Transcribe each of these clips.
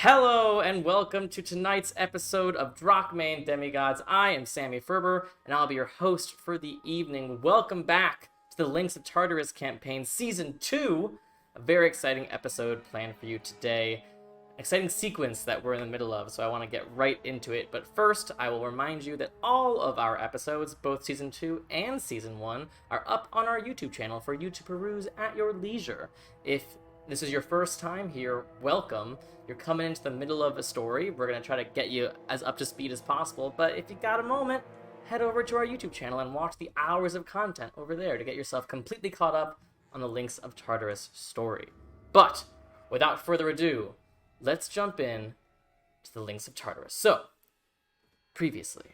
Hello and welcome to tonight's episode of Drachmae and Demigods. I am Sammy Ferber and I'll be your host for the evening. Welcome back to the Links of Tartarus campaign, Season 2. A very exciting episode planned for you today. An exciting sequence that we're in the middle of, so I want to get right into it. But first, I will remind you that all of our episodes, both Season 2 and Season 1, are up on our YouTube channel for you to peruse at your leisure. If this is your first time here, welcome. You're coming into the middle of a story. We're going to try to get you as up to speed as possible, but if you got a moment, head over to our YouTube channel and watch the hours of content over there to get yourself completely caught up on the Links of Tartarus story. But, without further ado, let's jump in to the Links of Tartarus. So, previously,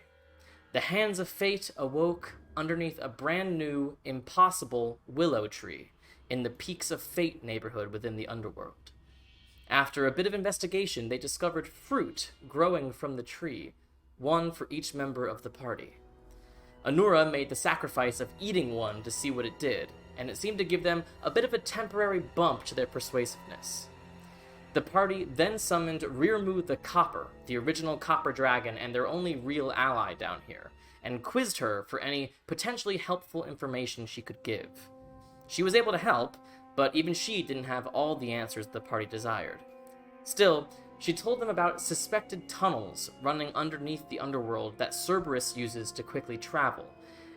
the hands of fate awoke underneath a brand new, impossible willow tree in the Peaks of Fate neighborhood within the underworld. After a bit of investigation, they discovered fruit growing from the tree, one for each member of the party. Anura made the sacrifice of eating one to see what it did, and it seemed to give them a bit of a temporary bump to their persuasiveness. The party then summoned Rirmu the Copper, the original Copper Dragon and their only real ally down here, and quizzed her for any potentially helpful information she could give. She was able to help, but even she didn't have all the answers the party desired. Still, she told them about suspected tunnels running underneath the underworld that Cerberus uses to quickly travel,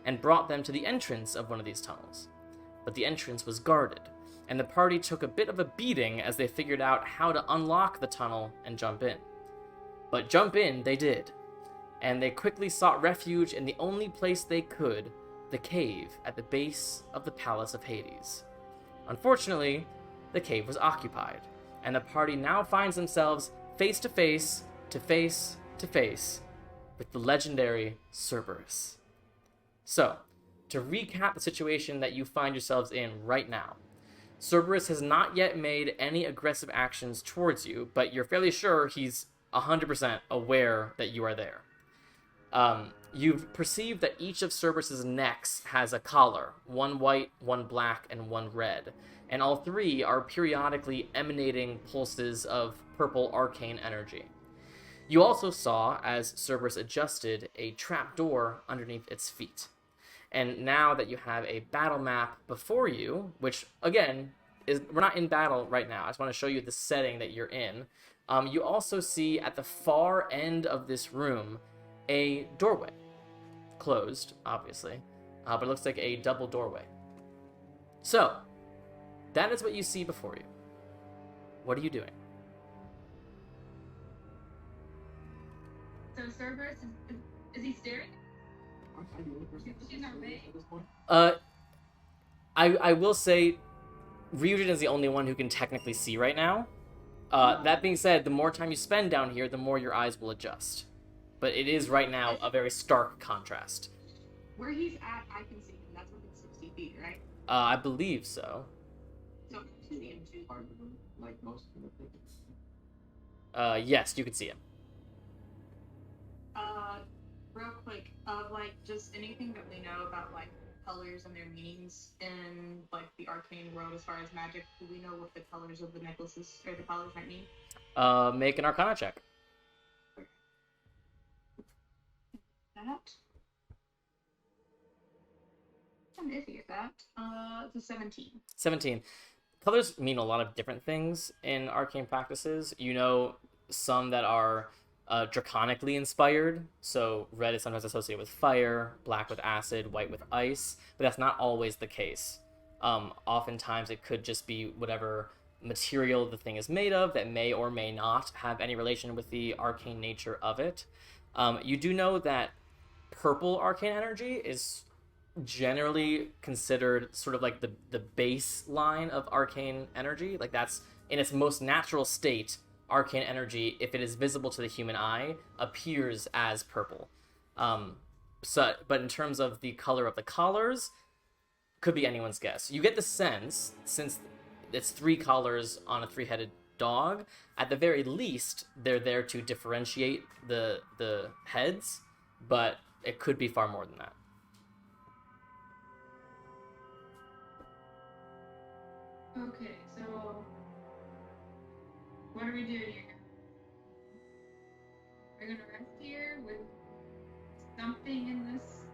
and brought them to the entrance of one of these tunnels. But the entrance was guarded, and the party took a bit of a beating as they figured out how to unlock the tunnel and jump in. But jump in they did, and they quickly sought refuge in the only place they could, the cave at the base of the Palace of Hades. Unfortunately, the cave was occupied, and the party now finds themselves face to face with the legendary Cerberus. So, to recap the situation that you find yourselves in right now, Cerberus has not yet made any aggressive actions towards you, but you're fairly sure he's 100% aware that you are there. You've perceived that each of Cerberus's necks has a collar, one white, one black, and one red, and all three are periodically emanating pulses of purple arcane energy. You also saw, as Cerberus adjusted, a trapdoor underneath its feet. And now that you have a battle map before you, which, again, we're not in battle right now, I just want to show you the setting that you're in, you also see at the far end of this room a doorway. Closed, obviously, but it looks like a double doorway. So, that is what you see before you. What are you doing? So Cerberus, is he staring? She's not ready. I will say, Ryujin is the only one who can technically see right now. That being said, the more time you spend down here, the more your eyes will adjust. But it is right now a very stark contrast. Where he's at, I can see him. That's within 60 feet, right? I believe so. So I can see him too. Like most of the things. Yes, you can see him. Real quick, like, just anything that we know about, like, colors and their meanings in, like, the arcane world as far as magic, do we know what the colors of the necklaces or the collars might mean? Make an Arcana check. That. I'm iffy at that. It's a 17. 17. Colors mean a lot of different things in arcane practices. You know, some that are draconically inspired. So red is sometimes associated with fire, black with acid, white with ice. But that's not always the case. Oftentimes it could just be whatever material the thing is made of that may or may not have any relation with the arcane nature of it. You do know that purple arcane energy is generally considered sort of like the baseline of arcane energy. Like, that's in its most natural state. Arcane energy, if it is visible to the human eye, appears as purple. But in terms of the color of the collars, could be anyone's guess. You get the sense, since it's three collars on a three-headed dog, at the very least, they're there to differentiate the heads, but it could be far more than that. Okay, so what are we doing here? We're gonna rest here with something in this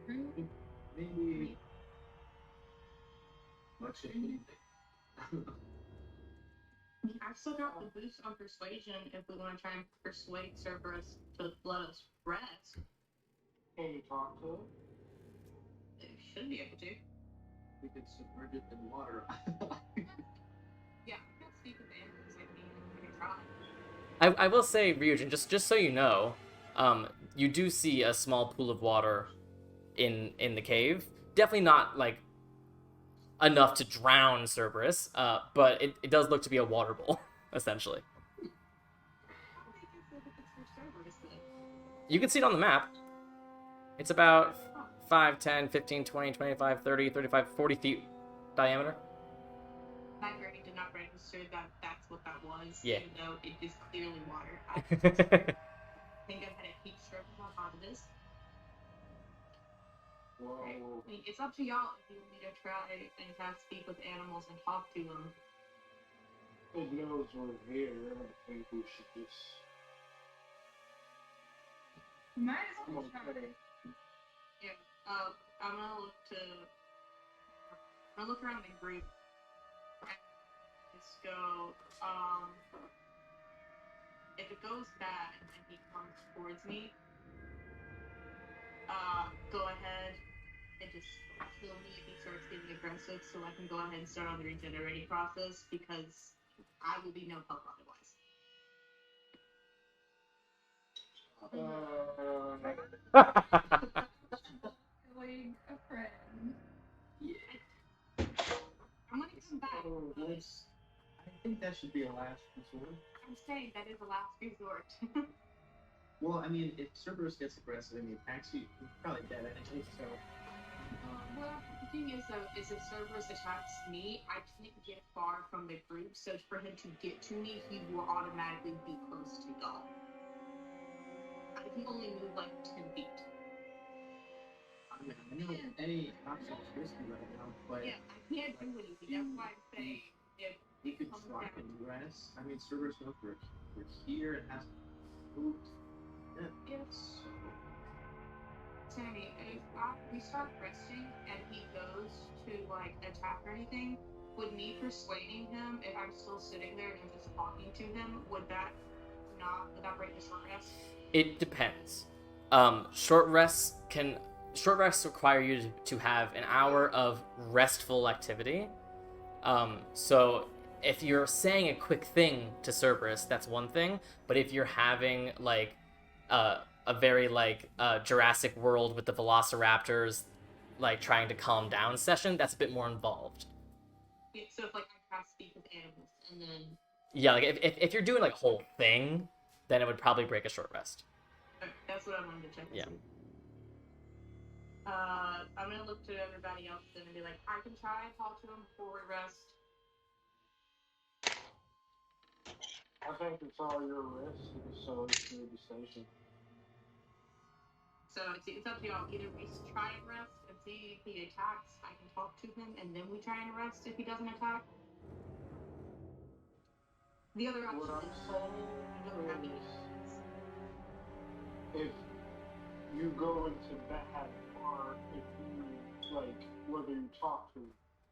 room. Maybe. Much if anything. I've still got the boost on persuasion if we want to try and persuade Cerberus to let us rest. Can you talk to him? They should be able to. We could submerge it in water. Yeah, I can speak with animals. I can try. I will say, Ryujin, just so you know, you do see a small pool of water in the cave. Definitely not like enough to drown Cerberus, but it does look to be a water bowl, essentially. How big is it if it's for Cerberus then? You can see it on the map. It's about 5, 10, 15, 20, 25, 30, 35, 40 feet diameter. My brain did not register that that's what that was, Yeah. even though it is clearly water. I think I've had a heat stroke on how hot it is. Well, Okay. I mean, it's up to y'all if you want me to try and have speak with animals and talk to them. it knows we're here. I think we should just. Might as well try. Yeah. I'm gonna look around the group. Just go. If it goes bad and he comes towards me, go ahead and just kill me if he starts getting aggressive, so I can go ahead and start on the regenerating process because I will be no help otherwise. Killing a friend. Yeah. I'm gonna come back. I think that should be a last resort. I'm saying that is a last resort. Well, I mean, if Cerberus gets aggressive and he attacks you, you're probably dead anyway, so. Well, the thing is, though, is if Cerberus attacks me, I can't get far from the group, so for him to get to me, he will automatically be close to y'all. I can only move like 10 feet. I mean, I know any option is risky right now, but Yeah, I can't do anything. That's why I'm saying if he could comes try down. and rest. I mean, Cerberus knows we're here and has moved. Yeah. Yes. Sammy, if we start resting and he goes to like attack or anything, would me persuading him if I'm still sitting there and I'm just talking to him, would that break the short rest? It depends. Short rests require you to have an hour of restful activity. So if you're saying a quick thing to Cerberus, that's one thing. But if you're having like a very like Jurassic World with the Velociraptors, like trying to calm down session, that's a bit more involved. Yeah, so if like I have to speak with animals and then Yeah, like if you're doing like a whole thing, then it would probably break a short rest. okay, that's what I wanted to check. Yeah. I'm gonna look to everybody else then and be like, I can try and talk to him before we rest. I think it's all your risk, so it's your decision. So it's up to y'all. Either we try and rest and see if he attacks, I can talk to him, and then we try and rest if he doesn't attack. The other option What I'm is saying you don't have any is, options. if you go into bad, or if you like, whether you talk to,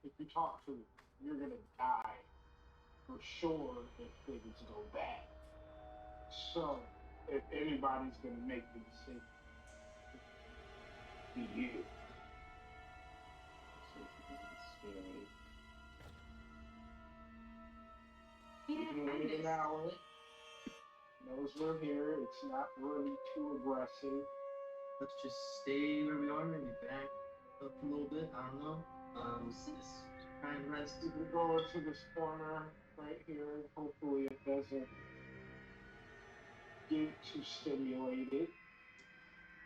if you talk to, you're gonna die for sure if things go bad. So, if anybody's gonna make the decision, be you. Scary. You can wait an hour. Knows we're here. It's not really too aggressive. Let's just stay where we are, maybe back up a little bit. I don't know. Just try and rest. We can go into this corner right here. Hopefully, it doesn't get too stimulated.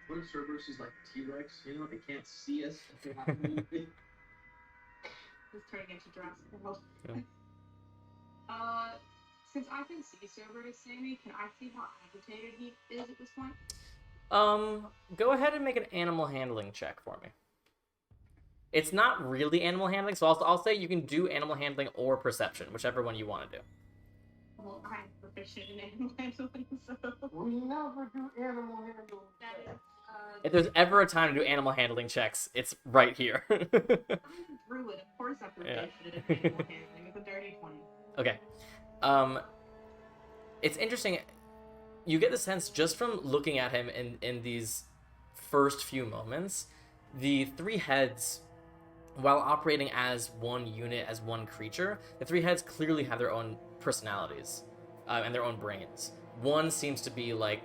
What if Cerberus is like a T-Rex? You know, they can't see us if they're not moving. It's turning into Jurassic World. Yeah. Since I can see Cerberus, Sammy, can I see how agitated he is at this point? Go ahead and make an animal handling check for me. It's not really animal handling, so I'll say you can do animal handling or perception, whichever one you want to do. Well, I have proficient in animal handling, so We never do animal handling. that is. If there's ever a time to do animal handling checks, it's right here. I'm a druid, of course I'm Yeah. proficient in animal handling. It's a dirty 20. Okay. It's interesting. You get the sense just from looking at him in these first few moments, the three heads, while operating as one unit, as one creature, the three heads clearly have their own personalities and their own brains. One seems to be like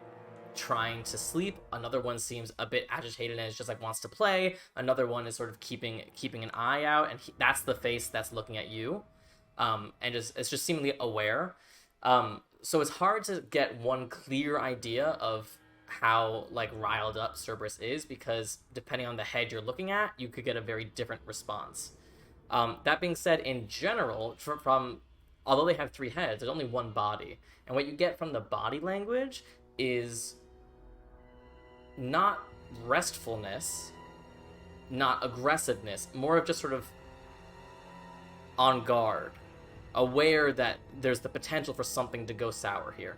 trying to sleep. Another one seems a bit agitated and is just like wants to play. Another one is sort of keeping an eye out, and that's the face that's looking at you, and it's just seemingly aware. So it's hard to get one clear idea of how like riled up Cerberus is, because depending on the head you're looking at, you could get a very different response. That being said, in general, from although they have three heads, there's only one body, and what you get from the body language is not restfulness, not aggressiveness, more of just sort of on guard, aware that there's the potential for something to go sour here.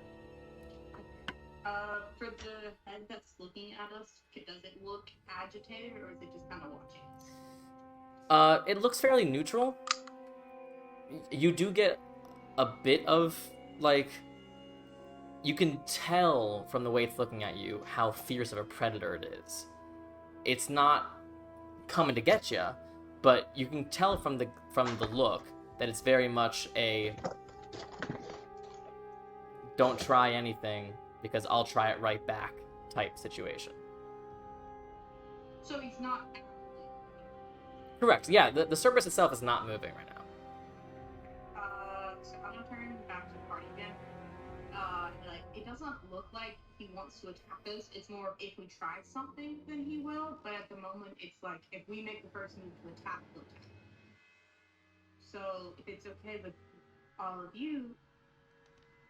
For the head that's looking at us, does it look agitated or is it just kind of watching us? It looks fairly neutral. You do get a bit of, like, you can tell from the way it's looking at you how fierce of a predator it is. It's not coming to get you, but you can tell from the look that it's very much a don't try anything because I'll try it right back type situation. So he's not actively. Correct. Yeah, the Cerberus itself is not moving right now. So I'm gonna turn back to the party again. Like, it doesn't look like he wants to attack us. It's more if we try something, then he will. But at the moment, it's like if we make the first move to attack, he'll attack. So if it's okay with all of you,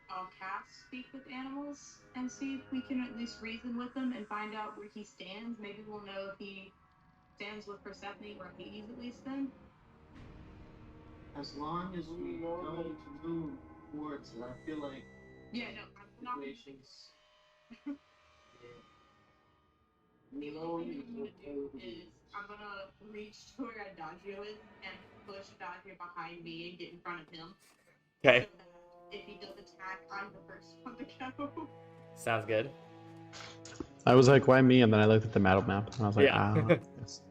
I'll cast Speak with Animals and see if we can at least reason with him and find out where he stands. Maybe we'll know if he stands with Persephone or Hades at least then. As long as we don't move towards it, I feel like Yeah, no, I'm not. situations. The only thing I'm gonna do is I'm gonna reach to where Adagio is and push Adagio behind me and get in front of him. Okay. So that if he does attack, I'm the first one to go. Sounds good. I was like, why me? And then I looked at the battle map and I was like, Yeah. Yes.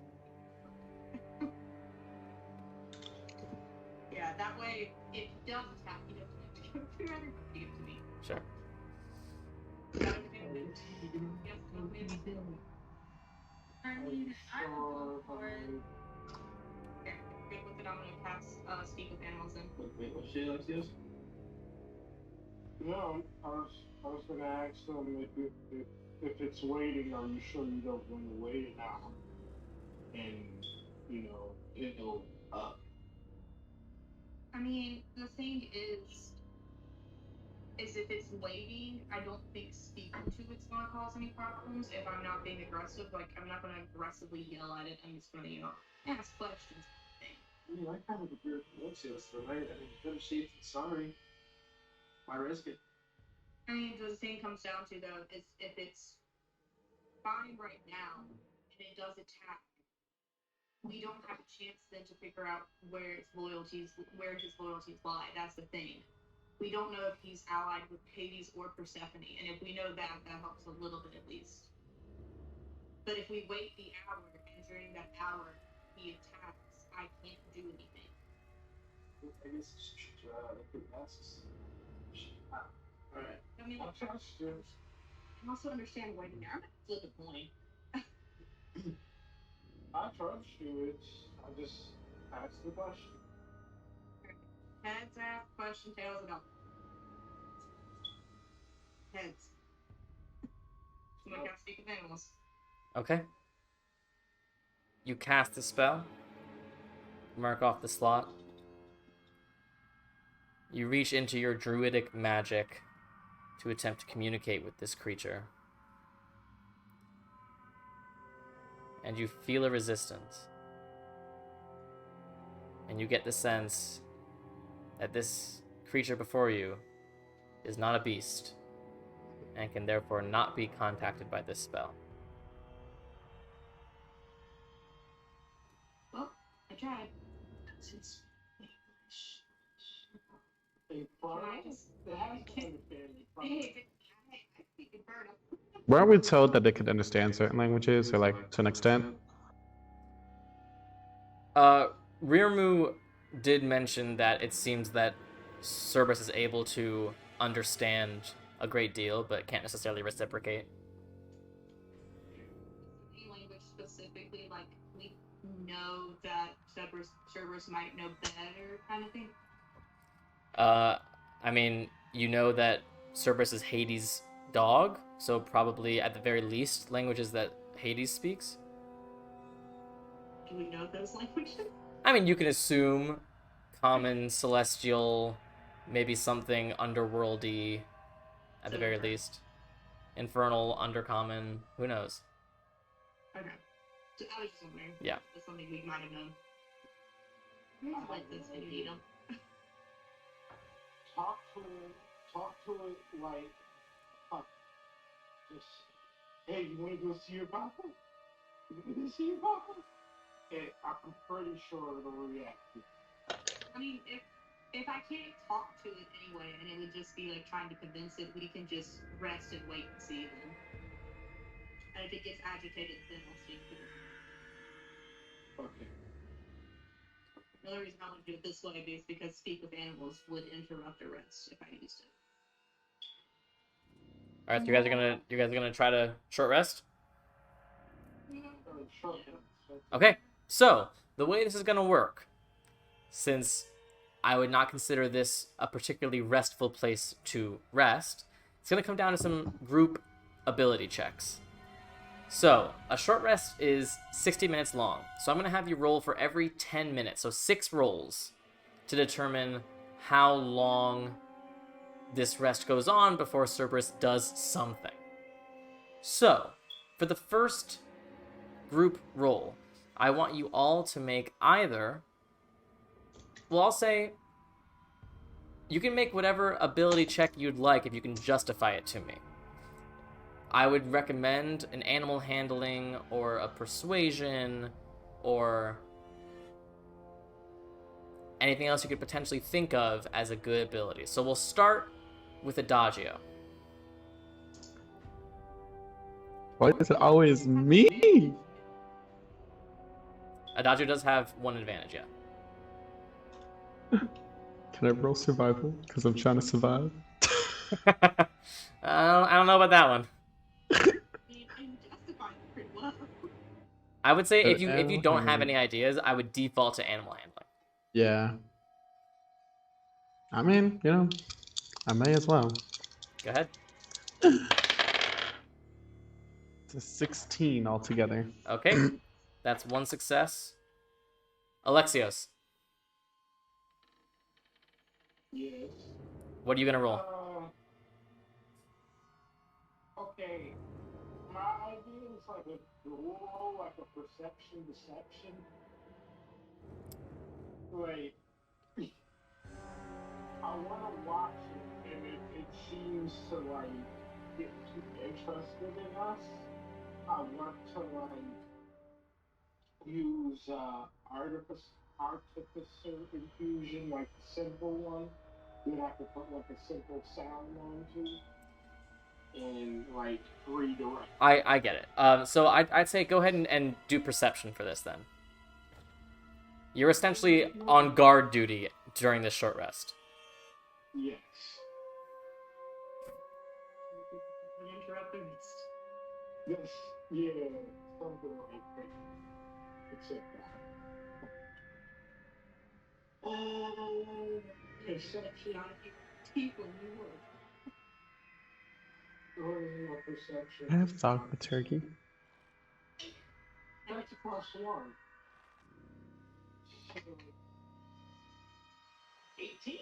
Yeah, that way, if he does attack, he doesn't have to give it to everybody to give it to me. Sure. Got advantage. Yes, no advantage. I mean, I will go for it. Okay, good with it. I'm gonna cast Speak with Animals then. Wait, what shit like this? No, I was gonna ask them if it's waiting, are you sure you don't want to wait now? And It'll I mean, the thing is if it's waiting, I don't think speaking to it's gonna cause any problems if I'm not being aggressive. Like, I'm not gonna aggressively yell at it. I'm just gonna, ask questions. I mean, I kind of agree with Lucius, right? I mean, better safe than sorry. Why risk it? I mean, the thing comes down to though is if it's fine right now and it does attack, we don't have a chance then to figure out where his loyalties lie. That's the thing. We don't know if he's allied with Hades or Persephone, and if we know that, that helps a little bit at least. But if we wait the hour and during that hour he attacks, I can't do anything. I guess it's just the passes. Alright. I mean, I'll trust you. I also understand waiting there. I'm gonna flip a coin. I trust you. I just asked the question. Heads ask question, tails it up. Heads. I'm gonna cast Speak with Animals. Okay. You cast the spell. Mark off the slot. You reach into your druidic magic to attempt to communicate with this creature. And you feel a resistance. And you get the sense that this creature before you is not a beast, and can therefore not be contacted by this spell. Well, I tried. They have to understand the Hey, I speak in bird. Weren't we told that they could understand certain languages, or like to an extent? Rirmu did mention that it seems that Cerberus is able to understand a great deal, but can't necessarily reciprocate. Any language specifically, like we know that Cerberus might know better, kind of thing. I mean, you know that Cerberus is Hades' dog, so probably at the very least languages that Hades speaks. Do we know those languages? I mean, you can assume common, celestial, maybe something underworldy, at the very least. Infernal, undercommon, who knows? Okay. So I was just wondering. Yeah. That's something we might have known. I like this and you need them. talk to it like, just, hey, you want to go see your papa? You want to go see your papa? And I'm pretty sure it'll react. I mean, if I can't talk to it anyway, and it would just be like trying to convince it, we can just rest and wait and see then. And if it gets agitated, then I'll speak to it. Okay. The only reason I want to do it this way is because speak with animals would interrupt a rest if I used it. All right, so you guys are gonna try to short rest. Sure. Okay, so the way this is gonna work, since I would not consider this a particularly restful place to rest, it's gonna come down to some group ability checks. So, a short rest is 60 minutes long. So I'm going to have you roll for every 10 minutes. So 6 rolls to determine how long this rest goes on before Cerberus does something. So, for the first group roll, I want you all to make either... Well, I'll say... You can make whatever ability check you'd like if you can justify it to me. I would recommend an animal handling or a persuasion or anything else you could potentially think of as a good ability. So we'll start with Adagio. Why is it always me? Adagio does have one advantage, yeah. Can I roll survival? Because I'm trying to survive. I don't know about that one. I'm justifying it pretty well. I would say if you Animal don't have handling. any ideas, I would default to animal handling. Yeah. I mean, you know, I may as well. Go ahead. It's a 16 altogether. Okay. That's one success. Alexios, Yes. what are you gonna roll? Okay. My idea is like a duel, like a perception deception. Like, I want to watch it, and it seems to like get too interested in us. I want to like use artificer infusion, like the simple one. Then I could put like a simple sound on too, and like redirect. I get it. So I'd say go ahead and do perception for this then. You're essentially on guard duty during this short rest. Yes. Interrupt the rest. Yes. Yeah. Something like that. Except that. Perception. People, you would. What is my perception? I have dogma turkey. That's a +1. So, 18.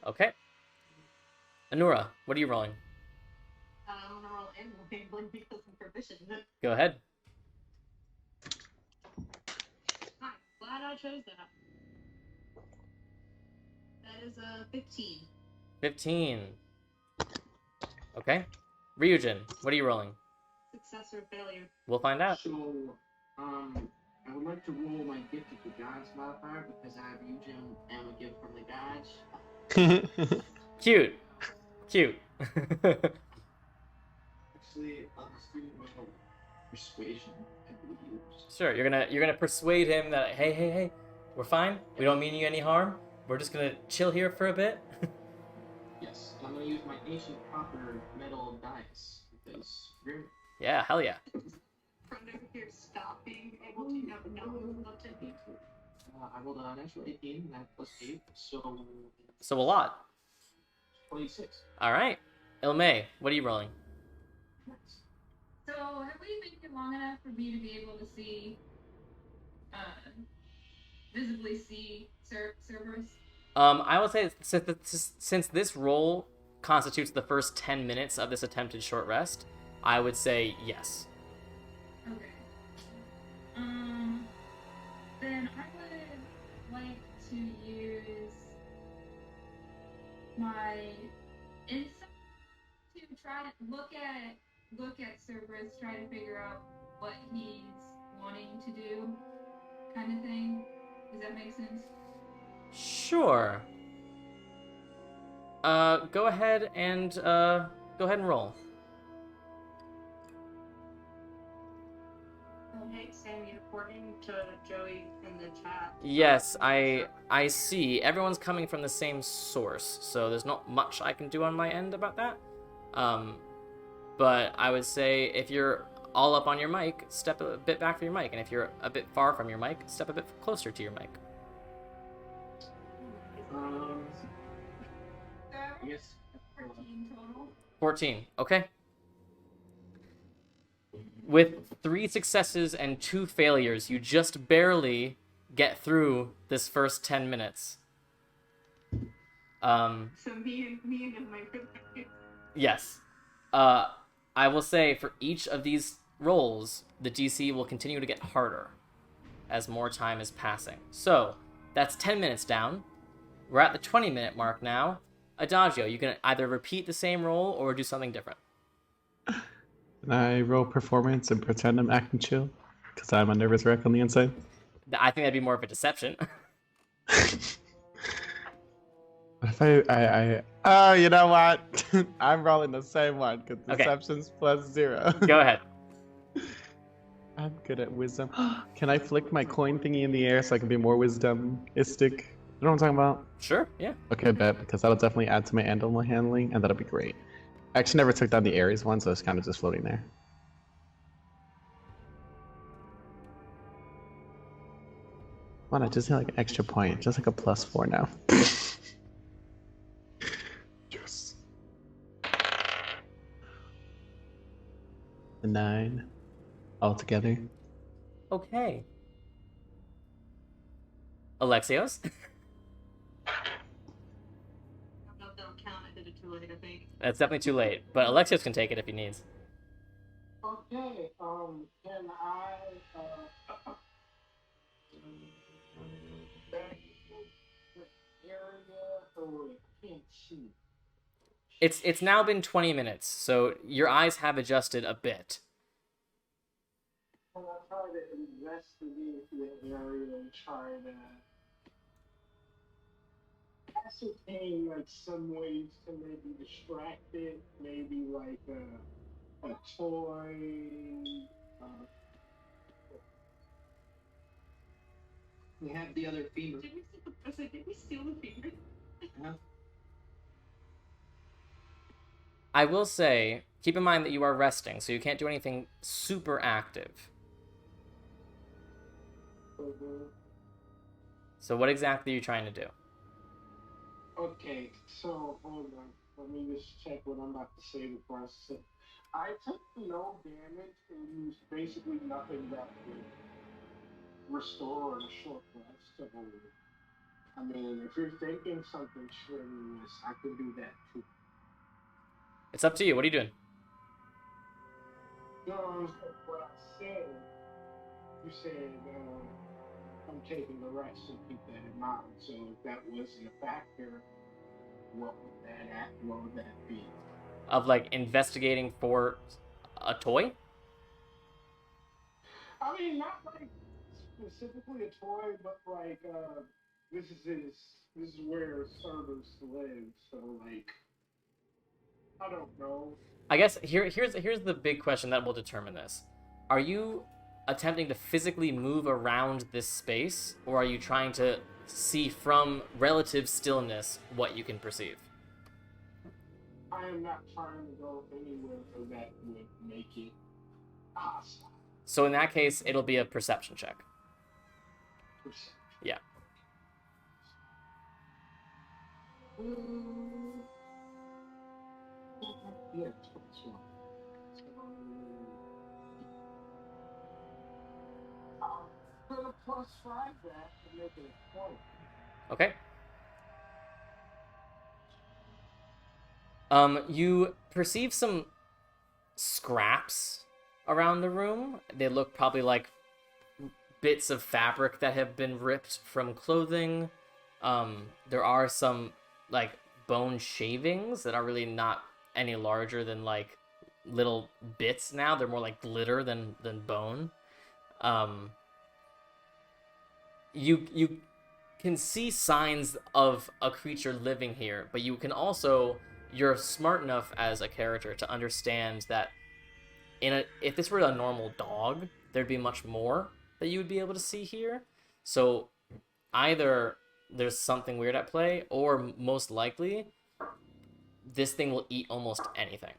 Okay. Anura, what are you rolling? I'm gonna roll animal handling because I'm proficient in it. Go ahead. Hi, glad I chose that. That is a 15. 15. Okay. Ryujin, what are you rolling? Success or failure. We'll find out. So, I would like to roll my gift of the gods modifier because I have Eugen and a gift from the gods. Cute. Cute. Actually, I'll just do persuasion, I believe. Sure, you're gonna persuade him that hey, we're fine. We don't mean you any harm. We're just gonna chill here for a bit. Yes, and I'm gonna use my ancient copper metal dice because Yeah, hell yeah. From over here, stop being able to not move up to me. I rolled a natural 18, that plus 8, so So a lot. 26. All right. Ilmei, what are you rolling? So, have we made it long enough for me to be able to see, visibly see Cerberus? I would say since this roll constitutes the first 10 minutes of this attempted short rest, I would say yes. Okay. Then I would like to use my insight to try to look at Cerberus, try to figure out what he's wanting to do, kind of thing. Does that make sense? Sure. Go ahead and roll. Hey, Sammy, according to Joey in the chat. Yes, I see. Everyone's coming from the same source, so there's not much I can do on my end about that. But I would say if you're all up on your mic, step a bit back from your mic, and if you're a bit far from your mic, step a bit closer to your mic. I guess 14 total. 14. Okay. With 3 successes and 2 failures, you just barely get through this first 10 minutes. So me and my Yes. I will say for each of these rolls, the DC will continue to get harder as more time is passing. So that's 10 minutes down. We're at the 20-minute mark now. Adagio, you can either repeat the same roll or do something different. Can I roll performance and pretend I'm acting chill? Because I'm a nervous wreck on the inside. I think that'd be more of a deception. What if oh, you know what? I'm rolling the same one because Okay. deception's plus 0. Go ahead. I'm good at wisdom. Can I flick my coin thingy in the air so I can be more wisdomistic? You know what I'm talking about? Sure, yeah. Okay, bet, because that'll definitely add to my animal handling, and that'll be great. I actually never took down the Ares one, so it's kind of just floating there. Come on, I just need like an extra point, just like a +4 now. Yes. A 9 altogether. Okay. Alexios? I don't know if that'll count. I did it too late, I think. That's definitely too late, but Alexios can take it if he needs. Okay, can I, back the area or I can't see? It's now been 20 minutes, so your eyes have adjusted a bit. Can I try to investigate the area and try to ascertain like some ways to maybe distract it, maybe like a toy. we have the other femur. Did we steal the femur? Yeah. I will say, keep in mind that you are resting, so you can't do anything super active. So what exactly are you trying to do? Okay, so hold on. Let me just check what I'm about to say before I say. I took no damage and used basically nothing that would restore a short rest to hold. I mean, if you're thinking something strenuous, I could do that too. It's up to you. What are you doing? No, what I said, you said I'm taking the rest, so keep that in mind. So if that wasn't a factor, what would that be? of like investigating for a toy? I mean, not like specifically a toy, but like this is where Cerberus lives, so like I don't know. I guess here's the big question that will determine this. Are you attempting to physically move around this space, or are you trying to see from relative stillness what you can perceive? I am not trying to go anywhere that would make it hostile. So in that case, it'll be a perception check. Yeah. Yeah, 21. I'm gonna +5 that and make it a 20. Okay. You perceive some scraps around the room. They look probably like bits of fabric that have been ripped from clothing. There are some like bone shavings that are really not any larger than like little bits now. They're more like glitter than bone. You can see signs of a creature living here, but you can also, you're smart enough as a character to understand that if this were a normal dog, there'd be much more that you would be able to see here. So either there's something weird at play, or most likely this thing will eat almost anything.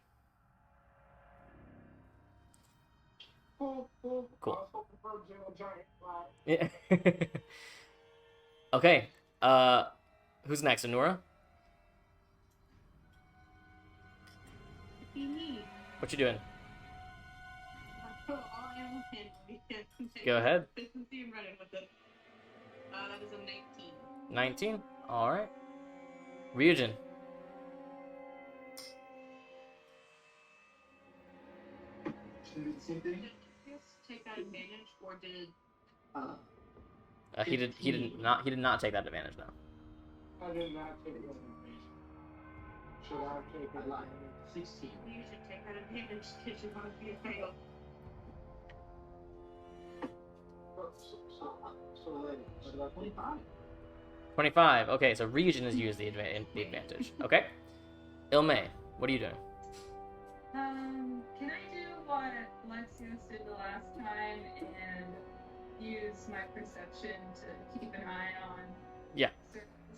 Cool. Cool. I was hoping for a giant fly. Yeah. Okay. Who's next? Anura? What you doing? All animal handling. Go ahead. Efficiency and running with it. That is a 19. 19? Alright. Ryujin. Should we do the same thing? Did Chris take that advantage, or did He did not take that advantage though. I did not take that advantage. Should I take it? I lied. 16. you should take that advantage because you want to be a fail? Should I 25? 25. Okay, so Ryujin has used the advantage. Okay. Ilme, what are you doing? Can I do what Lexius did the last time and use my perception to keep an eye on? Yeah.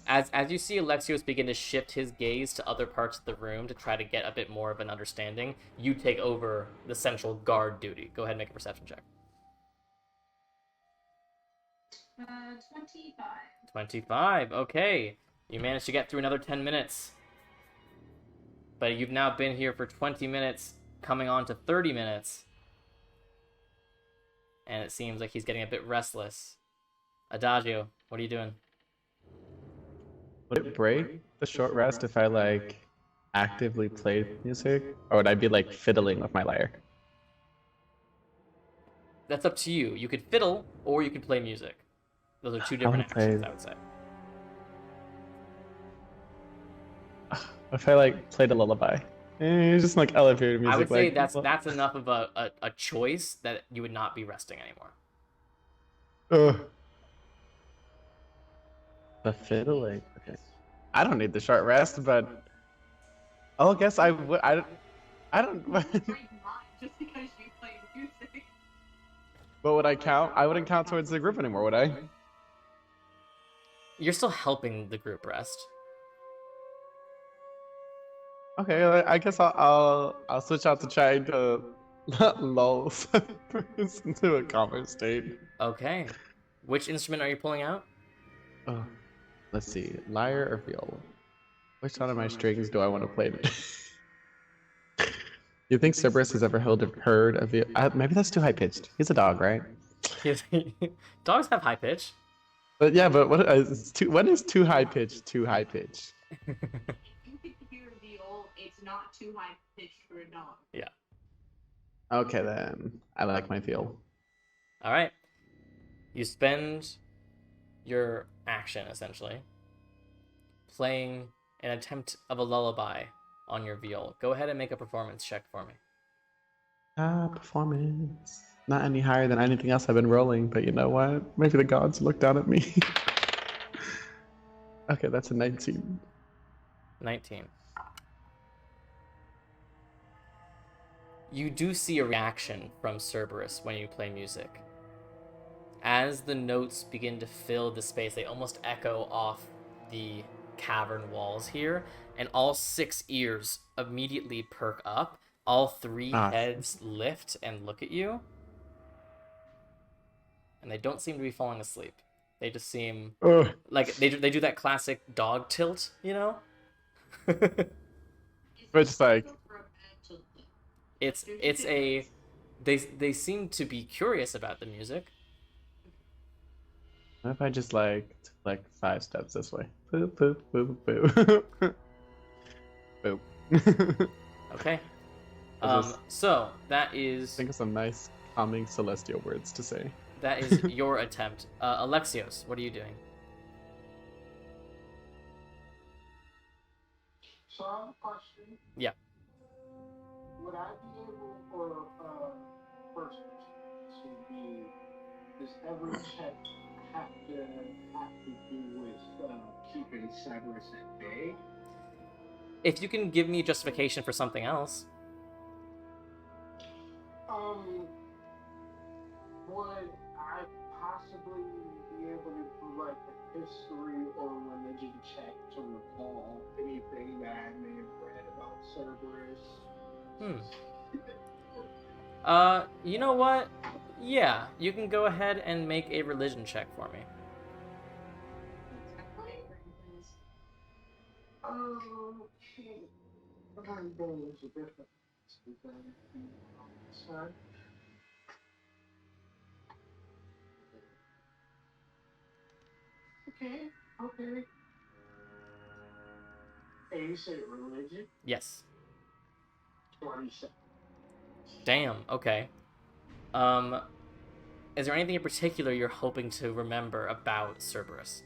Cerberus? As you see Alexios begin to shift his gaze to other parts of the room to try to get a bit more of an understanding, you take over the central guard duty. Go ahead and make a perception check. 25. 25. Okay. You managed to get through another 10 minutes. But you've now been here for 20 minutes, coming on to 30 minutes. And it seems like he's getting a bit restless. Adagio, what are you doing? Would it break the short rest if I like actively played music, or would I be like fiddling with my lyre? That's up to you. You could fiddle, or you could play music. Those are two different play- actions, I would say. If I like played a lullaby, it's just like elevator music. I would say like, that's enough of a choice that you would not be resting anymore. Ugh. The fiddling. Okay. I don't need the short rest, but I guess I would. I don't. Break mine just because you play music. But would I count? I wouldn't count towards the group anymore, would I? You're still helping the group rest. Okay, I guess I'll switch out to trying to lull Cerberus into a calmer state. Okay. Which instrument are you pulling out? Let's see, lyre or viola? Which one of my strings do I want to play? You think Cerberus has ever heard of it? Maybe that's too high pitched. He's a dog, right? Dogs have high pitch. But yeah, but when is too high pitched? Too high pitched. You can hear the old, it's not too high pitched for a dog. Yeah. Okay then, I like my feel. All right. You spend your action essentially playing an attempt of a lullaby on your viol. Go ahead and make a performance check for me. Performance. Not any higher than anything else I've been rolling, but you know what? Maybe the gods looked down at me. Okay, that's a 19. 19. You do see a reaction from Cerberus when you play music. As the notes begin to fill the space, they almost echo off the cavern walls here, and all 6 ears immediately perk up. All 3 Ah, heads lift and look at you, and they don't seem to be falling asleep. They just seem ugh. like they do that classic dog tilt, you know? But just like, it's a they seem to be curious about the music. what if I just like took like 5 steps this way? Boop, boop, boop, boop. Boop. Okay. I just So that is think of some nice, calming celestial words to say. that is your attempt. Alexios, what are you doing? So I have a question. Yeah. Would I be able, or first question would be, does every check have to do with keeping Cerberus at bay? If you can give me justification for something else. Would I possibly be able to do like a history or religion check to recall anything that I may have read about Cerberus? You know what? Yeah, you can go ahead and make a religion check for me. Okay. And you said religion? Yes. 27. Damn, okay. Is there anything in particular you're hoping to remember about Cerberus?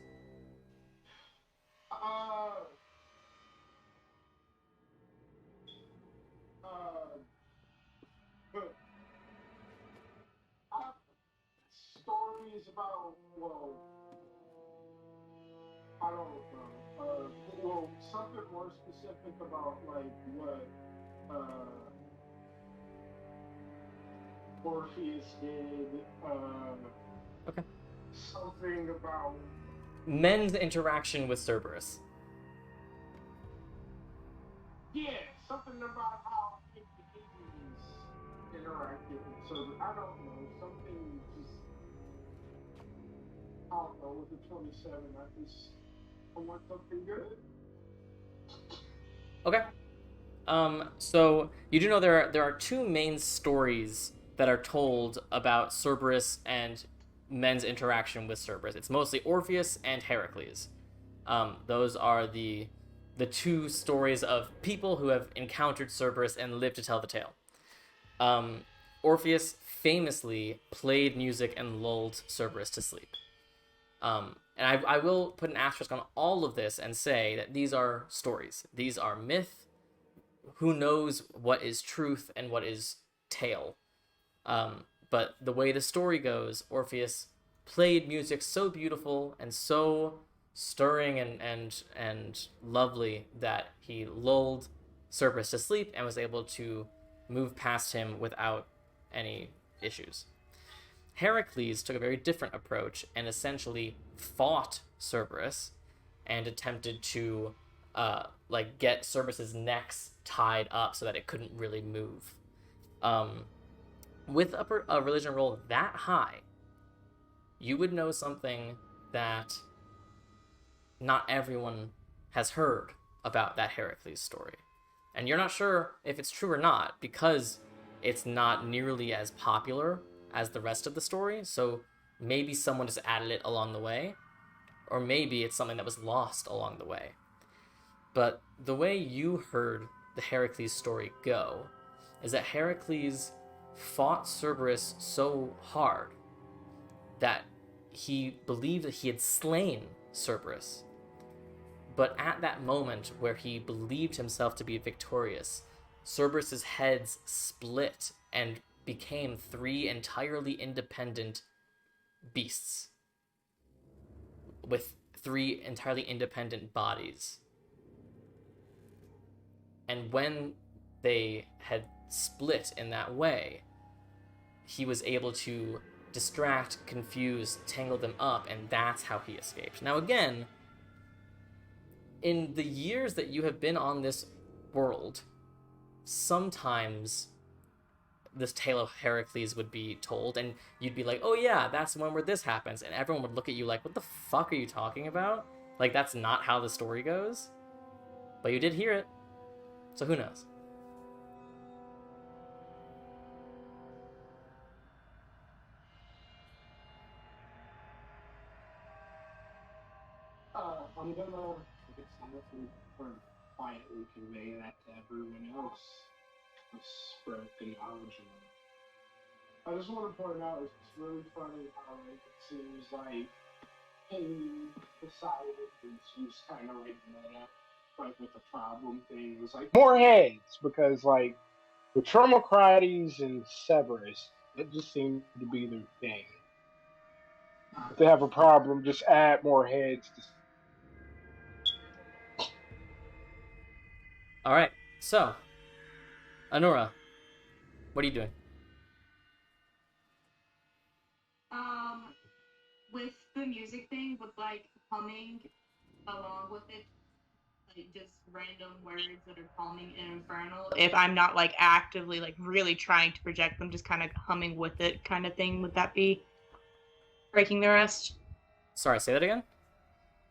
Stories about, well, I don't know. Well, something more specific about like what Orpheus did. Okay. Something about Men's interaction with Cerberus. something about how Hades interacted with Cerberus. I don't know. Something just. I don't know. With the 27, I want something good. Okay. So you do know there are 2 main stories that are told about Cerberus and men's interaction with Cerberus. It's mostly Orpheus and Heracles. Those are the 2 stories of people who have encountered Cerberus and lived to tell the tale. Orpheus famously played music and lulled Cerberus to sleep. And I will put an asterisk on all of this and say that these are stories. These are myth. Who knows what is truth and what is tale? But the way the story goes, Orpheus played music so beautiful and so stirring and lovely that he lulled Cerberus to sleep and was able to move past him without any issues. Heracles took a very different approach and essentially fought Cerberus and attempted to get Cerberus's necks tied up so that it couldn't really move. With a religion roll that high, you would know something that not everyone has heard about that Heracles story. And you're not sure if it's true or not because it's not nearly as popular as the rest of the story, so maybe someone just added it along the way, or maybe it's something that was lost along the way. But the way you heard the Heracles story go is that Heracles fought Cerberus so hard that he believed that he had slain Cerberus, But at that moment where he believed himself to be victorious, Cerberus's heads split and became 3 entirely independent beasts with 3 entirely independent bodies. And when they had split in that way, he was able to distract, confuse, tangle them up, and that's how he escaped. Now again, in the years that you have been on this world, sometimes this tale of Heracles would be told, and you'd be like, oh yeah, that's the one where this happens, and everyone would look at you like, what the fuck are you talking about? Like, that's not how the story goes. But you did hear it, so who knows? I'm gonna, I guess I'm gonna quietly convey that to everyone else to spread the knowledge around. I just want to point out it's really funny how it seems like in society it's just kind of like meta, like with the problem thing. It's like more heads because like the Tromocrates and Cerberus, it just seemed to be their thing. If they have a problem, just add more heads to. All right, so Anura, what are you doing? With the music thing, with like humming along with it, like just random words that are calming and infernal. If I'm not like actively like really trying to project them, just kind of humming with it, kind of thing. Would that be breaking the rest? Sorry, say that again?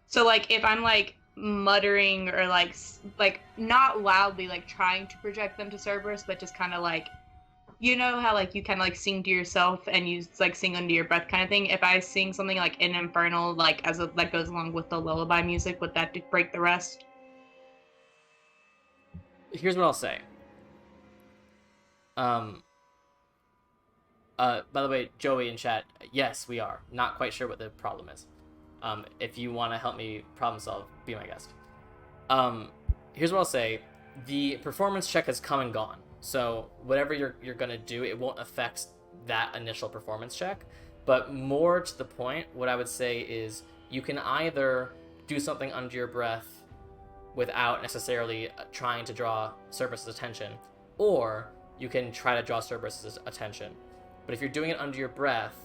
So like if I'm like muttering or like not loudly like trying to project them to Cerberus, but just kind of like, you know how like you kind of like sing to yourself and you like sing under your breath kind of thing. If I sing something like in infernal, like as a, that goes along with the lullaby music, would that break the rest? Here's what I'll say. By the way, Joey in chat, yes, we are. Not quite sure what the problem is. If you want to help me problem solve, be my guest. Here's what I'll say. The performance check has come and gone. So whatever you're going to do, it won't affect that initial performance check. But more to the point, what I would say is you can either do something under your breath without necessarily trying to draw Cerberus's attention, or you can try to draw Cerberus's attention. But if you're doing it under your breath,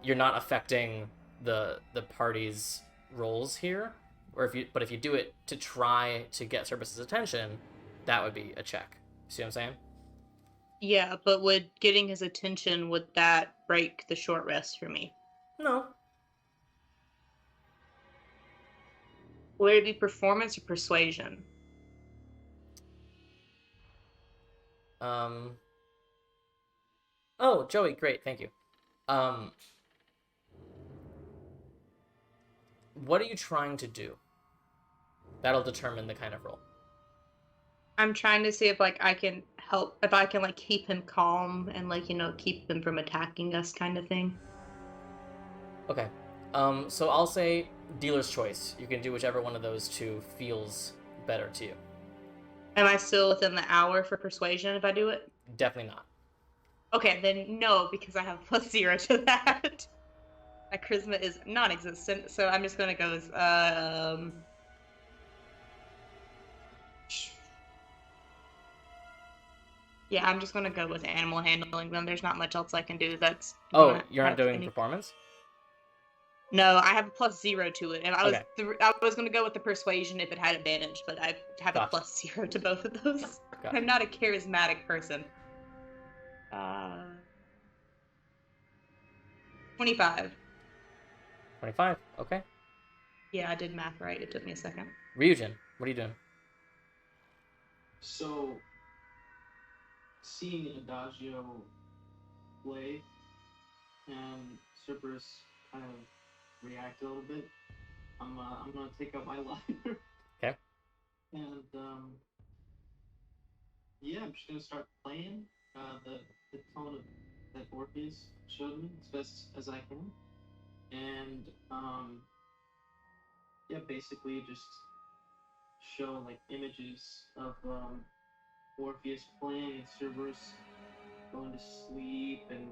you're not affecting the party's roles here. Or if you do it to try to get Cerberus's attention, that would be a check. See what I'm saying? Yeah, but would getting his attention, would that break the short rest for me? No. Would it be performance or persuasion? Oh, Joey, great, thank you. What are you trying to do? That'll determine the kind of roll. I'm trying to see if like I can help, if I can like keep him calm and like, you know, keep him from attacking us kind of thing. Okay. So I'll say dealer's choice. You can do whichever one of those two feels better to you. Am I still within the hour for persuasion if I do it? Definitely not. Okay, then no, because I have +0 to that. My charisma is non-existent, so I'm just gonna go with yeah, I'm just gonna go with animal handling them. There's not much else I can do. That's Oh, you're not doing performance? No, I have a +0 to it, and I was Okay. I was gonna go with the persuasion if it had advantage, but I have Gotcha. a +0 to both of those. Gotcha. I'm not a charismatic person. 25. 25. Okay. Yeah, I did math right. It took me a second. Ryujin, what are you doing? So, seeing Adagio play and Cerberus kind of react a little bit, I'm gonna take out my lyre. Okay. And yeah, I'm just gonna start playing the tone of that Orpheus showed me as best as I can. And yeah, basically just show like images of Orpheus playing and Cerberus going to sleep, and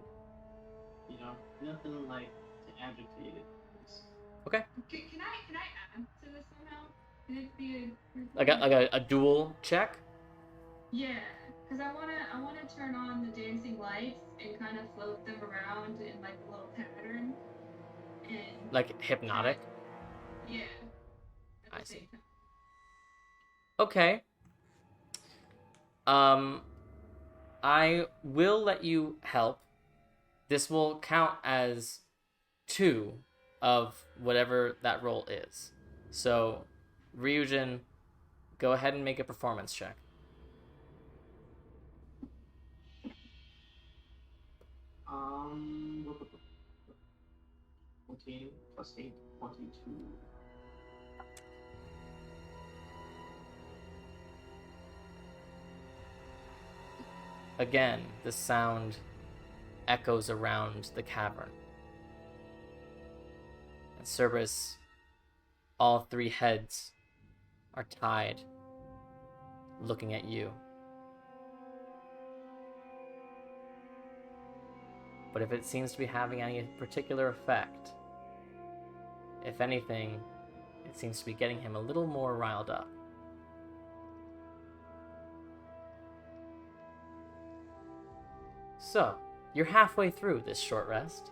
nothing like to agitate it. Okay. Can I add to this somehow? Can it be A dual check? Yeah, because I wanna turn on the dancing lights and kind of float them around in like a little pattern and Like hypnotic? yeah. At I the same see. time. Okay. I will let you help. This will count as 2 of whatever that roll is. So, Ryujin, go ahead and make a performance check. 14 plus 8, 22. Again, the sound echoes around the cavern. And Cerberus, all 3 heads are tied, looking at you. But if it seems to be having any particular effect, if anything, it seems to be getting him a little more riled up. So, you're halfway through this short rest.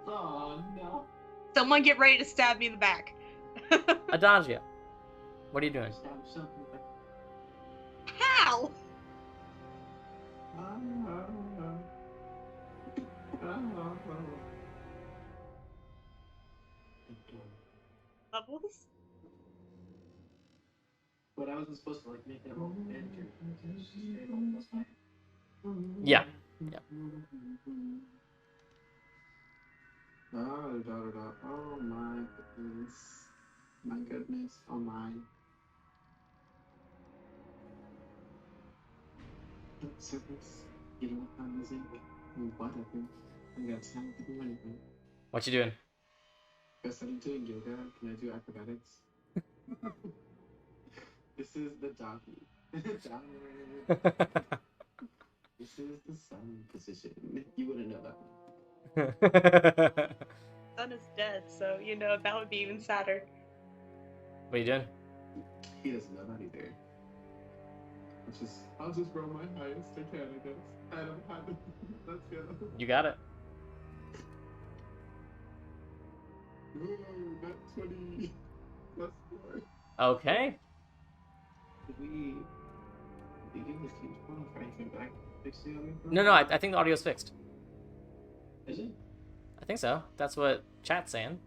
Oh no. Someone get ready to stab me in the back. Adagio, what are you doing? Stab something like How? Bubbles? But I wasn't supposed to like make that roll manager. Yeah. Oh my goodness. My goodness. Oh my. Cerberus, you don't have music? What I think? I got time to do anything. What you doing? Instead of doing yoga, can I do acrobatics? This is the doggy. Downward. This is the sun position. You wouldn't know that one. Sun is dead, so that would be even sadder. What are you doing? He doesn't know that either. I'll just roll my highest I can, I guess. I don't have it. Let's go. You got it. Ooh, not 20. Plus 4. Okay. Did we do this huge one for anything back? Fixing on me? No, I think the audio's fixed. Is it? I think so. That's what chat's saying.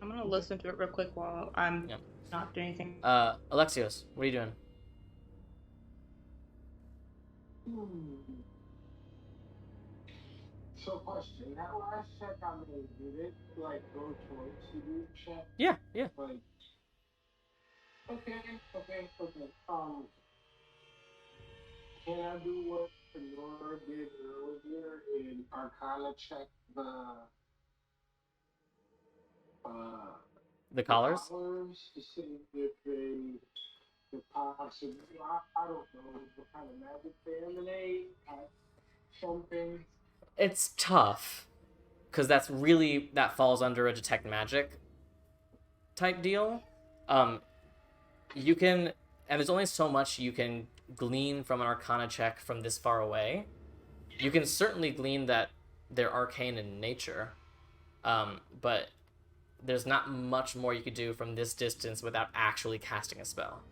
I'm gonna listen to it real quick while I'm not doing anything. Alexios, what are you doing? So, question: that last check I made, did it go towards the group chat? Yeah. Okay. Can I do what Nora did earlier and Arcana check The collars? to see if they could possibly, I don't know, what kind of magic they emanate, something. It's tough, because that falls under a detect magic type deal. You can, and there's only so much you can glean from an Arcana check from this far away. You can certainly glean that they're arcane in nature, but there's not much more you could do from this distance without actually casting a spell.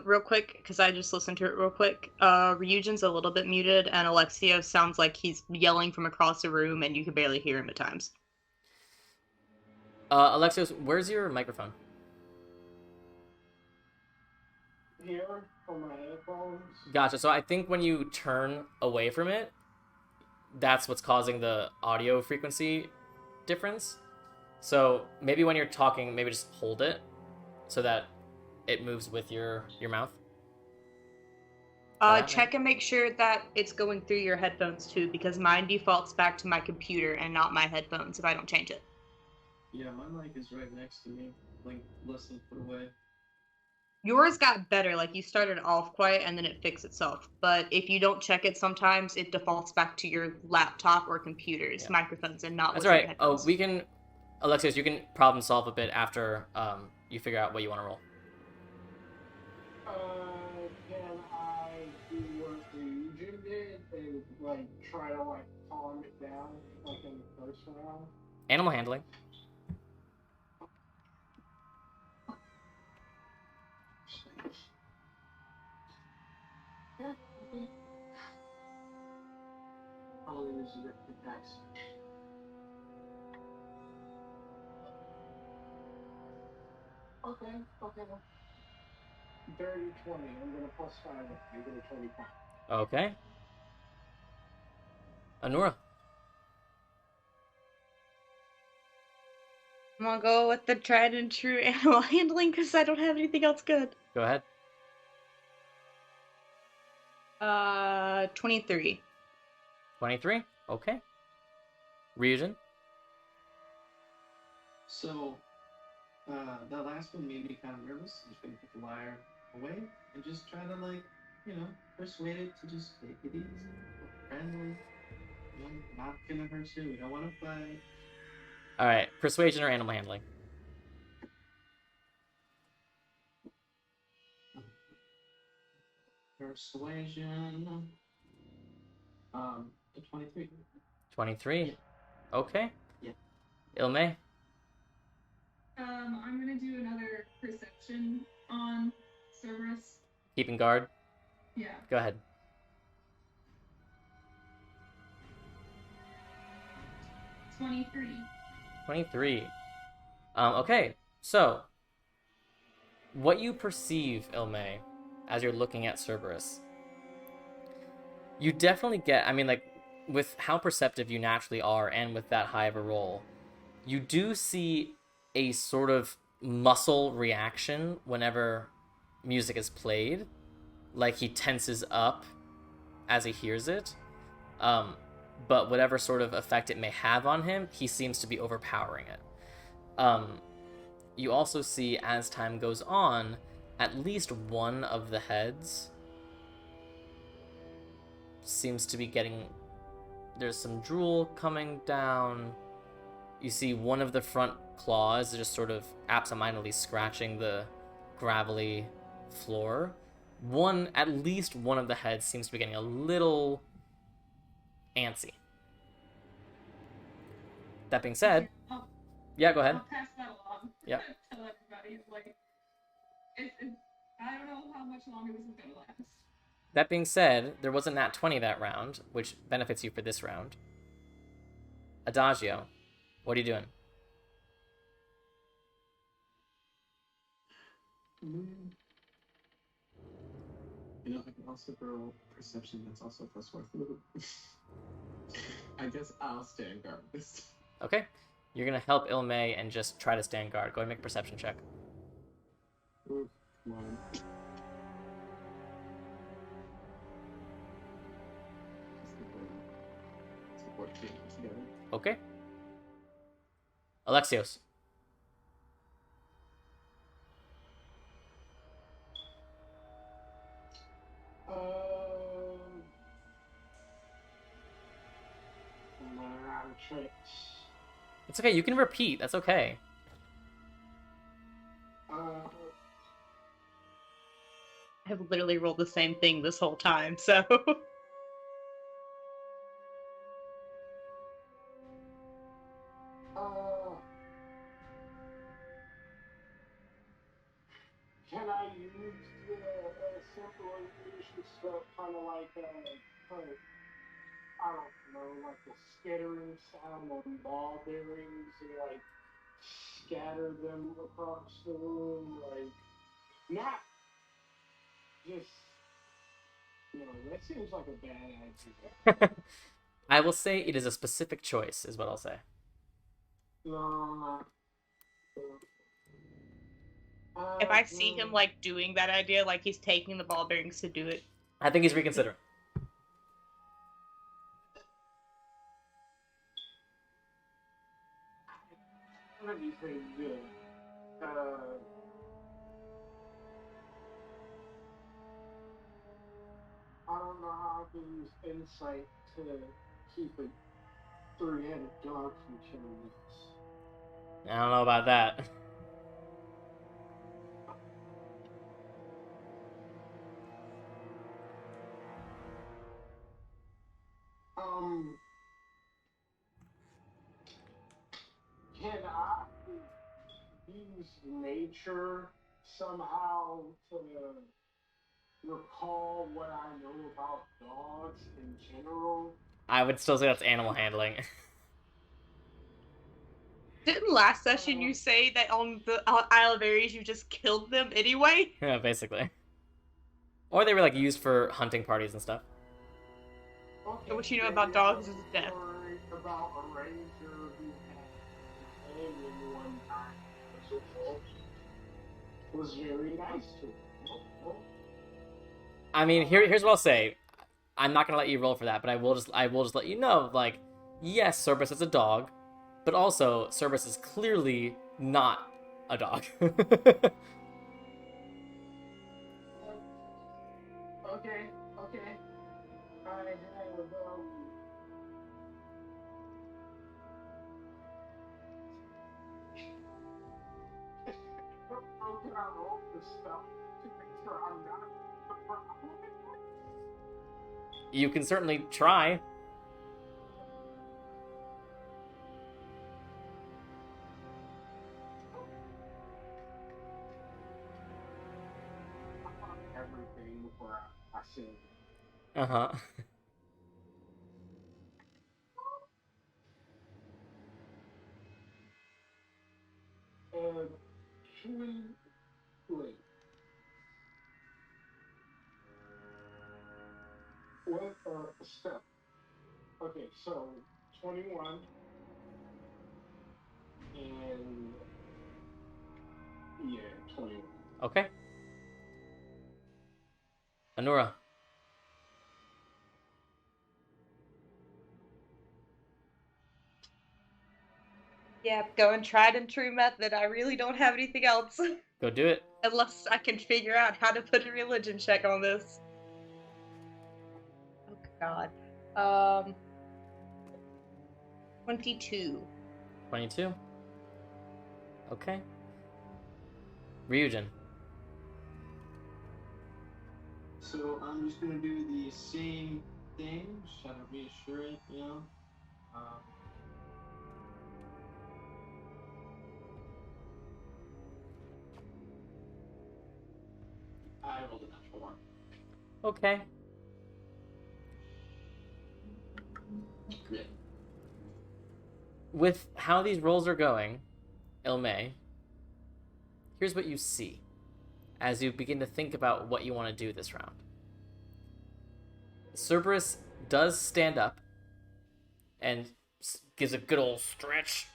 Real quick, because I just listened to it real quick. Ryujin's a little bit muted, and Alexio sounds like he's yelling from across the room, and you can barely hear him at times. Alexios, where's your microphone? Here on my headphones. Gotcha. So I think when you turn away from it, that's what's causing the audio frequency difference. So maybe when you're talking, maybe just hold it so that it moves with your mouth. that Check and make sure that it's going through your headphones too, because mine defaults back to my computer and not my headphones if I don't change it. Yeah, my mic is right next to me, like less than a foot away. Yours got better, like you started off quiet and then it fixed itself. But if you don't check it sometimes, it defaults back to your laptop or computer's microphones and not That's what's in your right. headphones. We can, Alexios, you can problem solve a bit after you figure out what you want to roll. Can I do what the Legion did and like try to like calm it down like in the first round? Animal handling. Yeah. Probably use your attacks. Okay. 30, 20. I'm gonna plus 5. I'm gonna 25. Okay. Anura. I'm gonna go with the tried and true animal handling because I don't have anything else good. Go ahead. 23. 23. Okay. Ryujin. So, that last one made me kind of nervous. I'm just gonna put the lyre away and just try to, like, persuade it to just take it easy, friendly. Not gonna hurt you. We don't want to fight. All right. Persuasion or animal handling. Persuasion. 23. 23. Okay. Yeah. Ilme. I'm gonna do another perception on Cerberus. Keeping guard. Yeah. Go ahead. 23. 23. Okay. So, what you perceive, Ilme, as you're looking at Cerberus, you definitely get, I mean, like, with how perceptive you naturally are and with that high of a roll, you do see a sort of muscle reaction whenever music is played. Like, he tenses up as he hears it. But whatever sort of effect it may have on him, he seems to be overpowering it. You also see, as time goes on, at least one of the heads seems to be getting... There's some drool coming down. You see one of the front claws just sort of absentmindedly scratching the gravelly floor. At least one of the heads seems to be getting a little antsy. That being said, yeah, go ahead. I'll pass that along. Yeah. Tell everybody, like, I don't know how much longer this is gonna last. That being said, there wasn't nat 20 that round, which benefits you for this round. Adagio, what are you doing? I can also roll perception that's also plus 4 food. I guess I'll stand guard this. Okay. You're going to help Ilme and just try to stand guard. Go ahead and make a perception check. Ooh, come on. It's a 14 together. Okay. Alexios. I'm running out of tricks. It's okay. You can repeat. That's okay. I have literally rolled the same thing this whole time, so... Can I use the simple illusion stuff, kind of like I don't know, like the skittering sound on ball bearings, and like scatter them across the room, like not just, that seems like a bad idea. I will say it is a specific choice, is what I'll say. No, If I see him, like, doing that idea, like he's taking the ball bearings to do it, I think he's reconsidering. What do you think? I don't know how I can use insight to keep a three-headed dog from killing us. I don't know about that. Can I use nature somehow to recall what I know about dogs in general? I would still say that's animal handling. Didn't last session you say that on the Isle of Ares you just killed them anyway? Yeah, basically. Or they were like used for hunting parties and stuff. Okay, What you know maybe about I dogs was is death. worried about a ranger who had a companion one time was very nice to him. I mean, here's what I'll say. I'm not gonna let you roll for that, but I will just let you know, like, yes, Cerberus is a dog, but also Cerberus is clearly not a dog. Okay. I have how can I roll this stuff to make sure I'm not the problem? You can certainly try. Everything before I say it. Uh-huh. 23. What step? Okay, so 21 and yeah, 21. Okay. Anura. Yeah, going tried and true method. I really don't have anything else. Go do it. Unless I can figure out how to put a religion check on this. Oh god. 22. 22. Okay. Ryujin. So I'm just gonna do the same thing, just try to reassure it, you know. I rolled a natural one. Okay. Yeah. With how these rolls are going, Ilme, here's what you see as you begin to think about what you want to do this round. Cerberus does stand up and gives a good old stretch.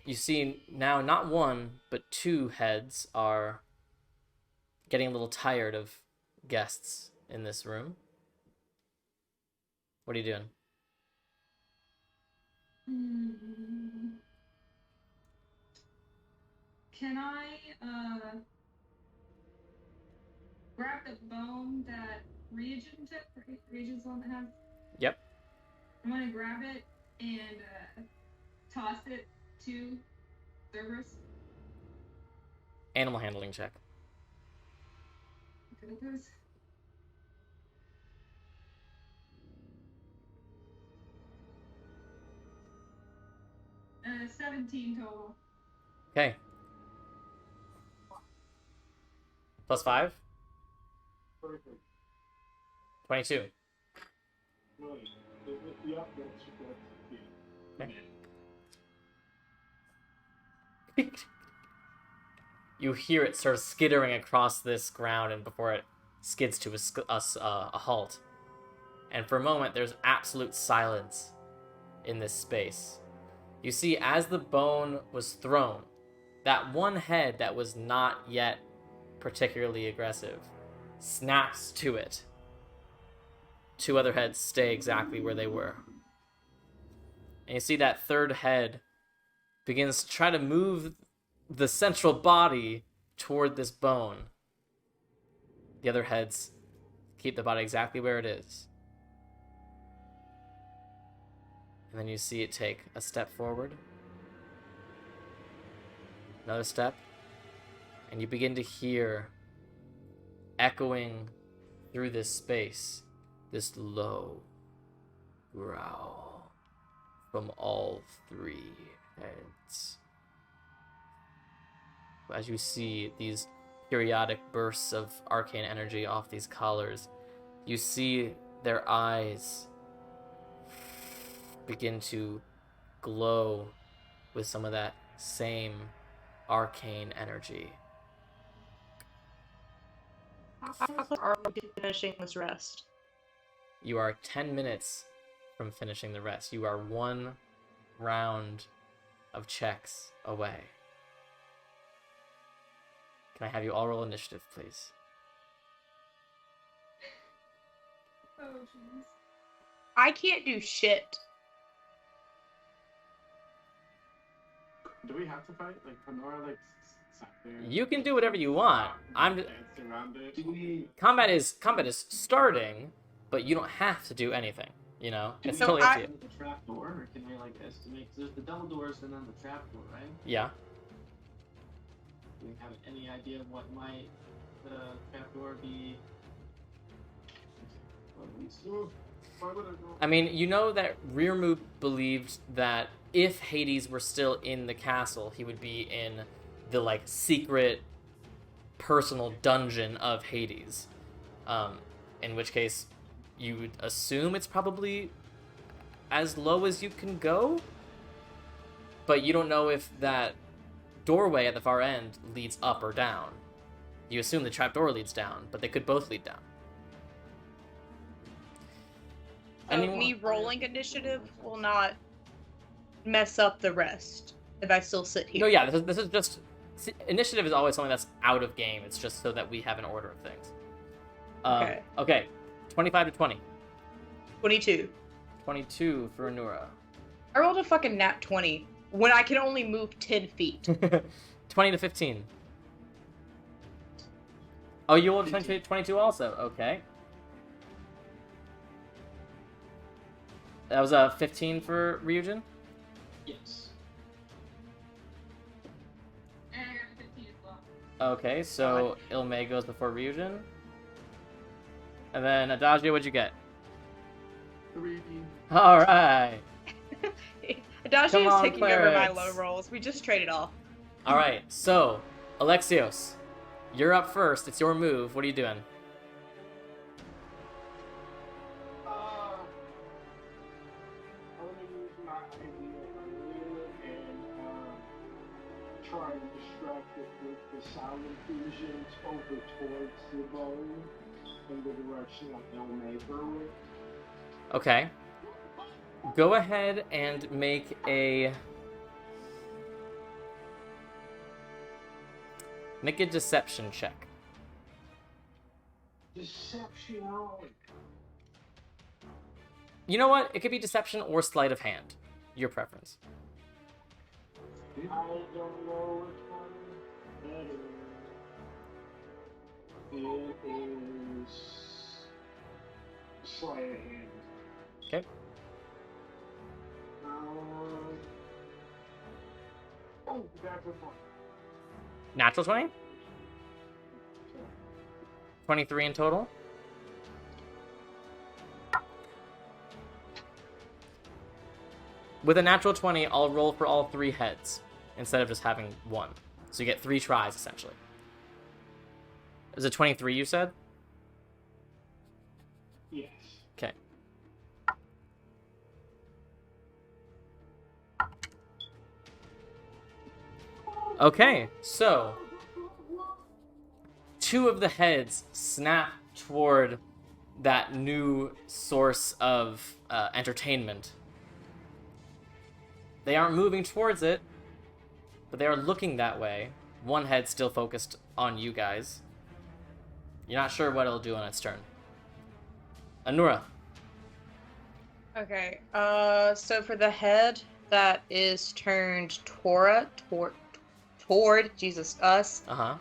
You see now not one, but two heads are getting a little tired of guests in this room. What are you doing? Can I grab the bone that Regent took? Regent's the one that has. Yep. I'm gonna grab it and toss it to Cerberus. Animal handling check. Look at this. 17 total. Okay. Plus 5? Perfect. 22. Right. Yep, that's yeah. Okay. You hear it sort of skittering across this ground, and before it skids to a halt. And for a moment, there's absolute silence in this space. You see, as the bone was thrown, that one head that was not yet particularly aggressive, snaps to it. Two other heads stay exactly where they were. And you see that third head begins to try to move the central body toward this bone. The other heads keep the body exactly where it is. And then you see it take a step forward. Another step. And you begin to hear, echoing through this space, this low growl from all three heads. As you see these periodic bursts of arcane energy off these collars, you see their eyes begin to glow with some of that same arcane energy. How are we finishing this rest? You are 10 minutes from finishing the rest. You are one round of checks away. Can I have you all roll initiative, please? Oh, jeez. I can't do shit. Do we have to fight? Like, Honora, like, sat there. You can do whatever you want. Dance around it. Do we... Combat is starting, but you don't have to do anything. You know, Do it's we totally up to have you. the trap door, or can we, like, estimate? 'Cause there's the double doors and then the trap door, right? Yeah. Do we have any idea of what might the trap door be? Why would I go? I mean, you know that Rearmu believed that if Hades were still in the castle, he would be in the, like, secret personal dungeon of Hades. In which case, you would assume it's probably as low as you can go? But you don't know if that doorway at the far end leads up or down. You assume the trapdoor leads down, but they could both lead down. So Anyone- me rolling initiative will not mess up the rest if I still sit here. No, yeah, this is just... Initiative is always something that's out of game. It's just so that we have an order of things. Okay. Okay, 25 to 20. 22. 22 for Anura. I rolled a fucking nat 20 when I can only move 10 feet. 20 to 15. Oh, you rolled 22 also. Okay. That was a 15 for Ryujin? Yes. And I got 15 as well. Okay, so Ilme goes before Ryujin. And then Adagio, what'd you get? 3D. Alright. Adachi Come is on, taking over my Clarence. low rolls. We just traded off. Alright, so, Alexios, you're up first. It's your move. What are you doing? I'm gonna use my idea earlier and try and distract it with the sound infusions over towards the bone in the direction that they'll make her with. Okay. Go ahead and make a deception check. Deception. You know what? It could be deception or sleight of hand. Your preference. I don't know which one better. It is sleight of hand. Okay. Oh, that's a one. Natural 20? 23 in total? With a natural 20, I'll roll for all three heads instead of just having one. So you get 3 tries, essentially. Is it 23 you said? Yes. Okay. Okay, so 2 of the heads snap toward that new source of entertainment. They aren't moving towards it, but they are looking that way. One head still focused on you guys, You're not sure what it'll do on its turn. Anura. Okay, so for the head that is turned toward Jesus, us, Uh-huh.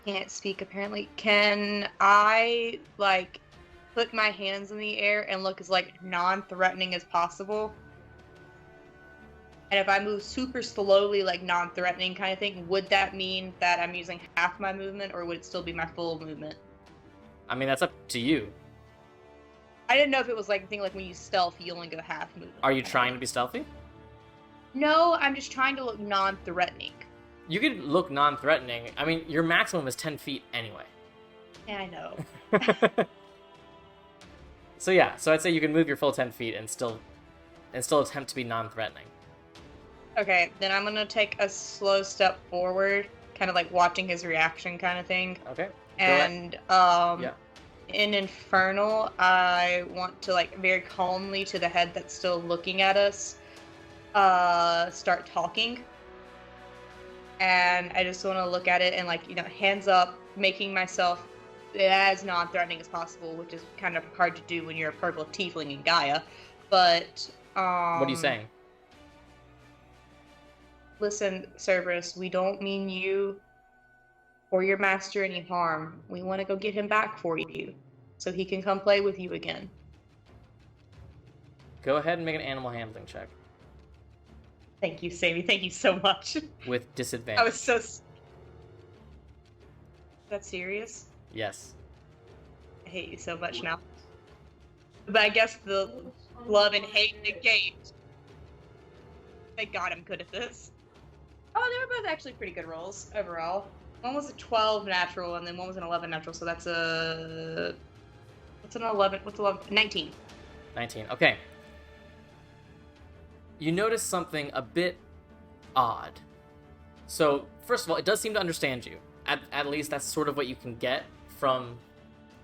can't speak apparently. Can I, like, put my hands in the air and look as, like, non-threatening as possible? And if I move super slowly, like, non-threatening kind of thing, would that mean that I'm using half my movement, or would it still be my full movement? I mean, that's up to you. I didn't know if it was, like, a thing like when you stealth, you only go half movement. Are you trying to be stealthy? No, I'm just trying to look non-threatening. You could look non-threatening. I mean, your maximum is 10 feet anyway. Yeah, I know. So yeah, so I'd say you can move your full 10 feet and still attempt to be non-threatening. Okay, then I'm gonna take a slow step forward, kind of like watching his reaction kind of thing. Okay. And Yeah. in Infernal, I want to, like, very calmly to the head that's still looking at us, start talking. And I just want to look at it and, like, you know, hands up, making myself as non-threatening as possible, which is kind of hard to do when you're a purple tiefling in Gaia. But What are you saying? Listen, Cerberus, we don't mean you or your master any harm. We want to go get him back for you, so he can come play with you again. Go ahead and make an animal handling check Thank you, Sammy. Thank you so much. with disadvantage. I was so... That's serious? Yes. I hate you so much now. But I guess the love and hate negate. Thank God I'm good at this. Oh, they were both actually pretty good rolls overall. One was a 12 natural, and then one was an 11 natural, so that's a... What's an 11? What's 11? 19. 19. Okay. You notice something a bit odd. So, first of all, it does seem to understand you. At least that's sort of what you can get from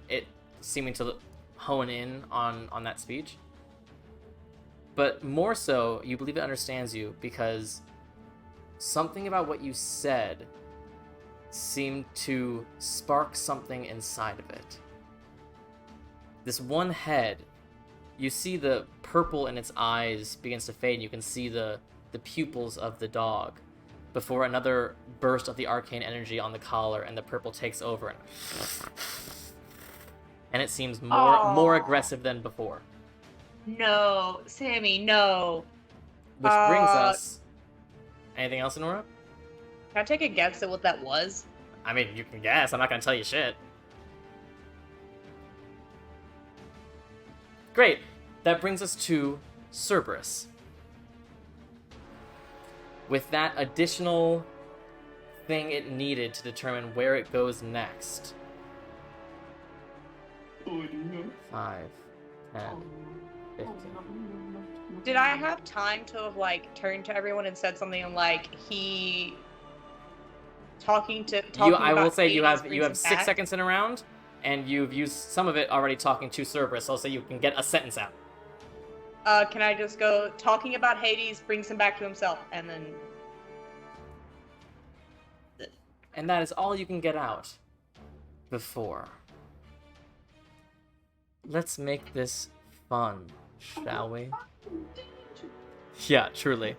it seeming to hone in on that speech. But more so, you believe it understands you because something about what you said seemed to spark something inside of it. This one head, you see the purple in its eyes begins to fade, and you can see the pupils of the dog before another burst of the arcane energy on the collar, and the purple takes over, and it seems more aggressive than before. No, Sammy, no. Which brings us... Anything else, Nora? Can I take a guess at what that was? I mean, you can guess. I'm not going to tell you shit. Great. That brings us to Cerberus. With that additional thing it needed to determine where it goes next. 5, 10, 15. Did I have time to have, like, turned to everyone and said something like, he... Talking I will say you have brings him 6 back? seconds in a round, and you've used some of it already talking to Cerberus, so you can get a sentence out. Can I just go, talking about Hades brings him back to himself, and then... And that is all you can get out before. Let's make this fun, shall we? Yeah, truly.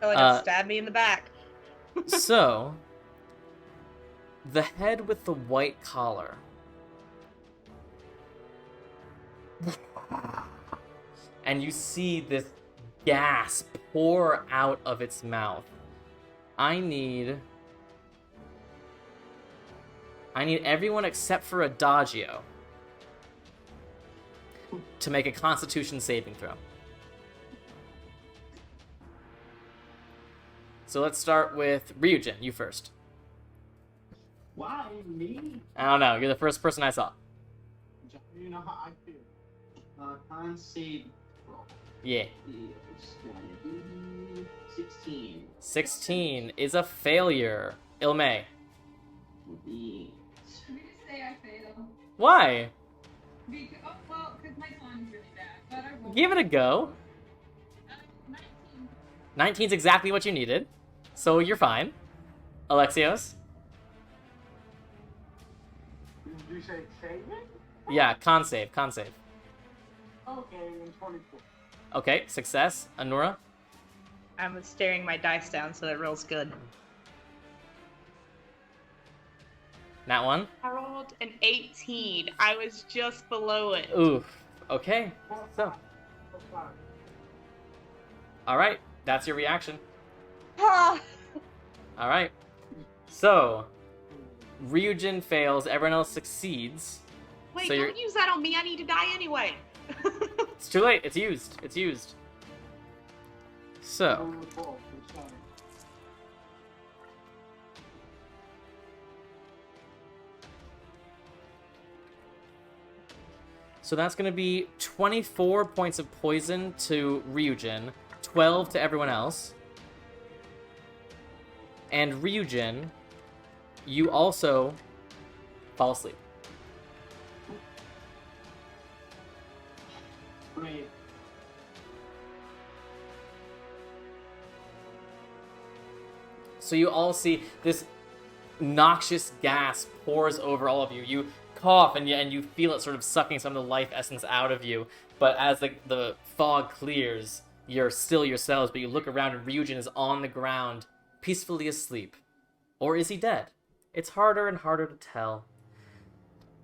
So just stab me in the back. So, the head with the white collar. And you see this gas pour out of its mouth. I need everyone except for Adagio to make a Constitution saving throw. So let's start with Ryujin. You first. Why me? I don't know. You're the first person I saw. You know how I feel. Con save roll. Yeah. It's gonna be 16. 16 is a failure. Ilme. Be Should we just say I failed? Why? Because, because my son's really bad, but I won't. Give it a go. 19. 19's exactly what you needed. So you're fine. Alexios. you say save it? Yeah, con save, con save. Okay, then 24. Okay, success. Anura? I'm staring my dice down so it rolls good. Nat 1? I rolled an 18. I was just below it. Oof. Okay, so. That's fine. Alright, that's your reaction. Ah! Alright. So, Ryujin fails, everyone else succeeds. Wait, So don't use that on me. I need to die anyway. It's too late, it's used. It's used. So, Roll the 12, it's fine. so that's going to be 24 points of poison to Ryujin, 12 to everyone else. And Ryujin, you also fall asleep. Great. So you all see this noxious gas pours over all of you. You cough and you feel it sort of sucking some of the life essence out of you. But as the fog clears, you're still yourselves, but you look around and Ryujin is on the ground, peacefully asleep. Or is he dead? It's harder and harder to tell.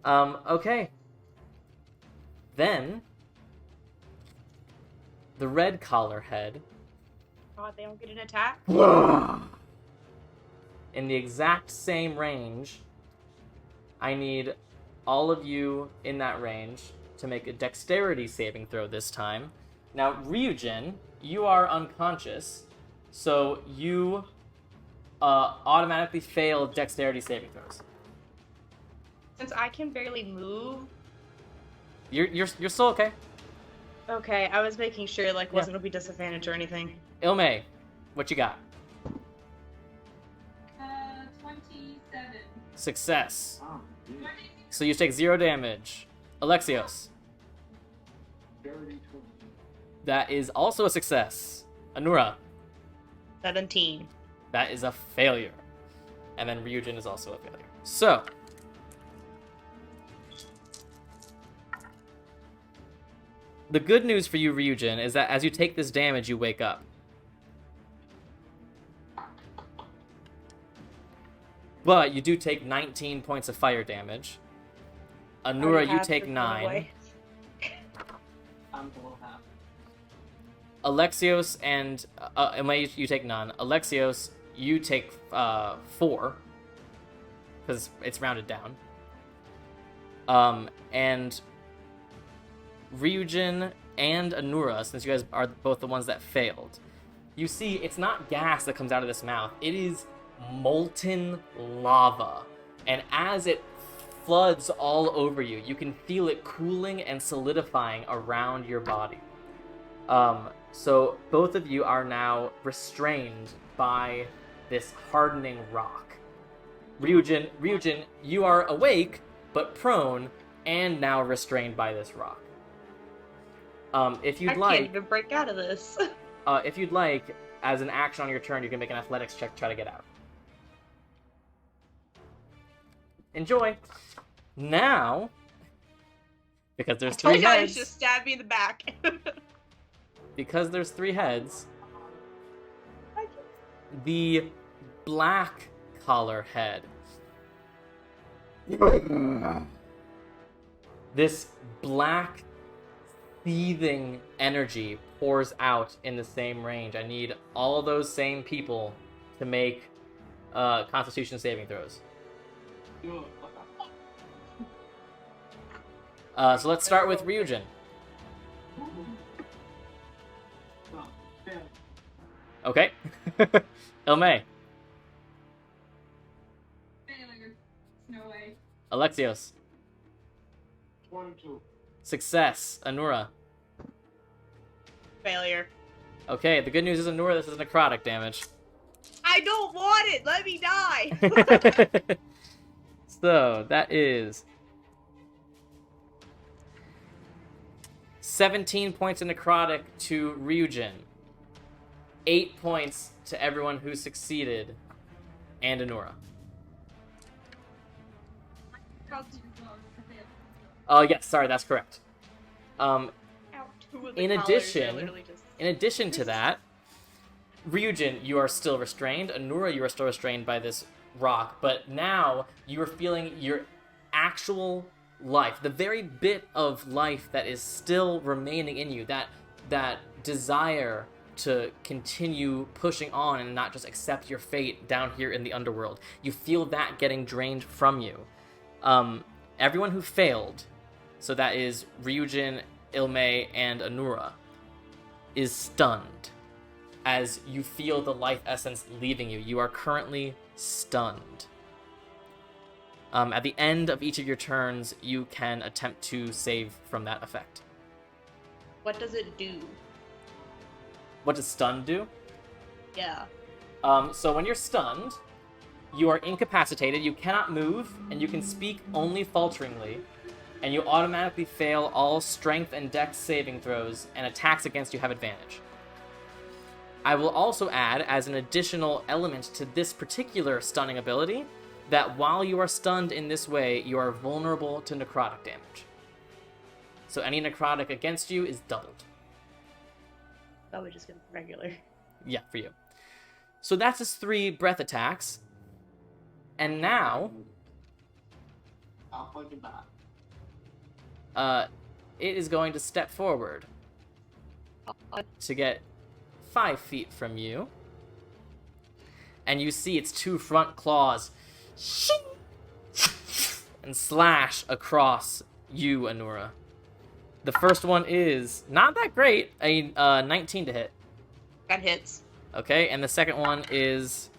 Okay. Then, the red collar head, God, they don't get an attack? in the exact same range, I need all of you in that range to make a dexterity saving throw this time. Now, Ryujin, you are unconscious, so you automatically fail dexterity saving throws. Since I can barely move. You're still okay. Okay, I was making sure, like, wasn't gonna be disadvantage or anything. Ilme, what you got? 27. Success. Oh, dude. So you take 0 damage. Alexios, Dirty 20. that is also a success. Anura, 17. that is a failure. And then Ryujin is also a failure. So, the good news for you, Ryujin, is that as you take this damage, you wake up. But you do take 19 points of fire damage. Anura, Already you had take to run 9. away. I'm below half. Alexios and Ilme, you take none. Alexios, you take 4 because it's rounded down. And Ryujin and Anura, since you guys are both the ones that failed, you see it's not gas that comes out of this mouth. It is molten lava, and as it floods all over you, you can feel it cooling and solidifying around your body. So both of you are now restrained by this hardening rock. Ryujin, you are awake but prone and now restrained by this rock. If you'd I like, can't even break out of this. if you'd like, as an action on your turn, you can make an athletics check to try to get out. Enjoy. Now, because there's Oh 3 my god, heads. just stab me in the back. Because there's 3 heads, the black collar head. This black, seething energy pours out in the same range. I need all those same people to make Constitution saving throws. Do So let's start with Ryujin. Oh, fail. Okay. Ilme, Failure. No way. Alexios, 22. success. Anura. Failure. Okay, the good news is Anura, this is necrotic damage. I don't want it! Let me die! So, that is 17 points of necrotic to Ryujin. 8 points to everyone who succeeded, and Anura. Oh, yes, sorry, that's correct. Ow, two of the In collars are addition, literally just... in addition to that, Ryujin, you are still restrained. Anura, you are still restrained by this rock, but now you are feeling your actual life, the very bit of life that is still remaining in you, that desire to continue pushing on and not just accept your fate down here in the underworld. You feel that getting drained from you. Everyone who failed, so that is Ryujin, Ilme, and Anura, is stunned as you feel the life essence leaving you. You are currently stunned. At the end of each of your turns, you can attempt to save from that effect. What does it do? What does stun do? Yeah. So when you're stunned, you are incapacitated, you cannot move, and you can speak only falteringly, and you automatically fail all strength and dex saving throws, and attacks against you have advantage. I will also add, as an additional element to this particular stunning ability, that while you are stunned in this way, you are vulnerable to necrotic damage. So any necrotic against you is doubled. That would just get regular. Yeah, for you. So that's his 3 breath attacks. And now, I'll fucking die. it is going to step forward to get 5 feet from you. And you see its 2 front claws and slash across you, Anura. The first one is not that great, a 19 to hit. That hits. Okay, and the second one is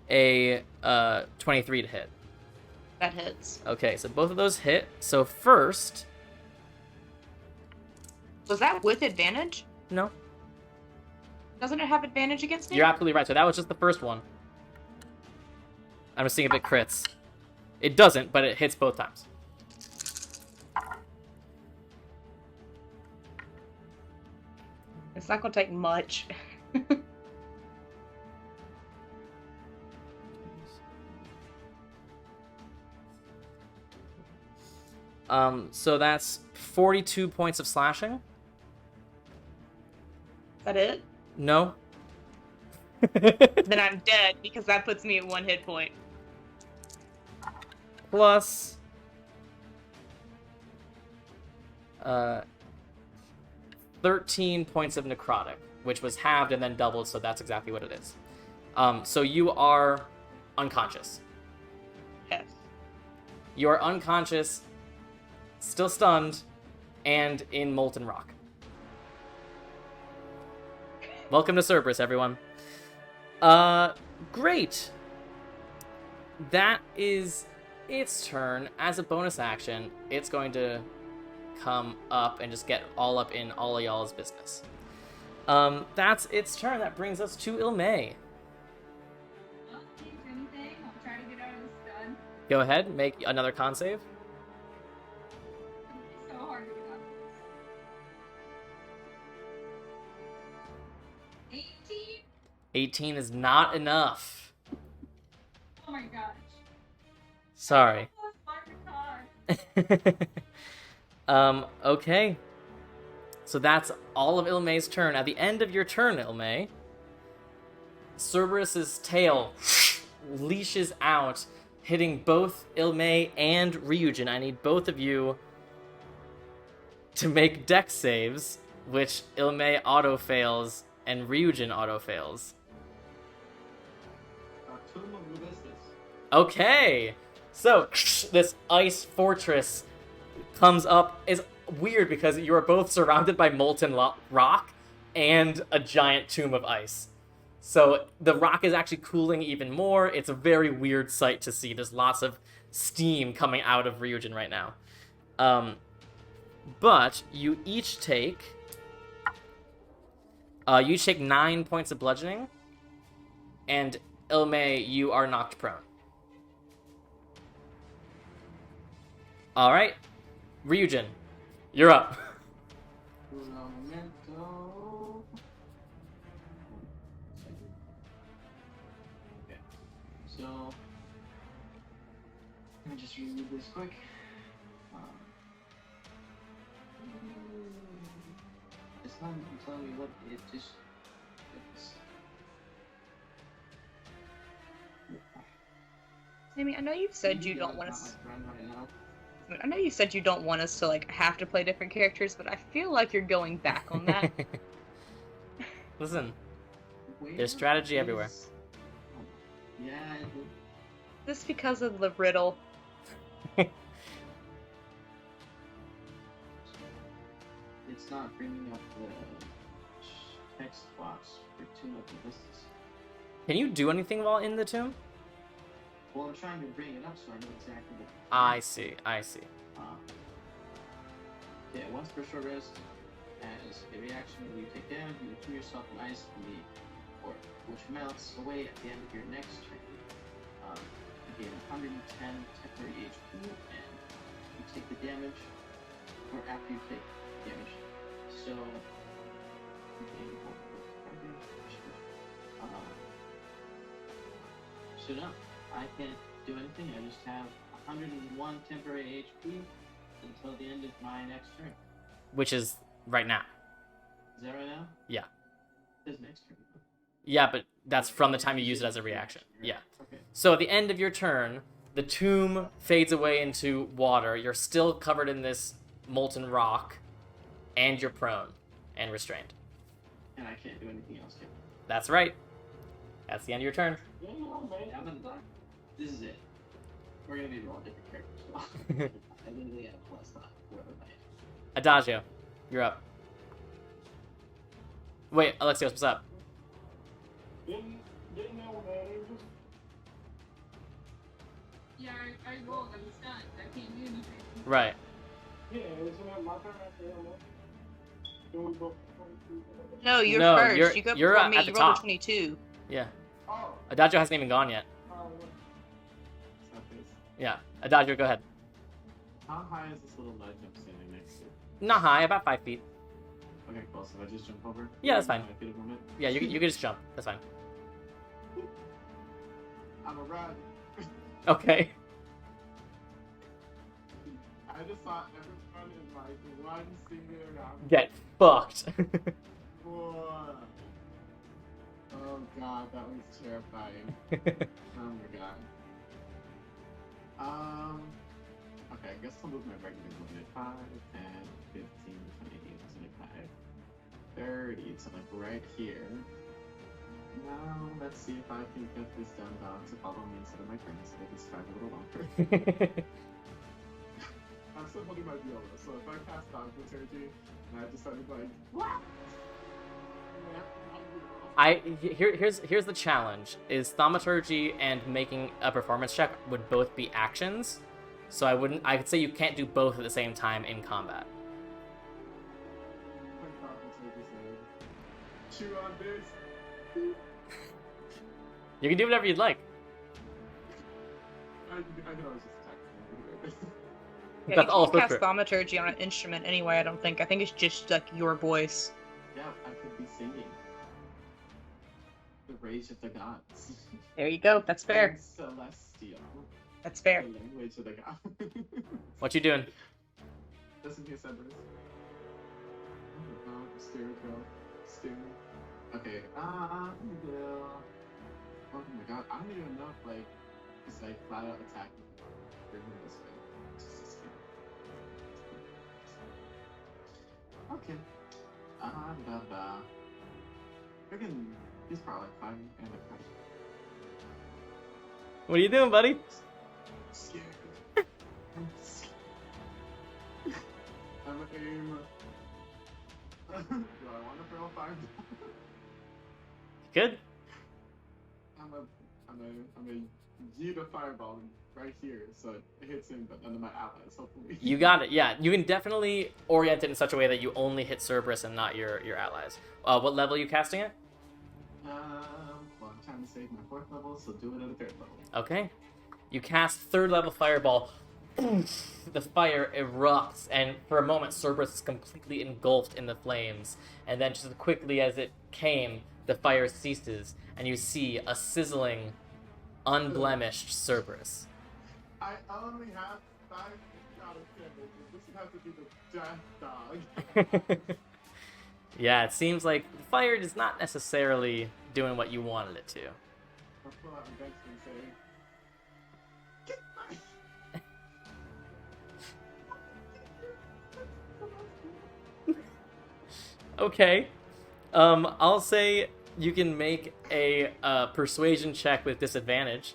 a 23 to hit. That hits. Okay, so both of those hit. So first... Was that with advantage? No. Doesn't it have advantage against me? You're absolutely right. So that was just the first one. I'm just seeing if it crits. It doesn't, but it hits both times. It's not gonna take much. So that's 42 points of slashing. Is that it? No. Then I'm dead, because that puts me at 1 hit point. Plus... 13 points of necrotic, which was halved and then doubled, so that's exactly what it is. So you are unconscious. Yes. You are unconscious, still stunned, and in molten rock. Welcome to Cerberus, everyone. Great. That is its turn. As a bonus action, it's going to come up and just get all up in all of y'all's business. That's its turn. That brings us to Ilme. I'll change anything. I'll try to get out of the stun. Go ahead, make another con save. It's so hard to get out of this. 18? 18 is not enough. Oh my gosh. Sorry. Plus my retard. Okay. So that's all of Ilme's turn. At the end of your turn, Ilme, Cerberus's tail leashes out, hitting both Ilme and Ryujin. I need both of you to make dex saves, which Ilme auto-fails and Ryujin auto-fails. Tomb of Resistance. Okay! So, this ice fortress comes up. Is weird because you are both surrounded by molten rock and a giant tomb of ice. So the rock is actually cooling even more. It's a very weird sight to see. There's lots of steam coming out of Ryujin right now. But you each take 9 points of bludgeoning, and Ilme, you are knocked prone. All right, Ryujin, you're up. Momento. Okay. So Let me just read this quick. It's not telling me what it just. Sammy, I know you've said you don't want us. Run right now. I know you said you don't want us to like have to play different characters, but I feel like you're going back on that. Listen, Where there's strategy is- everywhere. Oh, yeah. Just because of the riddle. It's not bringing up the text box for Tomb of the Vistas. Can you do anything while in the tomb? Well, I'm trying to bring it up so I know exactly what. I see. Yeah, once per short rest, as a reaction, when you take damage, you cure yourself from ice from the orb, which melts away at the end of your next turn. You gain 110 temporary HP, and you take the damage, or after you take damage. So, you gain so no, I can't do anything. I just have 101 temporary HP until the end of my next turn. Which is right now. Is that right now? Yeah. It says next turn. Yeah, but that's from the time you use it as a reaction. Yeah. Okay. So at the end of your turn, the tomb fades away into water. You're still covered in this molten rock, and you're prone and restrained. And I can't do anything else. Yet. That's right. That's the end of your turn. Yeah, man. This is it. We're gonna be rolling different characters. I literally have plus whatever my. Adagio, you're up. Wait, Alexios, what's up? Didn't know, man. Yeah, I rolled. I'm stunned. I can't do anything. Right. Yeah, isn't it my turn after that? Then we go. No, you're No, first. you're- you go you're before me. at the You rolled a top. 22. Yeah. Oh, Adagio hasn't even gone yet. It's not this. Yeah. Adagio, go ahead. How high is this little ledge I'm standing next to? Not high, about 5 feet. Okay, cool. So if I just jump over? Yeah, that's fine. 5 feet of movement? Yeah, you can just jump. That's fine. I'm a run. Okay. I just thought everyone in like one singular round. Get fucked. Whoa. Oh god, that was terrifying. Oh my god. Okay, I guess I'll move my regular movement. 5, 10, 15, 20, 25, 30. So like right here. Now let's see if I can get this dumb dog to follow me instead of my friends so they can survive a little longer. I'm still holding my viola, so if I cast Thaumaturgy and I just started like, what? Here's the challenge: is thaumaturgy and making a performance check would both be actions, so I could say you can't do both at the same time in combat. My Thaumaturgy said, chew on this. You can do whatever you'd like. I know I was just attacking. Yeah, That's you all can't for cast thaumaturgy on an instrument anyway, I don't think. I think it's just like your voice. Yeah, I could be singing. The Rage of the Gods. There you go. That's fair. And Celestial. That's fair. The language of the gods. What you doing? Listen here, Cerberus. Oh, steer, girl. Steer. Okay, yeah. Oh my god, I don't even know if, like, it's like flat out attack me. Bring me this way. Just escape. Okay. Freaking, he's probably like 5 and like 5. What are you doing, buddy? Scared. I'm scared. I'm aim. Do I want to throw a fire? Good. I'm a yeet a fireball right here, so it hits him, but none of my allies, hopefully. You got it. Yeah, you can definitely orient it in such a way that you only hit Cerberus and not your allies. What level are you casting at? Well, I'm trying to save my 4th level, so do it at a 3rd level. Okay. You cast 3rd level fireball. The fire erupts, and for a moment, Cerberus is completely engulfed in the flames. And then, just as quickly as it came, the fire ceases, and you see a sizzling, unblemished Cerberus. I only have 5 out of 10. This would have to be the death dog. Yeah, it seems like the fire is not necessarily doing what you wanted it to. I'll pull out my Dex and say, "Get my-" Okay. I'll say you can make a persuasion check with disadvantage.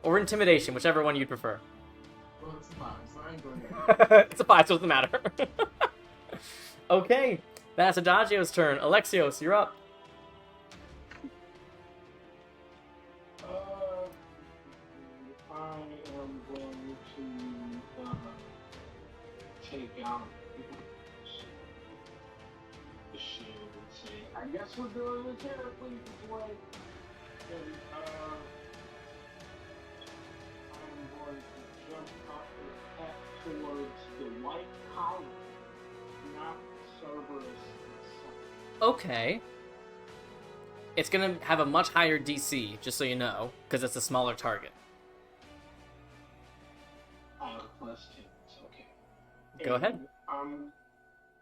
Or intimidation, whichever one you'd prefer. Well, it's 5, so I ain't going to. It's a 5, so it doesn't matter. Okay, that's Adagio's turn. Alexios, you're up. I am going to take out the shield and say, I guess we're doing this here, please, this way. And I'm going to jump up and head towards the white column, not Cerberus itself. Okay. It's gonna have a much higher DC, just so you know, because it's a smaller target. +10, it's okay. Go ahead. I'm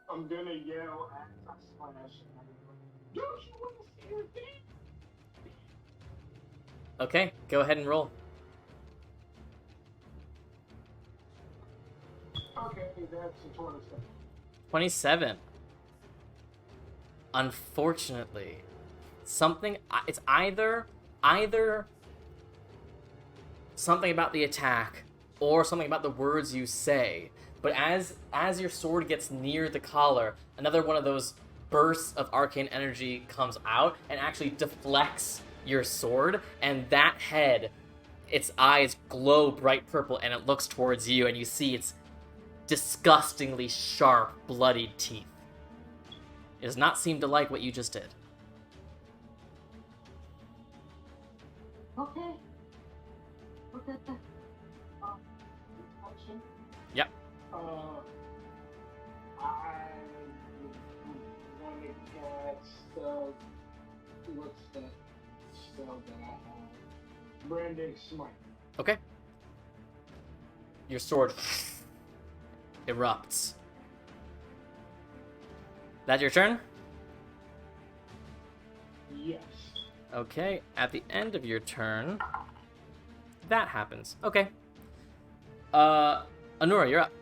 gonna yell at the slash. Don't you want to see your thing? Okay, go ahead and roll. Okay, that's a 27. 27. Unfortunately, it's either something about the attack or something about the words you say. But as your sword gets near the collar, another one of those bursts of arcane energy comes out and actually deflects your sword, and that head, its eyes glow bright purple, and it looks towards you, and you see its disgustingly sharp, bloodied teeth. It does not seem to like what you just did. Okay. Okay. Action. Yep. I want to cast, what's that spell that I have? Branding Smite. Okay. Your sword erupts. That your turn? Yes. Okay, at the end of your turn, that happens. Okay. Anura, you're up.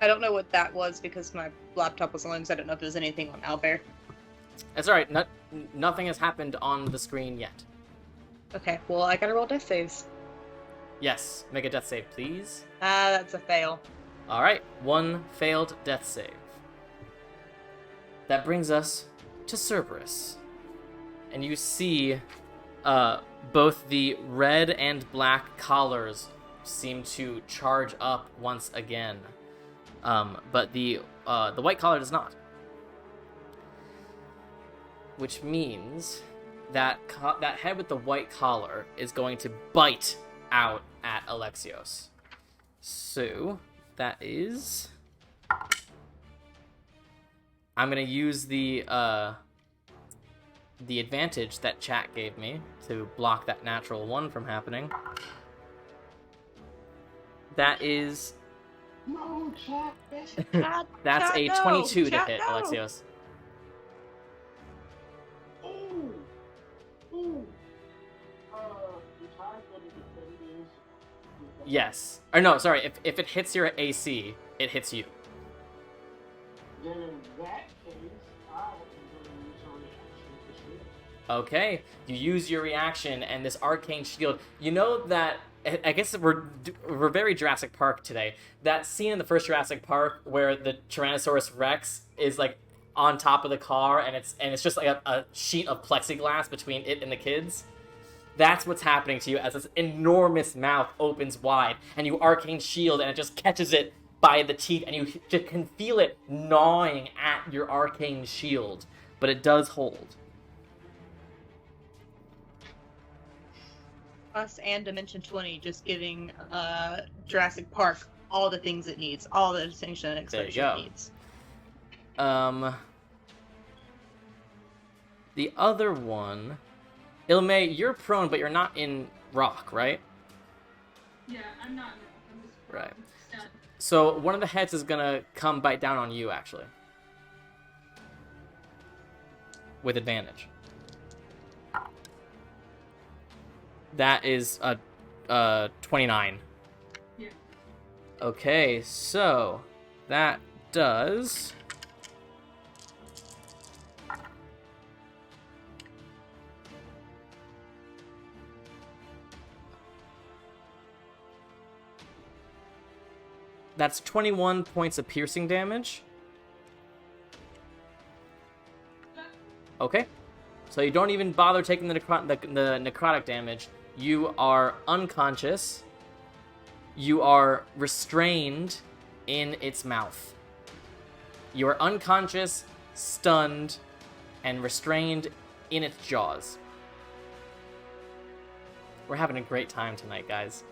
I don't know what that was because my laptop was on, so I don't know if there's anything on Owlbear. It's alright, nothing has happened on the screen yet. Okay, well, I gotta roll death saves. Yes, make a death save, please. That's a fail. Alright, 1 failed death save. That brings us to Cerberus. And you see both the red and black collars seem to charge up once again. But the white collar does not. Which means that that head with the white collar is going to bite out at Alexios. So that is... I'm going to use the advantage that chat gave me to block that natural 1 from happening. That is... No, chat. That's a 22 to Chat, hit, no. Alexios. Ooh. Ooh. The time that it defend is... Yes. Or no, sorry, if it hits your AC, it hits you. Then in that case, I am going to use a reaction to shield. Okay, you use your reaction, and this arcane shield. You know that... I guess we're very Jurassic Park today. That scene in the first Jurassic Park where the Tyrannosaurus Rex is like on top of the car, and it's just like a sheet of plexiglass between it and the kids. That's what's happening to you as this enormous mouth opens wide, and you arcane shield, and it just catches it by the teeth, and you just can feel it gnawing at your arcane shield, but it does hold. Us and Dimension 20 just giving Jurassic Park all the things it needs, all the distinction and exposure go. it needs. The other one, Ilme, you're prone, but you're not in rock, right? Yeah, I'm not. I'm just Right. stunned. So one of the heads is gonna come bite down on you, actually, with advantage. That is a 29. Yeah. Okay, so that does. That's 21 points of piercing damage. Okay. So you don't even bother taking the necrotic damage. You are unconscious. You are restrained in its mouth. You are unconscious, stunned, and restrained in its jaws. We're having a great time tonight, guys.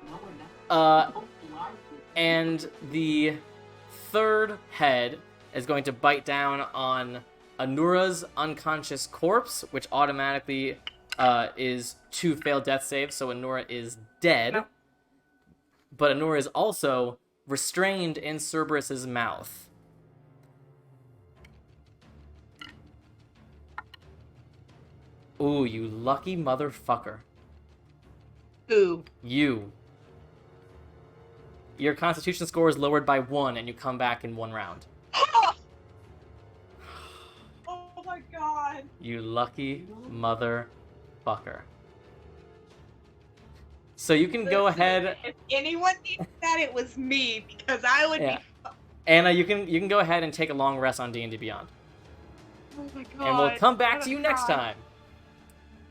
No, we're not. Don't lie to it. And the third head is going to bite down on Anura's unconscious corpse, which automatically is 2 failed death saves, so Anura is dead. No. But Anura is also restrained in Cerberus's mouth. Ooh, you lucky motherfucker. Ooh. You. Your constitution score is lowered by 1, and you come back in 1 round. Oh my god. You lucky motherfucker. So you can go ahead, If anyone needs that, it was me, because I would Yeah. be. Anna. You can go ahead and take a long rest on D&D Beyond, Oh my god. and we'll come back I'm to you gonna next cry.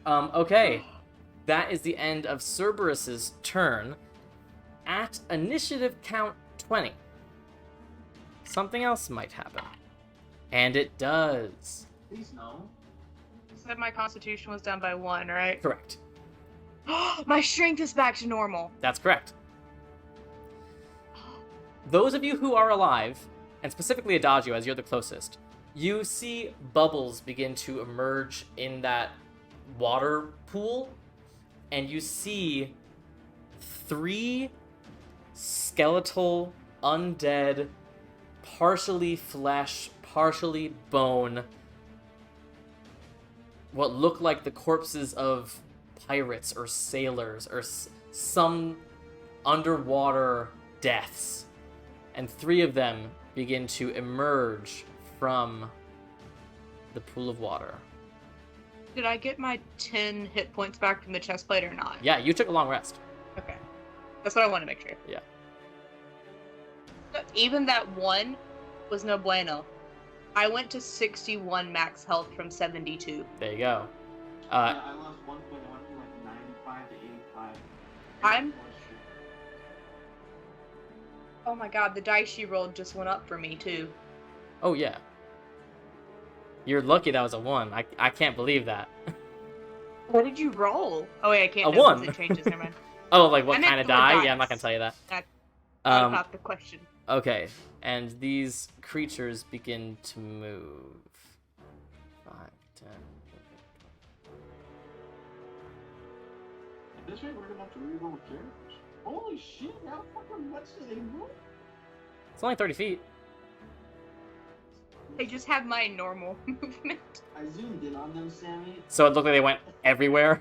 time. Okay, that is the end of Cerberus's turn. At initiative count 20, something else might happen, and it does. Please no. You said my constitution was down by 1, right? Correct. My strength is back to normal. That's correct. Those of you who are alive, and specifically Adagio, as you're the closest, you see bubbles begin to emerge in that water pool, and you see 3 skeletal, undead, partially flesh, partially bone, what look like the corpses of pirates or sailors or some underwater deaths. And 3 of them begin to emerge from the pool of water. Did I get my 10 hit points back from the chest plate or not? Yeah, you took a long rest. Okay. That's what I want to make sure. Yeah. Even that 1 was no bueno. I went to 61 max health from 72. There you go. Yeah, I lost 1.1 from like 95 to 85. I'm- Oh my god, the dice she rolled just went up for me too. Oh, yeah. You're lucky that was a 1. I can't believe that. What did you roll? Oh wait, I can't A know 1. because it changes. Never mind. Oh, like I what meant kind of your die? dice. Yeah, I'm not gonna tell you that. That's Um, not the question. okay, and these creatures begin to move. 5, 10, 15, At this rate, we're gonna have to reroll characters. Holy shit! How fucking much do they move? It's only 30 feet. They just have my normal movement. I zoomed in on them, Sammy. So it looked like they went everywhere.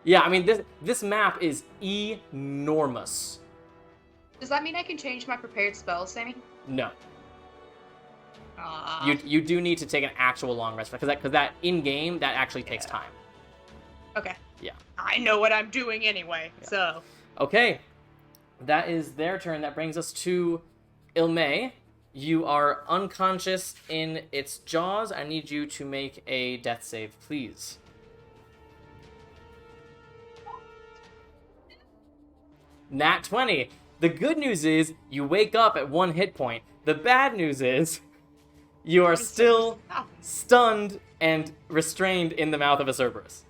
Yeah, I mean, this map is enormous. Does that mean I can change my prepared spells, Sammy? No, Ah. you do need to take an actual long rest because that in game that actually takes Yeah. time. Okay. Yeah. I know what I'm doing anyway, Yeah. so. Okay, that is their turn. That brings us to Ilme. You are unconscious in its jaws. I need you to make a death save, please. Nat 20. The good news is you wake up at 1 hit point. The bad news is you are still stunned and restrained in the mouth of a Cerberus.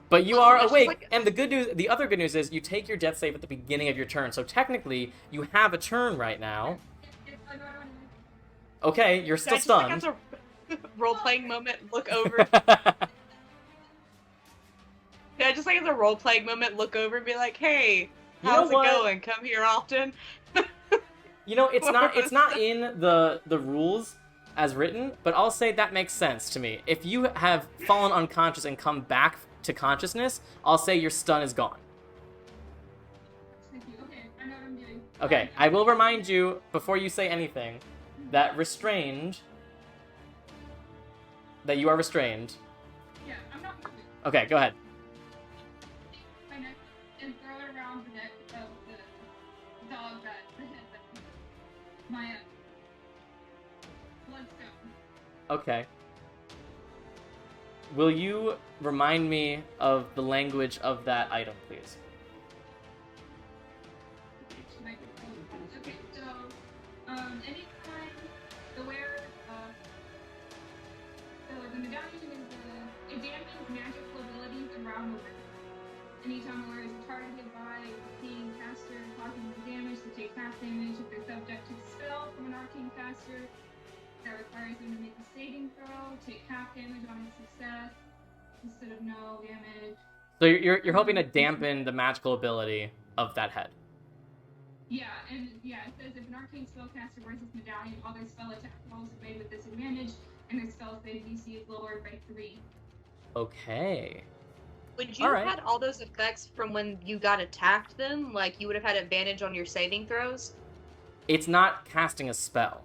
But you Oh, are that's just awake, like- and the other good news is you take your death save at the beginning of your turn. So technically, you have a turn right now. Okay, you're still Can I just, like, stunned. have role-playing moment, look over. Yeah, just like as a role-playing moment, look over and be like, hey, You know how's it what? going? Come here often. You know, it's not in the rules as written, but I'll say that makes sense to me. If you have fallen unconscious and come back to consciousness, I'll say your stun is gone. Thank you. Okay, I know what I'm doing. Okay, I will remind you before you say anything that you are restrained. Yeah, I'm not moving. Okay, go ahead. My neck and throw it around the neck of the dog that the head that my bloodstone. Okay. Will you remind me of the language of that item, please? Okay, so anytime the wearer so the medallion is it dampens magical abilities around the wearer. Anytime the wearer is targeted by a arcane caster causing them damage, they take half damage. If they're subject to a spell from an arcane caster that requires them to make a saving throw, take half damage on a success instead of no damage. So you're hoping to dampen the magical ability of that head. Yeah, and yeah, it says if an arcane spellcaster wears this medallion, all their spell attack rolls are made with disadvantage, and their spell save DC is lowered by 3. Okay. Would you have had all those effects from when you got attacked then? Like, you would have had advantage on your saving throws? It's not casting a spell.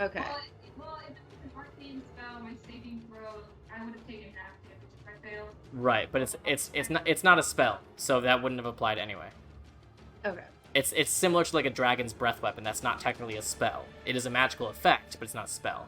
Okay. Well, if it was an arcane spell, my saving throw, I would have taken half damage if I failed. Right, but it's not a spell, so that wouldn't have applied anyway. Okay. It's similar to like a dragon's breath weapon. That's not technically a spell. It is a magical effect, but it's not a spell.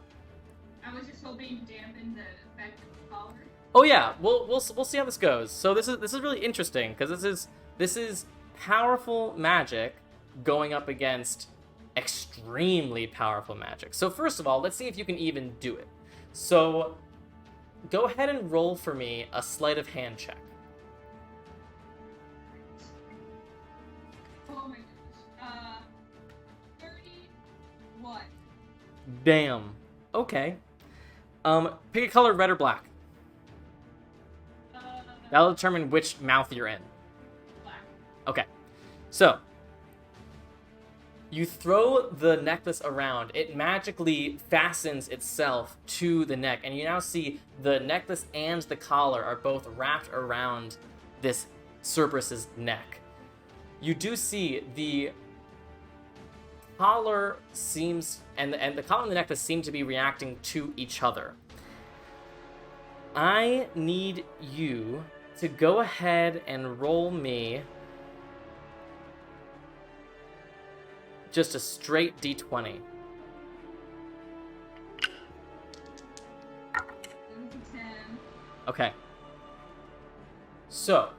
I was just hoping to dampen the effect of the collar. Oh yeah, we'll see how this goes. So this is really interesting because this is powerful magic going up against extremely powerful magic. So first of all, let's see if you can even do it. So go ahead and roll for me a sleight of hand check. Oh my gosh. 31. Damn. Okay. Pick a color, red or black. That'll determine which mouth you're in. Black. Okay. So, you throw the necklace around. It magically fastens itself to the neck, and you now see the necklace and the collar are both wrapped around this Cerberus's neck. You do see the collar seems, and the collar and the necklace seem to be reacting to each other. I need you to go ahead and roll me just a straight d20. It was a 10. Okay. So,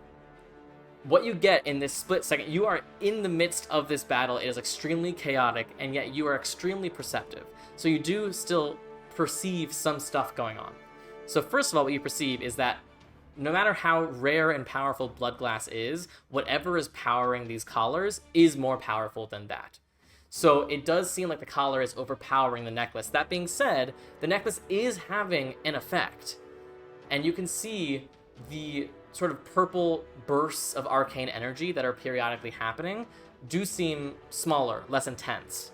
what you get in this split second, you are in the midst of this battle. It is extremely chaotic, and yet you are extremely perceptive. So you do still perceive some stuff going on. So first of all, what you perceive is that no matter how rare and powerful Bloodglass is, whatever is powering these collars is more powerful than that. So it does seem like the collar is overpowering the necklace. That being said, the necklace is having an effect. And you can see the sort of purple bursts of arcane energy that are periodically happening do seem smaller, less intense.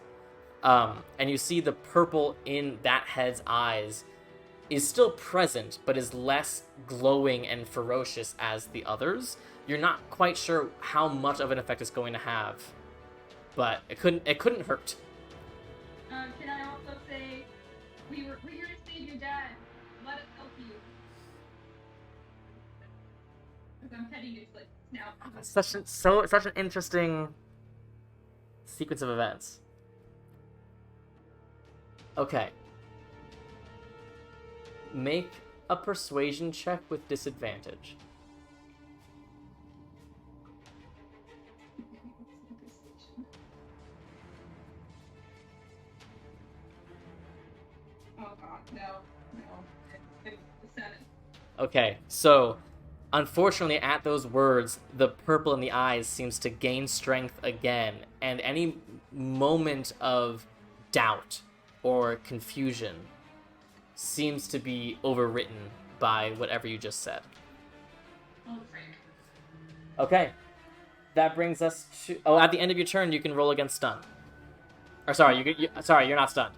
And you see the purple in that head's eyes is still present, but is less glowing and ferocious as the others. You're not quite sure how much of an effect it's going to have, but it couldn't hurt. Can I also say, we're here to save your dad. Let us help you. Because I'm petting its like snout. Such an interesting sequence of events. Okay. Make a persuasion check with disadvantage. Oh god, no. It's the 7. Okay, so unfortunately at those words, the purple in the eyes seems to gain strength again, and any moment of doubt or confusion seems to be overwritten by whatever you just said. Oh, Frank. Okay. That brings us to... Oh, at the end of your turn, you can roll against stun. Or sorry, sorry, you're not stunned.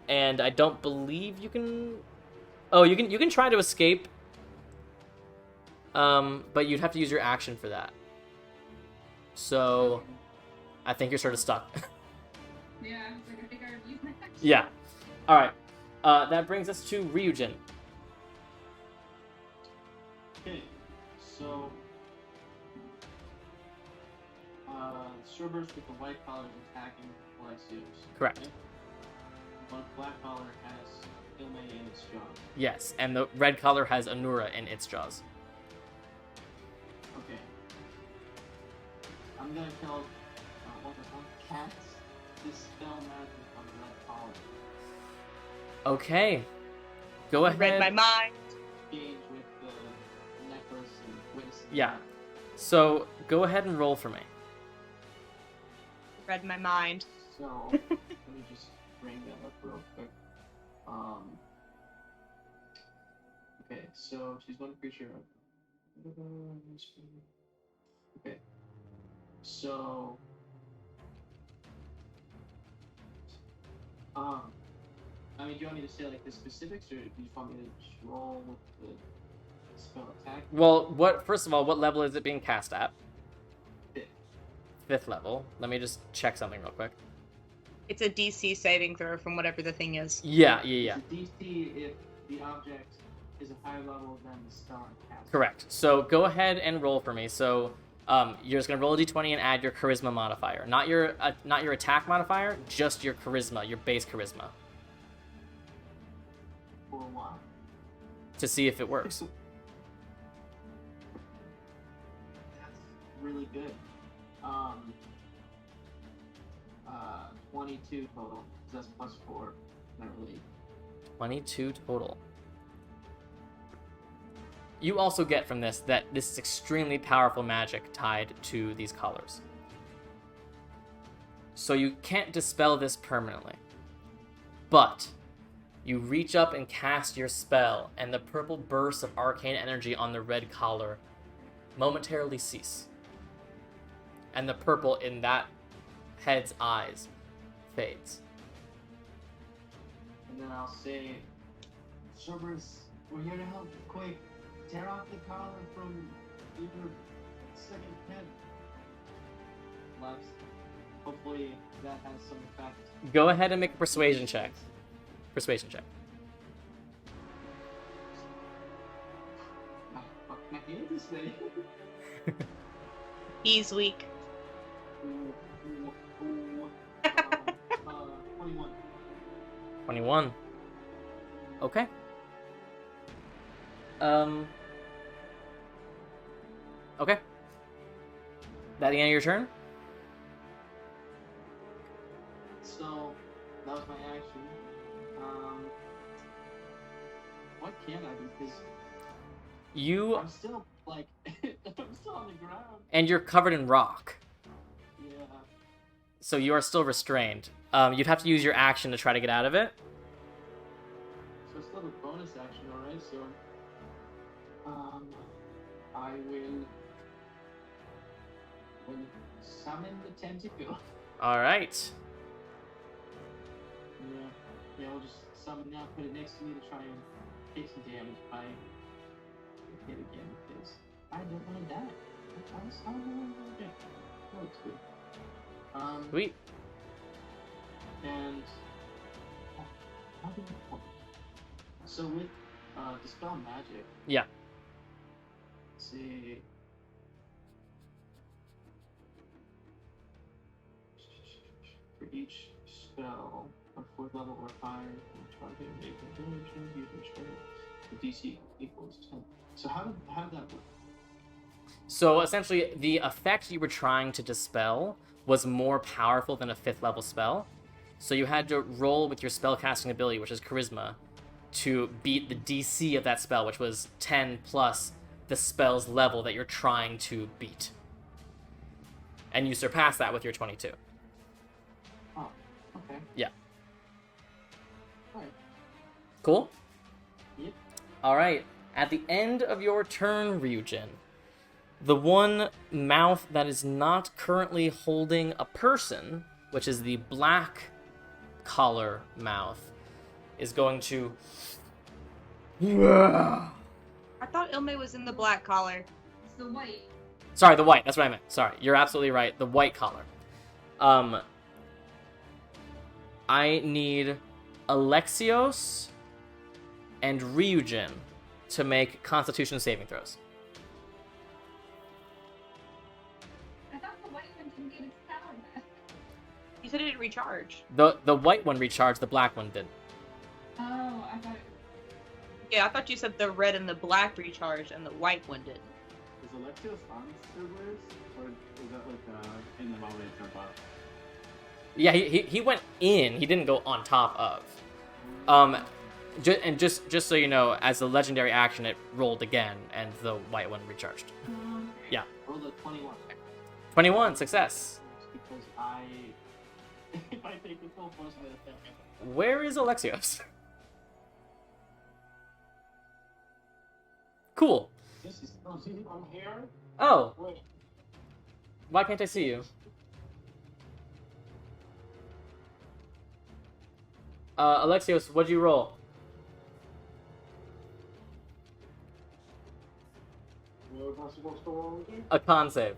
And I don't believe you can... Oh, you can try to escape. But you'd have to use your action for that. So, I think you're sort of stuck. Yeah, I was like, I think I already used my action. Yeah. All right. That brings us to Ryujin. Okay, so Cerberus with the white collar is attacking Alexios. Correct. Okay? But black collar has Ilme in its jaws. Yes, and the red color has Anura in its jaws. Okay. I'm gonna tell cats dispel magic on the red collar. Okay. Go ahead. Read my mind. Engage with the necklace and witness. Yeah. So, go ahead and roll for me. Read my mind. So let me just bring that up real quick. Okay, so she's one creature. Okay, so I mean, do you want me to say like the specifics, or do you want me to just roll with the spell attack? Well, first of all, what level is it being cast at? Fifth. 5th level. Let me just check something real quick. It's a DC saving throw from whatever the thing is. Yeah. It's a DC if the object is a higher level than the spell cast. Correct. So go ahead and roll for me. So you're just gonna roll a d20 and add your charisma modifier, not your attack modifier, just your charisma, your base charisma, For a while. to see if it works. That's really good. 22 total. That's plus 4. Not really. 22 total. You also get from this that this is extremely powerful magic tied to these colors. So you can't dispel this permanently. But you reach up and cast your spell, and the purple bursts of arcane energy on the red collar momentarily cease. And the purple in that head's eyes fades. And then I'll say, Cerberus, we're here to help. Quick, tear off the collar from your second head. Laughs. Hopefully that has some effect. Go ahead and make a persuasion check. Persuasion check. My hand is ready. He's weak. 21. 21. Okay. Okay. That the end of your turn? So that was my action. What can I do? Because You I'm still like I'm still on the ground. and you're covered in rock, Yeah. so you are still restrained. You'd have to use your action to try to get out of it. So it's still a bonus action, alright? So I will summon the tentacle. All right. Yeah, we'll just summon now, put it next to me to try and take some damage by hit again because I don't want to die. I don't want to die. That looks good. Sweet. And how do I... So with dispel magic. Yeah. Let's see. For each spell, a 4th level or higher, target make a damage and use your strength. The DC equals 10. So how did that work? So essentially, the effect you were trying to dispel was more powerful than a 5th level spell. So you had to roll with your spellcasting ability, which is Charisma, to beat the DC of that spell, which was 10 plus the spell's level that you're trying to beat. And you surpass that with your 22. Oh, okay. Yeah. Alright. Cool? Yep. Alright. At the end of your turn, Ryujin, the one mouth that is not currently holding a person, which is the black collar mouth, is going to... I thought Ilme was in the black collar. It's the white. Sorry, the white. That's what I meant. Sorry, you're absolutely right. The white collar. I need Alexios and Ryujin to make Constitution saving throws. I thought the white one didn't get its power back. You said it didn't recharge. The white one recharged, the black one didn't. Oh, I thought it. Yeah, I thought you said the red and the black recharged and the white one didn't. Is Alexios on Cerberus? Or is that like in the moment it jump off? Yeah, he went in. He didn't go on top of. Just so you know, as a legendary action, it rolled again, and the white one recharged. Yeah. Rolled a 21. 21, success. Because if I take the full force of the effect. Where is Alexios? Cool. This is I'm here. Oh, Wait. why can't I see you? Alexios, what'd you roll? What was I supposed to roll again? A con save.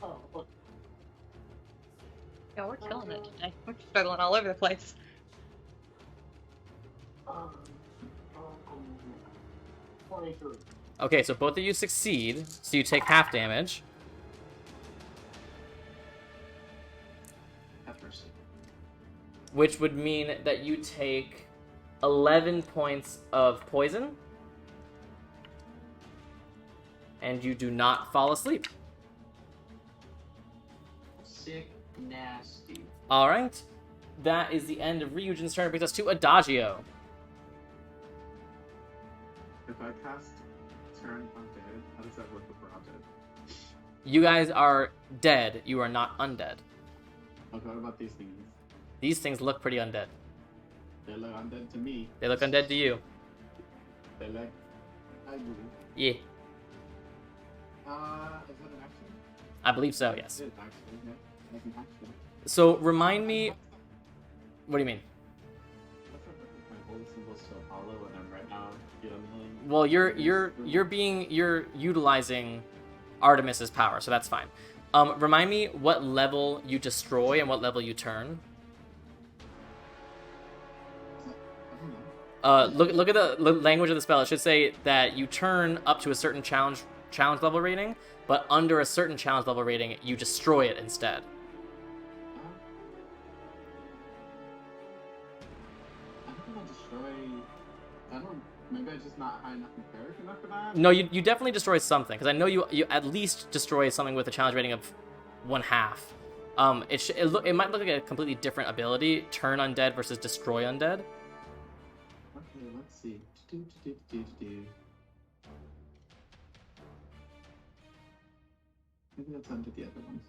Oh, look. Yeah, we're killing it today. We're struggling all over the place. Um, 23. Okay, so both of you succeed, so you take half damage. Have mercy. Which would mean that you take 11 points of poison. And you do not fall asleep. Sick, nasty. Alright. That is the end of Ryujin's turn. It brings us to Adagio. If I cast Turn Undead, how does that work with undead? You guys are dead. You are not undead. Okay, what about these things? These things look pretty undead. They look undead to me. They look undead to you. They look ugly. Yeah, Is that an action? I believe so, yes. It is actually, yeah. That's an action. So, remind me... What do you mean? What's up with my holy symbols to Apollo when I'm right now feeling? Well, you're utilizing Artemis's power, so that's fine. Remind me what level you destroy and what level you turn. Look at the language of the spell. It should say that you turn up to a certain challenge level rating, but under a certain challenge level rating, you destroy it instead. I think I'll destroy. I don't. Maybe I'm just not high enough in character enough for that. No, you definitely destroy something, because I know you at least destroy something with a challenge rating of 1/2. It might look like a completely different ability, turn undead versus destroy undead. Okay, let's see. Maybe that's under the other ones.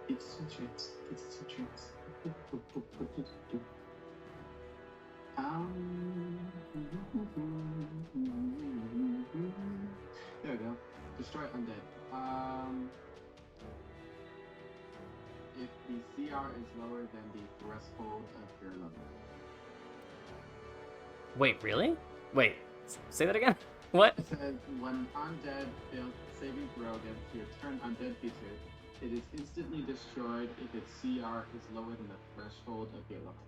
It's two tricks. There we go. Destroy undead. If the CR is lower than the threshold of your level. Wait, really? Wait, say that again? What? It says when undead fails saving throw against your turn undead feature, it is instantly destroyed if its CR is lower than the threshold of your level.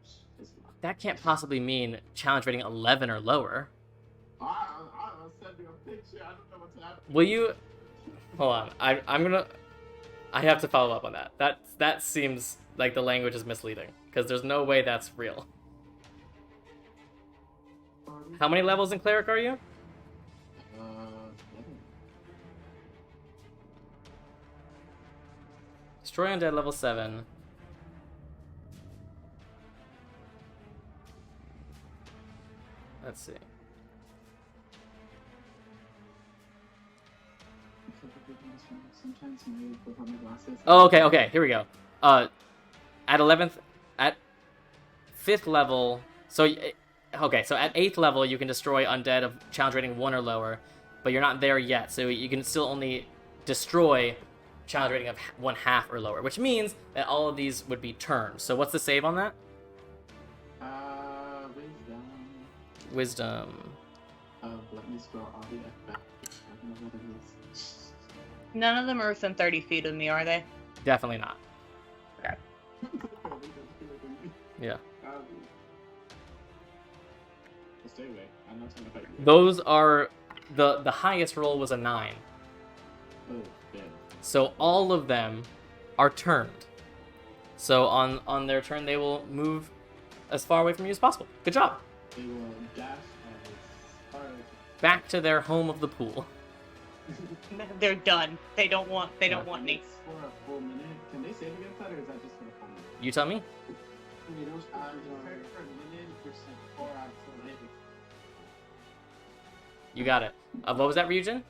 Which is not. That can't possibly mean challenge rating 11 or lower. I was sending a picture. I don't know what's happening. Will you... Hold on. I'm gonna... I have to follow up on that. That seems like the language is misleading, because there's no way that's real. How many levels in Cleric are you? 11. Destroy Undead level 7. Let's see. Sometimes my put on my glasses. Oh, okay, here we go. at 11th, at 5th level, so okay, so at 8th level you can destroy undead of challenge rating 1 or lower, but you're not there yet, so you can still only destroy challenge rating of 1/2 or lower, which means that all of these would be turns. So what's the save on that? Wisdom. Wisdom. Let me scroll all the way back. I don't know what it is. None of them are within 30 feet of me, are they? Definitely not. Okay. Yeah. Stay away. I'm not trying to fight you. Those are the highest roll was a 9. Oh, damn. So all of them are turned. So on their turn they will move as far away from you as possible. Good job. They will dash as far as Back to their home of the pool. They're done. They don't want Can me. it's for a full minute. Can they save against that, or is that just for a full minute? You tell me. Wait, those Just creatures for a minute, percent 4 out of 4 minutes. You got it. What was that, Ryujin?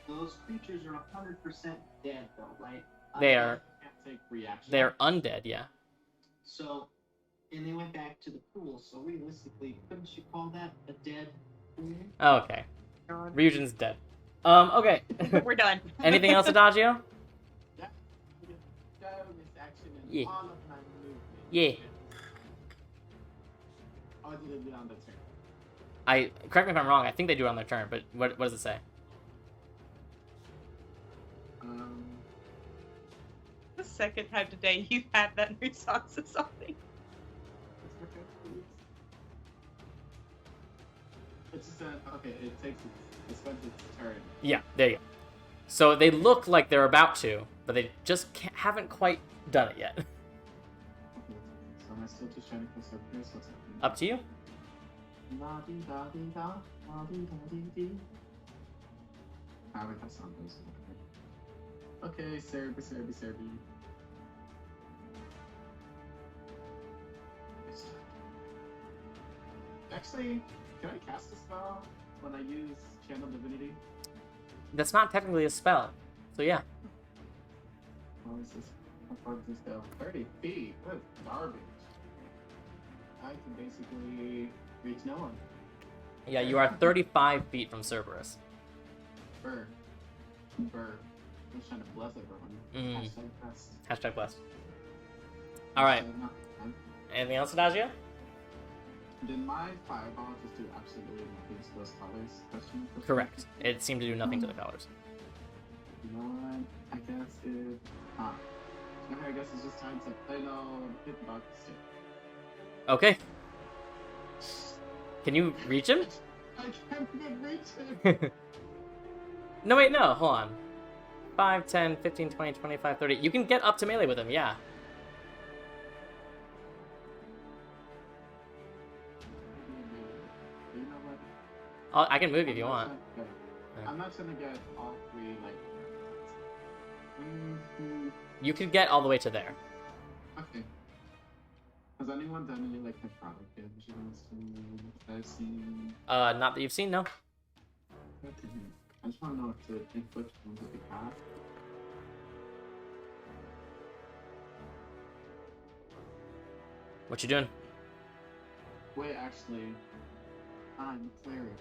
those creatures are 100% dead, though, right? They are. Can't take reaction. They're undead, yeah. So, and they went back to the pool. So realistically, couldn't you call that a dead pool? Oh, okay. Ryujin's dead. Okay. We're done. Anything else, Adagio? Yeah. Bonus action and Yeah. all of my movement. Yeah. Oh, did it do on the turn? Correct me if I'm wrong. I think they do it on their turn, but what does it say? The second time today you've had that new songs or something. It's just okay. It takes it spends its turn. Yeah, there you go. So they look like they're about to, but they just haven't quite done it yet. Okay, so am I still just trying to kill Cerberus? What's happening? Up to you. La-dee-da-dee-da, la-dee-da-dee-dee. I like that song. Okay, Cerberus. Actually, can I cast a spell when I use Channel Divinity? That's not technically a spell. So yeah. How is this? How far does this go? 30 feet. That's garbage. I can basically reach no one. Yeah, you are 35 feet from Cerberus. Burr. I'm just trying to bless everyone. Mm. Hashtag blessed. Hashtag blessed. Alright. Hashtag not fun. Anything else, Adagio? Did my fireball just do absolutely nothing to those colors? Question? Correct. It seemed to do nothing to the colors. You know what? I guess it. Okay, I guess it's just time to play no hit the box stick. Okay. Can you reach him? I can't even reach it! No, wait, no. Hold on. 5, 10, 15, 20, 25, 30. You can get up to melee with him, yeah. You know what? I can move if you want. I'm not gonna get all three, like. You could get all the way to there. Okay. Has anyone done any, like, necrotic damage against me that I've seen? Not that you've seen, no. I just want to know if to inflict wounds with the cat. What you doing? Wait, actually, I'm a cleric.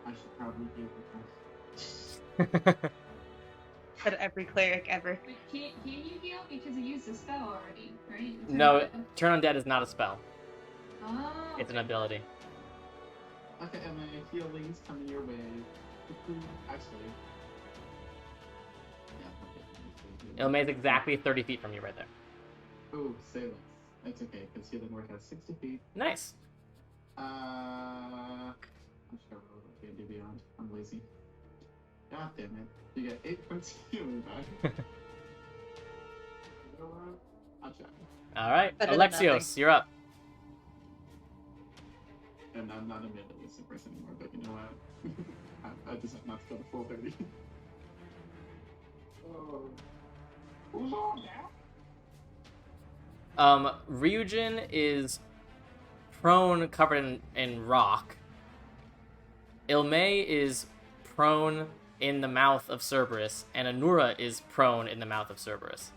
I should probably give the test. But every cleric ever. But can you heal? Because you used a spell already, right? No, Turn Undead is not a spell. Oh. It's an ability. Okay, and my healing's coming your way. Actually. Yeah, okay. Ilmay's exactly 30 feet from you right there. Oh, say less. That's okay, because healing work has 60 feet. Nice. I'm just gonna roll okay, do beyond. I'm lazy. God damn it. You get 8 points of healing back. You know what? I'll try. Alright, Better than Alexios, you're up. And I'm not a melee Cerberus anymore, but you know what? I decided not to go to full 30. Oh. Who's on now? Ryujin is prone, covered in rock. Ilmay is prone in the mouth of Cerberus, and Anura is prone in the mouth of Cerberus.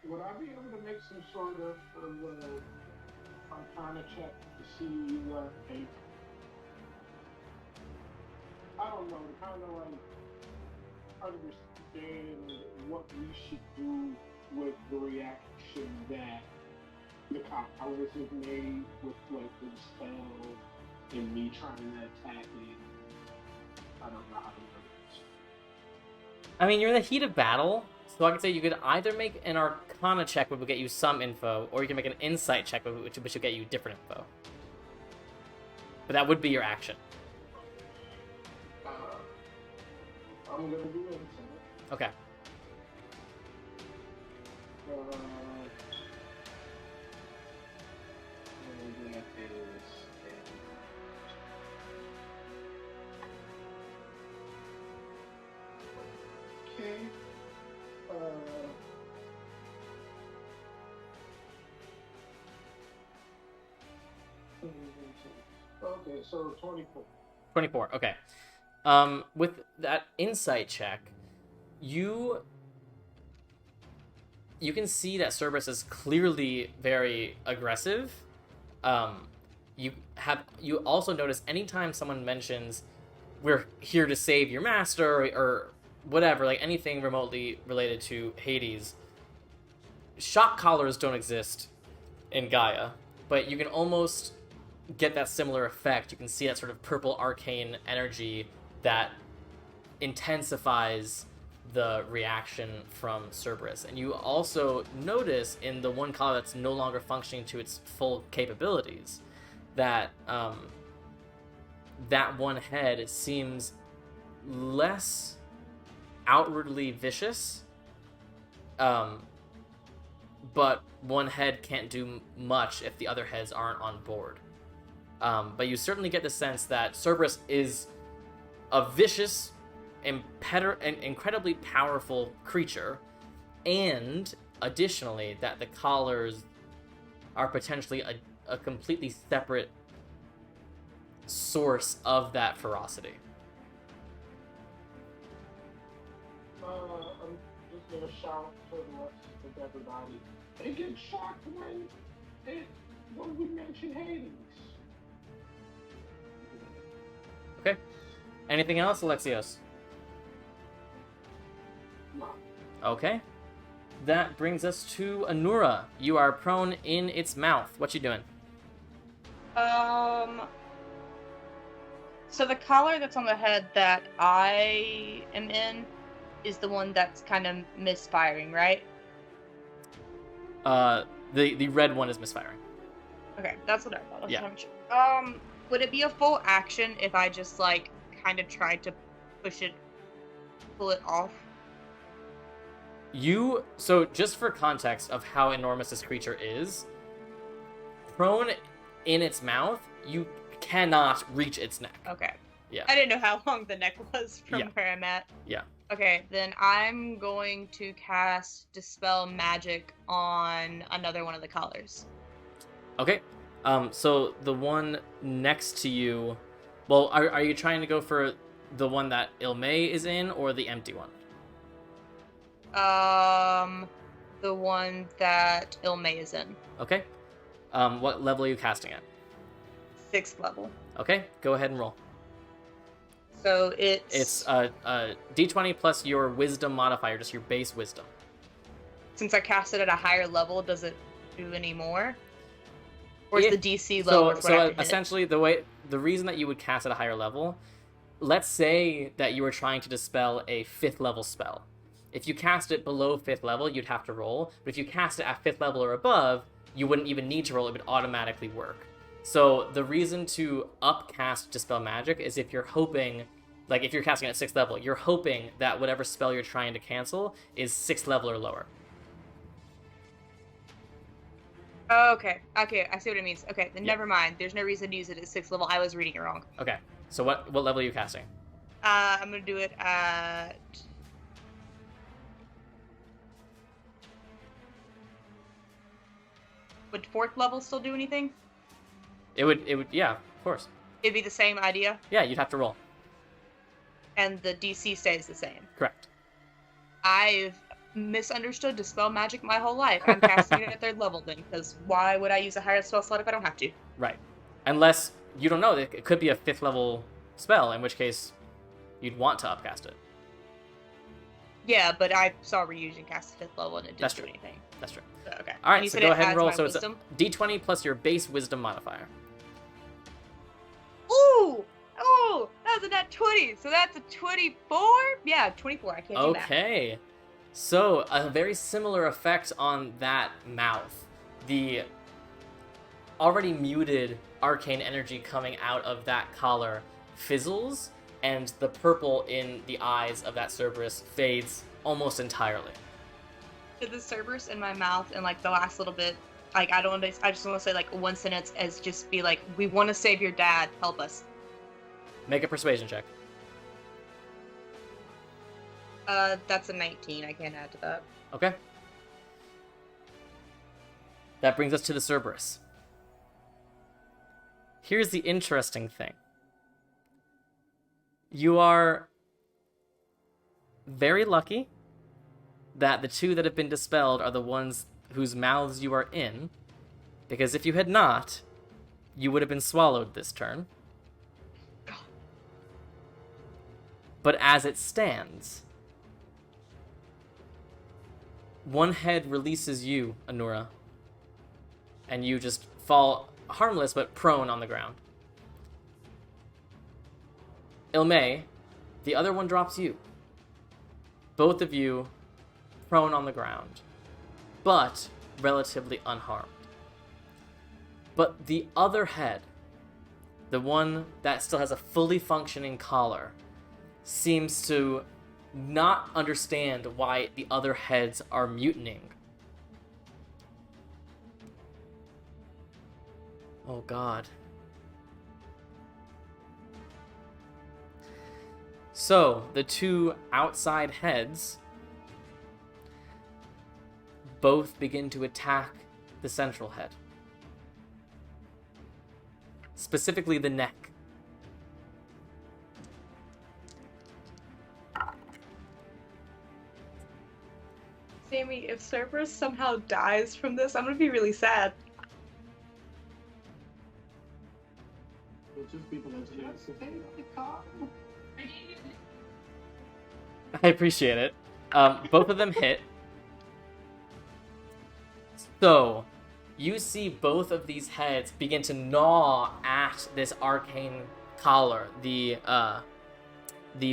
Would I be able to make some sort of arcana check to see, like, I don't know, to kind of like understand what we should do with the reaction that the powers have made with like the spell and me trying to attack it? I don't know how to do this. I mean, you're in the heat of battle, so I could say you could either make an Arcana check, which will get you some info, or you can make an Insight check, which will get you different info. But that would be your action. I'm gonna do it. Okay. And that is Okay. Okay, so 24. 24, okay. With that Insight check, you can see that Cerberus is clearly very aggressive. You also notice anytime someone mentions we're here to save your master or whatever, like anything remotely related to Hades, shock collars don't exist in Gaia, but you can almost get that similar effect. You can see that sort of purple arcane energy that intensifies the reaction from Cerberus. And you also notice in the one collar that's no longer functioning to its full capabilities that that one head seems less outwardly vicious, but one head can't do much if the other heads aren't on board. But you certainly get the sense that Cerberus is a vicious, incredibly powerful creature, and additionally that the collars are potentially a completely separate source of that ferocity. I'm just gonna shout to the rest of everybody. They get shocked when we mention Hades. Okay. Anything else, Alexios? No. Okay. That brings us to Anura. You are prone in its mouth. What you doing? So the collar that's on the head that I am in is the one that's kind of misfiring, right? The red one is misfiring. Okay, that's what I thought. Yeah. Would it be a full action if I just like kind of tried to pull it off? So just for context of how enormous this creature is, prone in its mouth, you cannot reach its neck. Okay. Yeah. I didn't know how long the neck was from where I'm at. Yeah. Okay, then I'm going to cast Dispel Magic on another one of the collars. Okay. So the one next to you, well, are you trying to go for the one that Ilmay is in or the empty one? The one that Ilmay is in. Okay. What level are you casting at? 6th level. Okay, go ahead and roll. So It's a d20 plus your wisdom modifier, just your base wisdom. Since I cast it at a higher level, does it do any more? Or is Yeah. the DC lower? So essentially, the reason that you would cast at a higher level, let's say that you were trying to dispel a 5th level spell. If you cast it below 5th level, you'd have to roll. But if you cast it at 5th level or above, you wouldn't even need to roll. It would automatically work. So the reason to upcast Dispel Magic is if you're hoping, like if you're casting it at 6th level, you're hoping that whatever spell you're trying to cancel is 6th level or lower. Oh, okay, I see what it means. Okay, then never mind. There's no reason to use it at 6th level. I was reading it wrong. Okay, so what level are you casting? I'm gonna do it at... Would 4th level still do anything? It would, yeah, of course. It'd be the same idea? Yeah, you'd have to roll. And the DC stays the same? Correct. I've misunderstood Dispel Magic my whole life. I'm casting it at 3rd level then, because why would I use a higher spell slot if I don't have to? Right. Unless you don't know, it could be a 5th level spell, in which case you'd want to upcast it. Yeah, but I saw Ryujin cast 5th level and it That's didn't true. do anything. That's true. So, okay. All right, you so said go it ahead and adds roll. my So it's wisdom? D20 plus your base wisdom modifier. Ooh! Oh! That was a net 20! So that's a 24? Yeah, 24. I can't do that. Okay. So, a very similar effect on that mouth. The already muted arcane energy coming out of that collar fizzles, and the purple in the eyes of that Cerberus fades almost entirely. Did the Cerberus in my mouth and like the last little bit, like I just want to say like one sentence as just be like, we want to save your dad, help us. Make a persuasion check. That's a 19. I can't add to that. Okay. That brings us to the Cerberus. Here's the interesting thing. You are very lucky that the two that have been dispelled are the ones whose mouths you are in, because if you had not, you would have been swallowed this turn. But as it stands, one head releases you, Anura, and you just fall harmless but prone on the ground. Ilmay, the other one drops you. Both of you prone on the ground, but relatively unharmed. But the other head, the one that still has a fully functioning collar, seems to not understand why the other heads are mutinying. Oh god. So, the two outside heads both begin to attack the central head. Specifically the neck. Sammy, if Cerberus somehow dies from this, I'm gonna be really sad. It's just people that just I appreciate it. Both of them hit. So, you see both of these heads begin to gnaw at this arcane collar, the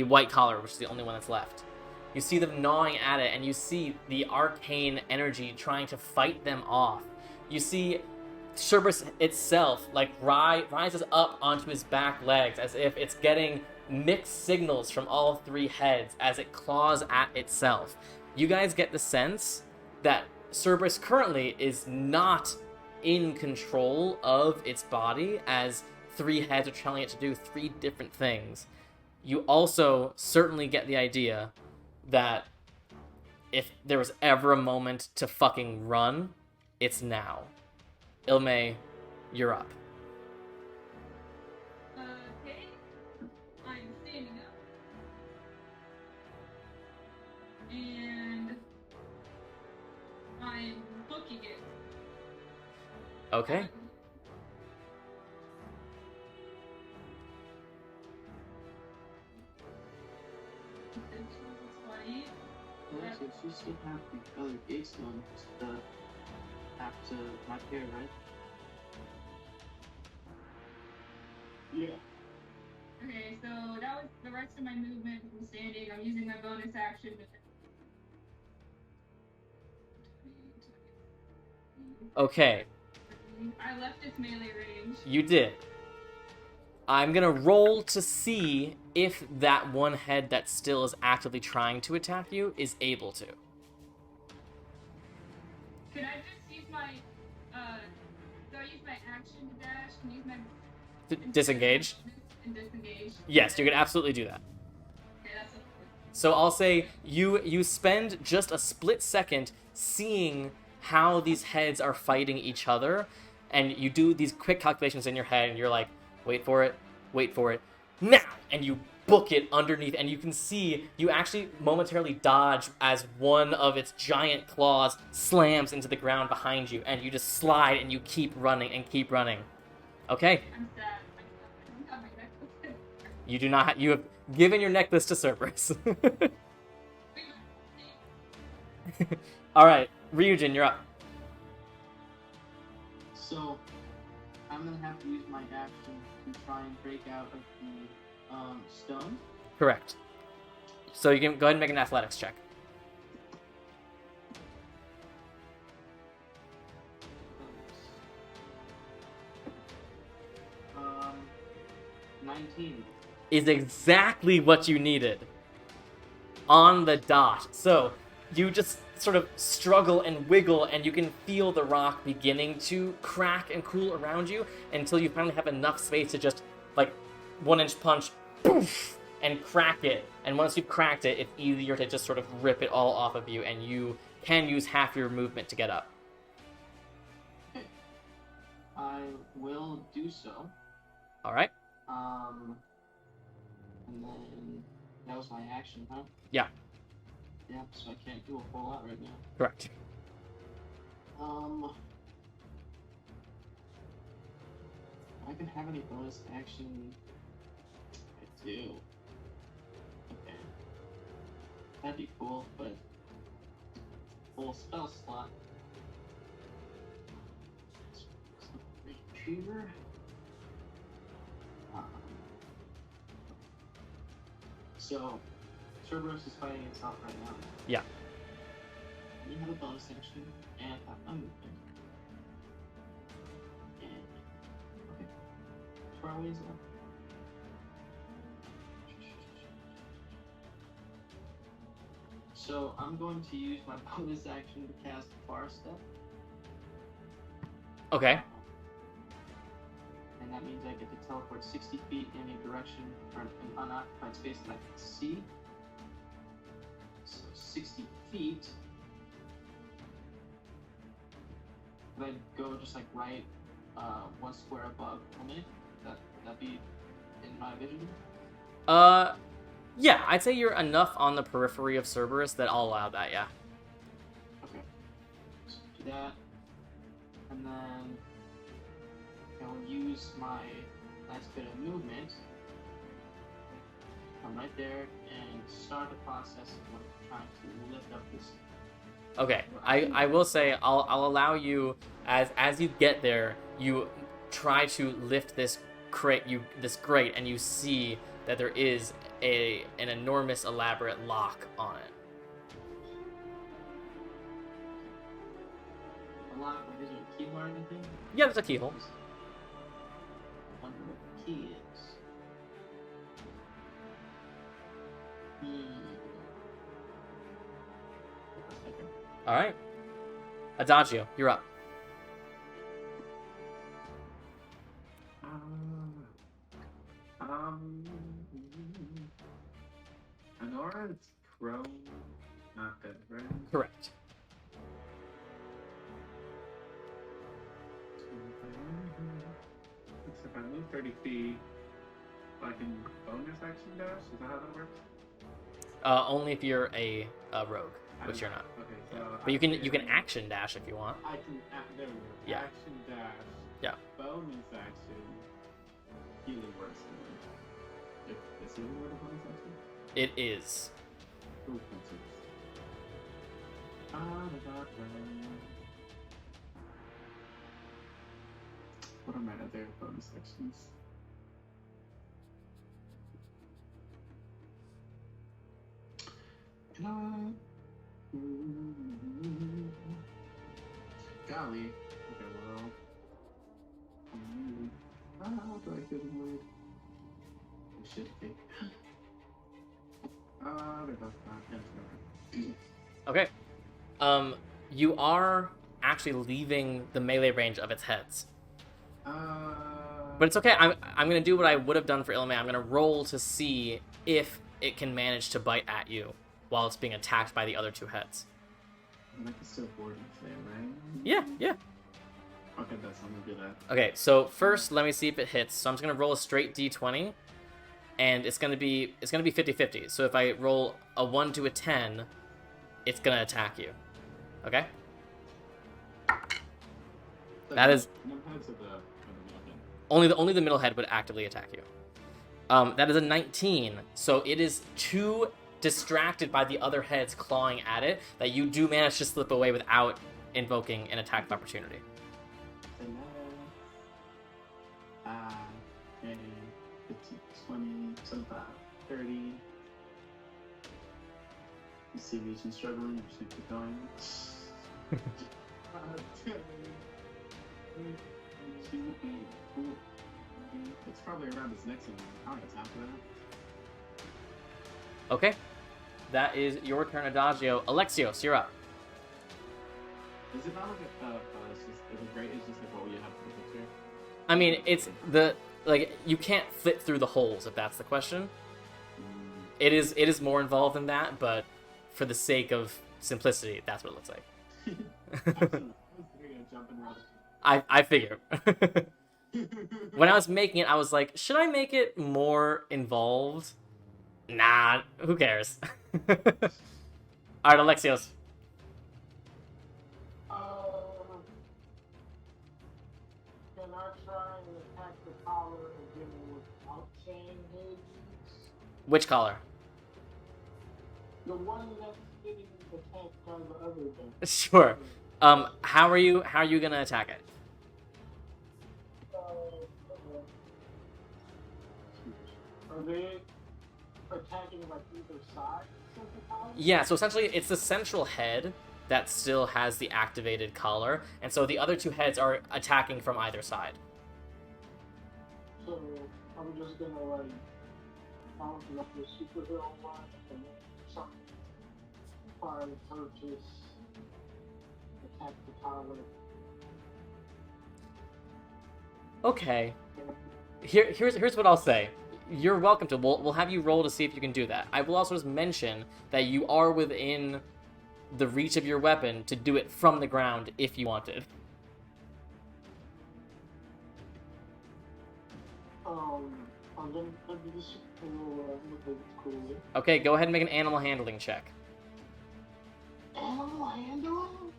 white collar, which is the only one that's left. You see them gnawing at it, and you see the arcane energy trying to fight them off. You see Cerberus itself rises up onto his back legs as if it's getting mixed signals from all three heads as it claws at itself. You guys get the sense that Cerberus currently is not in control of its body, as three heads are telling it to do three different things. You also certainly get the idea that if there was ever a moment to fucking run, it's now. Ilmay, you're up. Okay. I'm standing up. And I'm booking it. Okay. So you still have the other gates on after my pair, right? Yeah. Okay, so that was the rest of my movement from standing. I'm using my bonus action. Okay, I left its melee range. you did. I'm gonna roll to see if that one head that still is actively trying to attack you is able to. Could I just use my, do I use my action to dash? Can I use my... Disengage? And disengage? Yes, you can absolutely do that. Okay, that's a... So I'll say you spend just a split second seeing how these heads are fighting each other, and you do these quick calculations in your head, and you're like, wait for it, now! And you book it underneath, and you can see you actually momentarily dodge as one of its giant claws slams into the ground behind you, and you just slide and you keep running and keep running. Okay, I'm sad. I don't have my necklace. you do not. You have given your necklace to Cerberus. All right, Ryujin, you're up. So, I'm gonna have to use my action to try and break out of the stone. Correct. So you can go ahead and make an athletics check. 19. Is exactly what you needed. On the dot. So you just sort of struggle and wiggle, and you can feel the rock beginning to crack and cool around you until you finally have enough space to just, like, 1-inch punch, poof, and crack it. And once you've cracked it, it's easier to just sort of rip it all off of you, and you can use half your movement to get up. I will do so. All right? And then that was my action, huh? Yeah. Yeah, so I can't do a whole lot right now. Correct. I can have any bonus action. I do. Okay. That'd be cool, but full spell slot. Retriever. So, Cerberus is fighting itself right now. Yeah. You have a bonus action and have a movement. And okay. 2 hours left. So I'm going to use my bonus action to cast Far Step. Okay. And that means I get to teleport 60 feet in a direction or an unoccupied space that I can see. So 60 feet. Would I go just like right 1 square above Omid? Would that be in my vision? Yeah, I'd say you're enough on the periphery of Cerberus that I'll allow that, yeah. Okay. So do that. And then I'll use my last bit of movement. Come right there and start the process of like, trying to lift up this. Okay, I will say I'll allow you as you get there, you try to lift this grate, and you see that there is an enormous elaborate lock on it. A lock, like, is there a keyhole or anything? Yeah, there's a keyhole. I wonder what the key is. All right, Adagio, you're up. Honora, it's prone, not dead, right? Correct. If I move 30 feet, I can bonus action dash? Is that how that works? Only if you're a rogue, which you're not. Okay, so But you can action dash if you want. I can. There we go. Yeah. Action dash. Yeah. Bonus action. Healing works. Is healing word a bonus action? It is. Ooh, that's it. What are my other bonus actions? Golly. Okay, well. How do I get a word? Oh shit, okay. Okay. You are actually leaving the melee range of its heads. But it's okay. I'm gonna do what I would have done for Ilme. I'm gonna roll to see if it can manage to bite at you while it's being attacked by the other 2 heads. I can still board and play, right? Yeah. Okay, I'm gonna do that. Okay, so first let me see if it hits. So I'm just gonna roll a straight d20. and it's gonna be 50-50. So if I roll a 1 to a 10, it's gonna attack you. Okay. That is only the middle head would actively attack you. That is a 19. So it is too distracted by the other heads clawing at it that you do manage to slip away without invoking an attack of opportunity. And 15, 20, 25, 30. You see me struggling, you just keep going. It's probably around his next one. I don't have time for that. Okay. That is your turn, Adagio. Alexios, you're up. Is it not like it's just, is it great? It's just like what you have for the picture? I mean, it's you can't fit through the holes if that's the question. It is more involved than that, but for the sake of simplicity, that's what it looks like. I figure. When I was making it, I was like, should I make it more involved? Nah, who cares? Alright, Alexios. Can I try and attack the collar again without saying Hades? Which collar? The one that's getting attacked by the other one. Sure. How are you gonna attack it? Are they attacking like either side of the collar? Yeah, so essentially it's the central head that still has the activated collar, and so the other two heads are attacking from either side. So I'm just gonna like bounce up the superhero one and then something find purchase, attack the collar. Okay. Here's what I'll say. You're welcome to. We'll have you roll to see if you can do that. I will also just mention that you are within the reach of your weapon to do it from the ground if you wanted. I'm gonna do the superhero because it's cool. Okay, go ahead and make an animal handling check. Animal handling?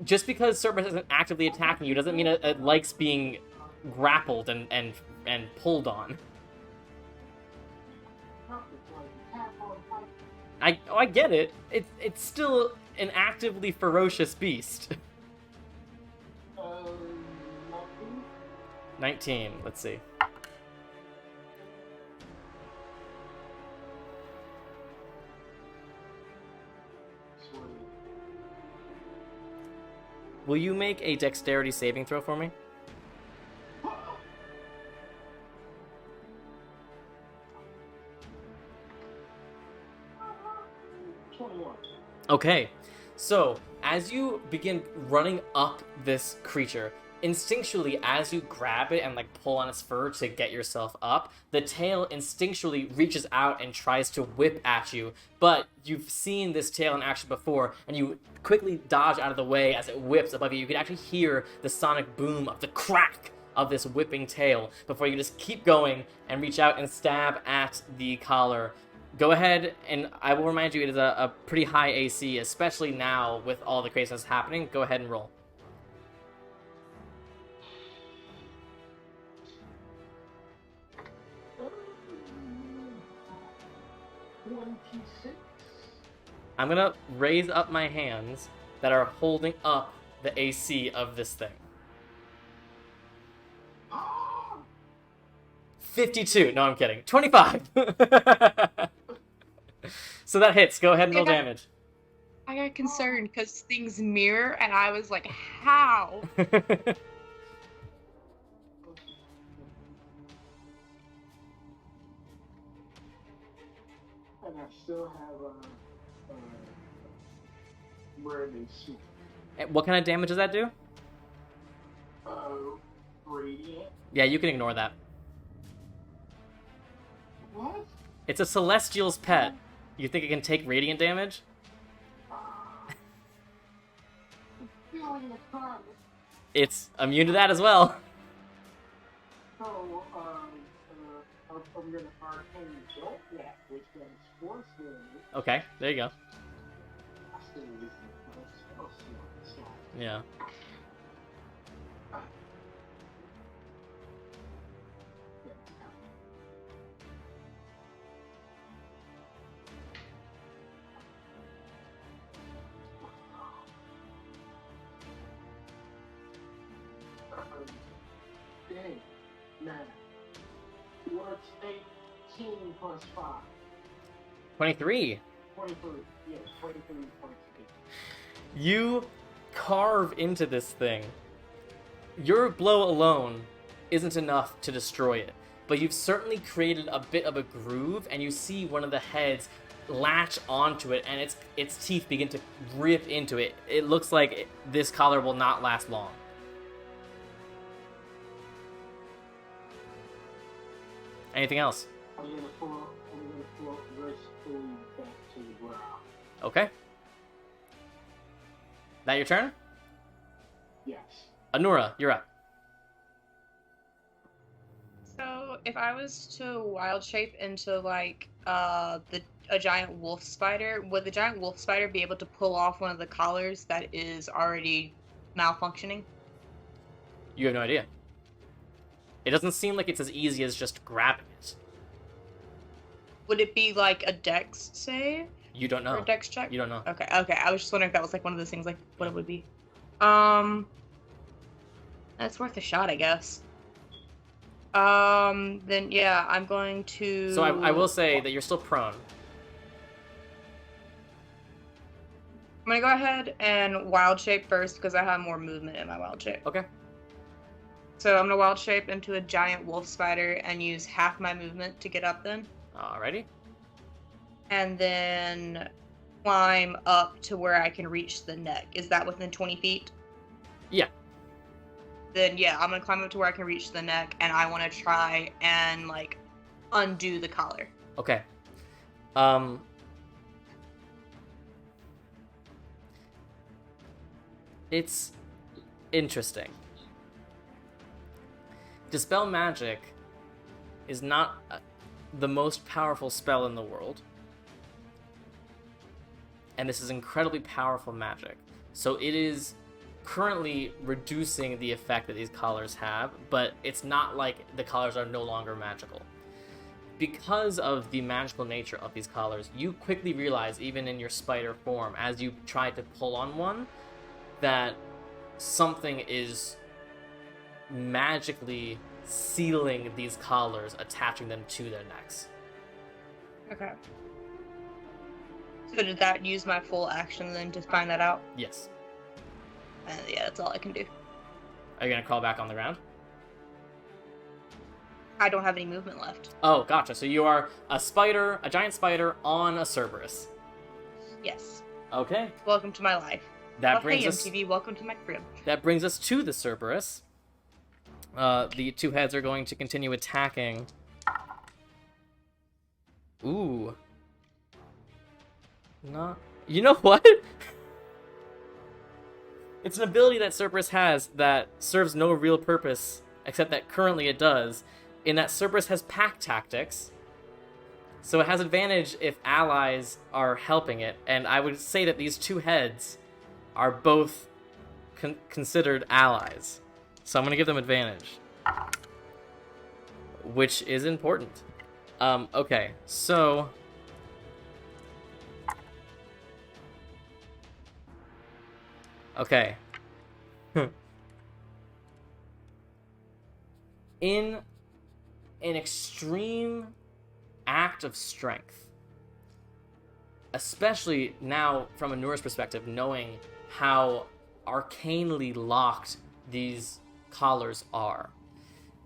Just because Cerberus isn't actively attacking you doesn't mean it likes being grappled and pulled on. I get it. It's still an actively ferocious beast. 19. Let's see. Will you make a dexterity saving throw for me? Okay, so as you begin running up this creature, instinctually, as you grab it and like pull on its fur to get yourself up, the tail instinctually reaches out and tries to whip at you, but you've seen this tail in action before, and you quickly dodge out of the way as it whips above you. You can actually hear the sonic boom of the crack of this whipping tail before you just keep going and reach out and stab at the collar. Go ahead, and I will remind you it is a pretty high AC, especially now with all the craziness happening. Go ahead and roll. I'm gonna raise up my hands that are holding up the AC of this thing. 52. No, I'm kidding. 25. So that hits. Go ahead and roll damage. I got concerned because things mirror, and I was like, how? And I still have wearing a suit. What kind of damage does that do? Radiant. Yeah, you can ignore that. What? It's a Celestial's pet. You think it can take radiant damage? Feeling the crime. It's immune to that as well. So, I I'm gonna arcane jolt that, which does force damage. Okay, there you go. I still use my spell slot. Yeah. Dang, man. What's 18 plus 5? 23. 23. Yeah, 23 points. You carve into this thing. Your blow alone isn't enough to destroy it, but you've certainly created a bit of a groove, and you see one of the heads latch onto it, and its teeth begin to rip into it. It looks like this collar will not last long. Anything else? I'm gonna float gracefully back to the ground. Okay. That your turn? Yes. Anura, you're up. So if I was to wild shape into like a giant wolf spider, would the giant wolf spider be able to pull off one of the collars that is already malfunctioning? You have no idea. It doesn't seem like it's as easy as just grabbing it. Would it be like a dex save? You don't know. Or a dex check? You don't know. Okay. I was just wondering if that was like one of those things, like what it would be. That's worth a shot, I guess. Then yeah, I'm going to. So I will say that you're still prone. I'm gonna go ahead and wild shape first because I have more movement in my wild shape. Okay. So I'm gonna wild shape into a giant wolf spider and use half my movement to get up then. Alrighty. And then climb up to where I can reach the neck. Is that within 20 feet? Yeah. Then yeah, I'm gonna climb up to where I can reach the neck, and I want to try and like undo the collar. Okay. It's interesting. Dispel magic is not the most powerful spell in the world. And this is incredibly powerful magic. So it is currently reducing the effect that these collars have, but it's not like the collars are no longer magical. Because of the magical nature of these collars, you quickly realize, even in your spider form, as you try to pull on one, that something is magically sealing these collars, attaching them to their necks. Okay. So did that use my full action then to find that out? Yes. And yeah, that's all I can do. Are you gonna crawl back on the ground? I don't have any movement left. Oh, gotcha. So you are a spider, a giant spider on a Cerberus. Yes. Okay. Welcome to my life. That Well, brings hey, us. MTV, welcome to my crib. That brings us to the Cerberus. The two heads are going to continue attacking. Ooh. Not. You know what? It's an ability that Cerberus has that serves no real purpose, except that currently it does, in that Cerberus has pack tactics, so it has advantage if allies are helping it, and I would say that these two heads are both considered allies. So I'm going to give them advantage, which is important. Okay, so... Okay. In an extreme act of strength, especially now from a Nura's perspective, knowing how arcanely locked these collars are,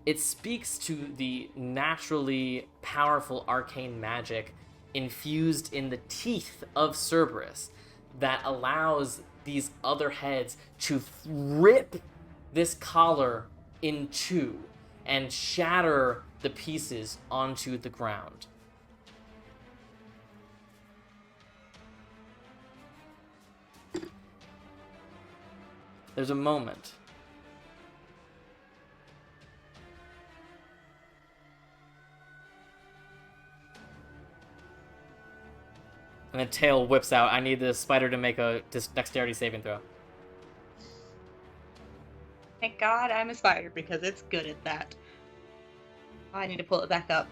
it speaks to the naturally powerful arcane magic infused in the teeth of Cerberus that allows these other heads to rip this collar in two and shatter the pieces onto the ground. There's a moment. And the tail whips out. I need the spider to make a dexterity saving throw. Thank God I'm a spider because it's good at that. I need to pull it back up.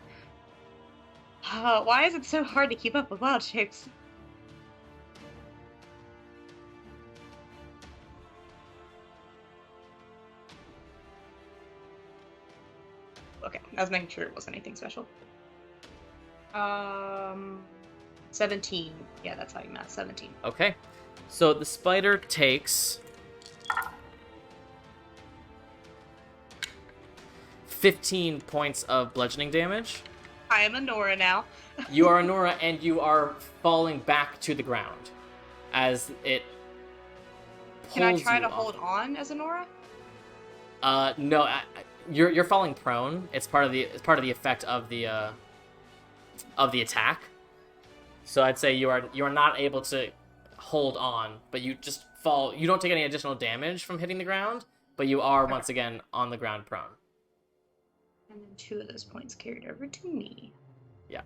Why is it so hard to keep up with wild shapes? Okay, I was making sure it wasn't anything special. 17. Yeah, that's how you math. 17. Okay. So the spider takes 15 points of bludgeoning damage. I am a Nora now. You are a Nora, and you are falling back to the ground as it pulls Can I try you to off. hold on as a Nora? No, you're falling prone. It's part of the effect of the attack. So I'd say you are not able to hold on, but you just fall. You don't take any additional damage from hitting the ground, but you are once again on the ground prone. And then 2 of those points carried over to me. Yeah.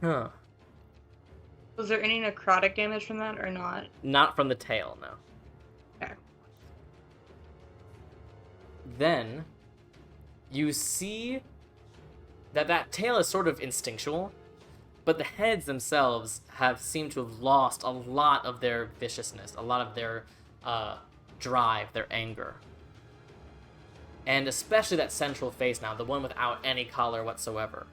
Huh. Was there any necrotic damage from that or not? Not from the tail, no. Okay. Then you see that tail is sort of instinctual, but the heads themselves seemed to have lost a lot of their viciousness, a lot of their drive, their anger. And especially that central face now, the one without any collar whatsoever.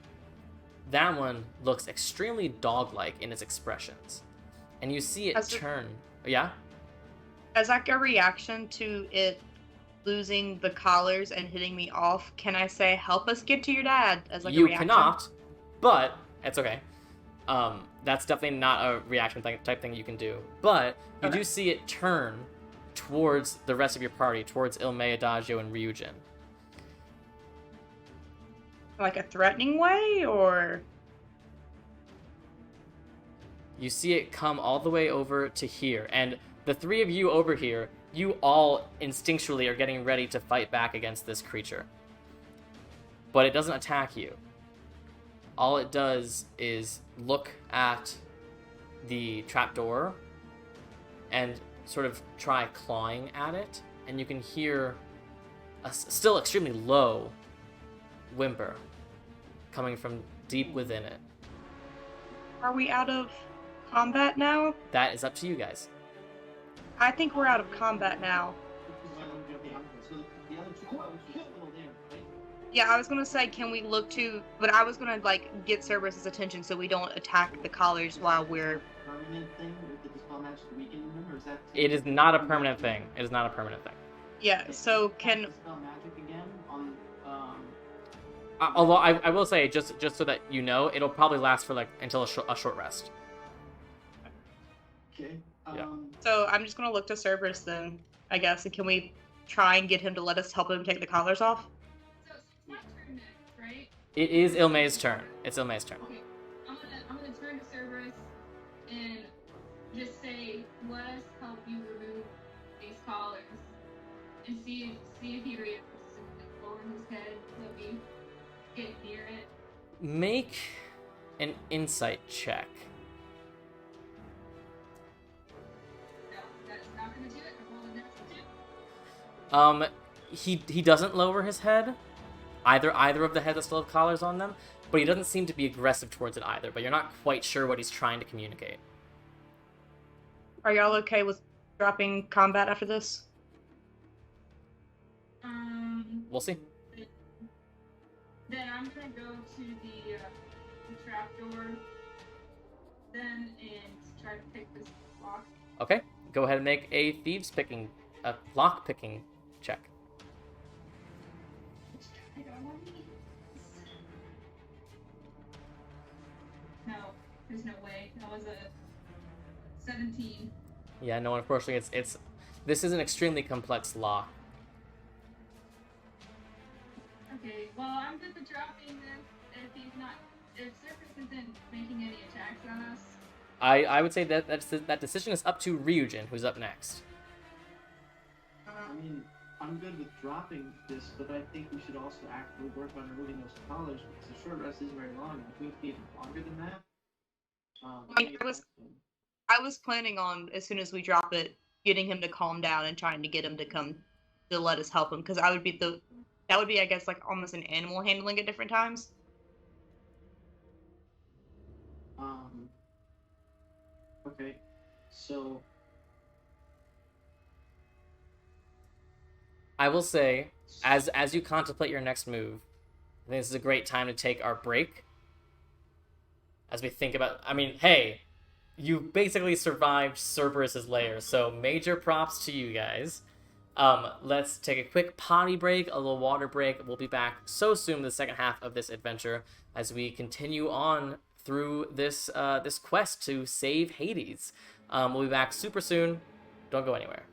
That one looks extremely dog-like in its expressions. And you see it turn... Yeah? As like a reaction to it losing the collars and hitting me off, can I say, help us get to your dad, as like a reaction? You cannot, but it's okay. That's definitely not a reaction type thing you can do. But you do see it turn towards the rest of your party, towards Ilme, Adagio, and Ryujin. Like a threatening way, or...? You see it come all the way over to here, and the 3 of you over here, you all instinctually are getting ready to fight back against this creature. But it doesn't attack you. All it does is look at the trapdoor and sort of try clawing at it, and you can hear a still extremely low whimper coming from deep within it. Are we out of combat now? That is up to you guys. I think we're out of combat now. Yeah, I was gonna say, can we look to... But I was gonna, like, get Cerberus' attention so we don't attack the collars while we're... Permanent thing with the dispel magic to weaken them, or is that... It is not a permanent thing. It is not a permanent thing. Yeah, so can... Dispel magic again on, Although I will say, just so that you know, it'll probably last for, like, until a short rest. Okay. Yeah. So I'm just gonna look to Cerberus then, I guess, and can we try and get him to let us help him take the collars off? So it's my turn next, right? It is Ilme's turn. It's Ilme's turn. Okay. I'm gonna turn to Cerberus and just say, let us help you remove these collars. And see if he reacts and lower his head, let me get near it. Make an insight check. No, that's not gonna do it. I'm rolling next to He doesn't lower his head. Either of the heads that still have collars on them, but he doesn't seem to be aggressive towards it either, but you're not quite sure what he's trying to communicate. Are y'all okay with dropping combat after this? We'll see. Then I'm gonna go to the trapdoor then and try to pick this lock. Okay, go ahead and make a lock picking check. No, there's no way. That was a 17. Yeah, no, unfortunately, this is an extremely complex lock. Okay, well, I'm good for dropping this if Cerberus isn't making any attacks on us. I would say that decision is up to Ryujin, who's up next. I mean, I'm good with dropping this, but I think we should also actively work on removing those collars because the short rest isn't very long. If we have to be even longer than that, I mean, I was planning on, as soon as we drop it, getting him to calm down and trying to get him to come to let us help him, because that would be, I guess, like almost an animal handling at different times. Okay, so I will say, as you contemplate your next move, I think this is a great time to take our break. As we think about, I mean, hey, you basically survived Cerberus's lair, so major props to you guys. Let's take a quick potty break, a little water break. We'll be back so soon, the second half of this adventure, as we continue on through this this quest to save Hades. We'll be back super soon. Don't go anywhere.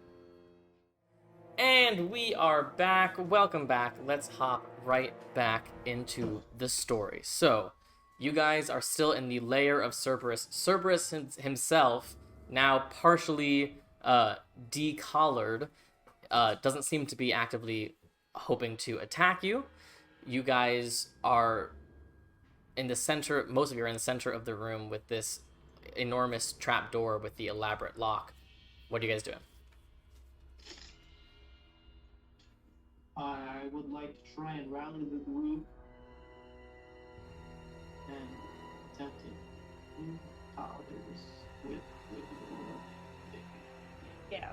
And we are back. Welcome back. Let's hop right back into the story. So, you guys are still in the lair of Cerberus. Cerberus himself, now partially decollared, doesn't seem to be actively hoping to attack you. You guys are in the center, most of you are in the center of the room with this enormous trapdoor with the elaborate lock. What are you guys doing? I would like to try and rally the group and attempt to move collars with Yeah.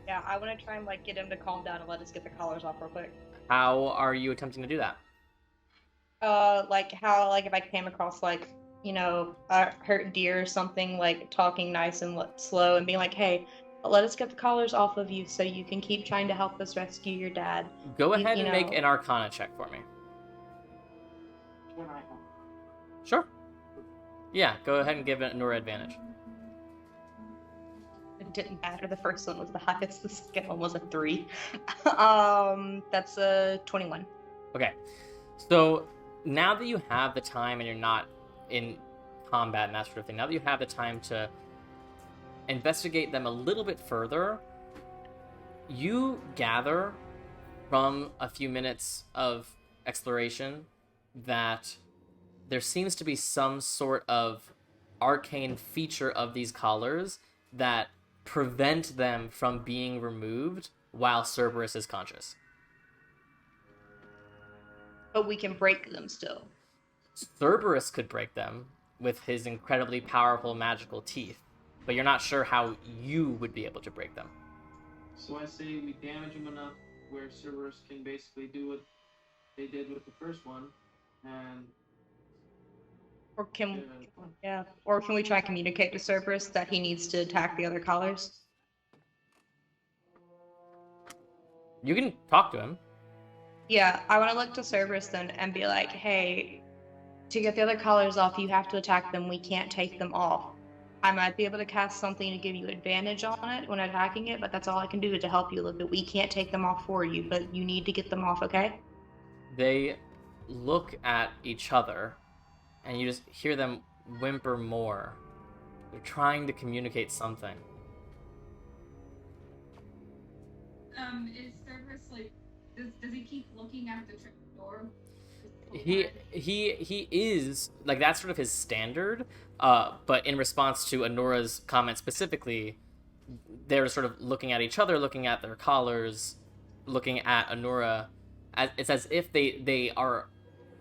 Yeah, I want to try and like get him to calm down and let us get the collars off real quick. How are you attempting to do that? Like how, like if I came across like, a hurt deer or something, like talking nice and slow and being like, hey, let us get the collars off of you so you can keep trying to help us rescue your dad. Go ahead and make an Arcana check for me. Can I help? Sure. Yeah, go ahead and give it Nora advantage. It didn't matter. The first one was the highest. The second one was a 3. That's a 21. Okay. So now that you have the time and you're not in combat and that sort of thing, now that you have the time to investigate them a little bit further, you gather from a few minutes of exploration that there seems to be some sort of arcane feature of these collars that prevent them from being removed while Cerberus is conscious. But we can break them still. Cerberus could break them with his incredibly powerful magical teeth, but you're not sure how you would be able to break them. So I say we damage them enough where Cerberus can basically do what they did with the first one, and Or can we try and communicate to Cerberus that he needs to attack the other collars? You can talk to him. Yeah, I want to look to Cerberus then and be like, hey, to get the other collars off, you have to attack them. We can't take them off. I might be able to cast something to give you advantage on it when attacking it, but that's all I can do to help you a little bit. We can't take them off for you, but you need to get them off, okay? They look at each other, and you just hear them whimper more. They're trying to communicate something. Is Cerberus like, does he keep looking at the trap door? He is, like, that's sort of his standard, but in response to Anora's comment specifically, they're sort of looking at each other, looking at their collars, looking at Anora. It's as if they are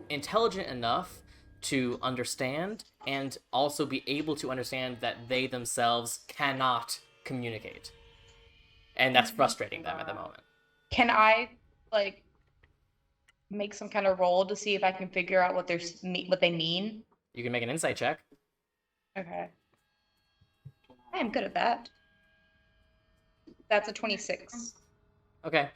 intelligent enough to understand and also be able to understand that they themselves cannot communicate. And that's frustrating them at the moment. Can I, like, make some kind of roll to see if I can figure out what they mean? You can make an insight check. Okay. I am good at that. That's a 26. Okay.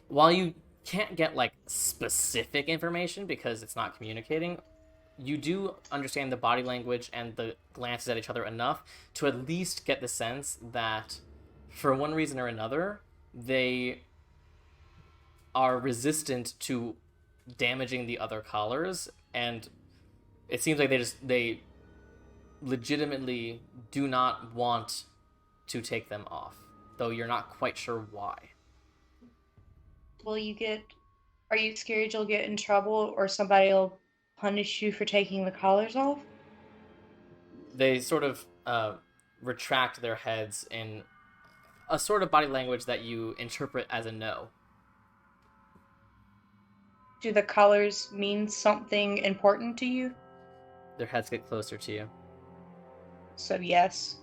While you can't get, like, specific information because it's not communicating, you do understand the body language and the glances at each other enough to at least get the sense that, for one reason or another, they are resistant to damaging the other collars, and it seems like they legitimately do not want to take them off. though you're not quite sure why. Are you scared you'll get in trouble or somebody will punish you for taking the collars off? They sort of retract their heads in a sort of body language that you interpret as a no. Do the collars mean something important to you? Their heads get closer to you. So yes.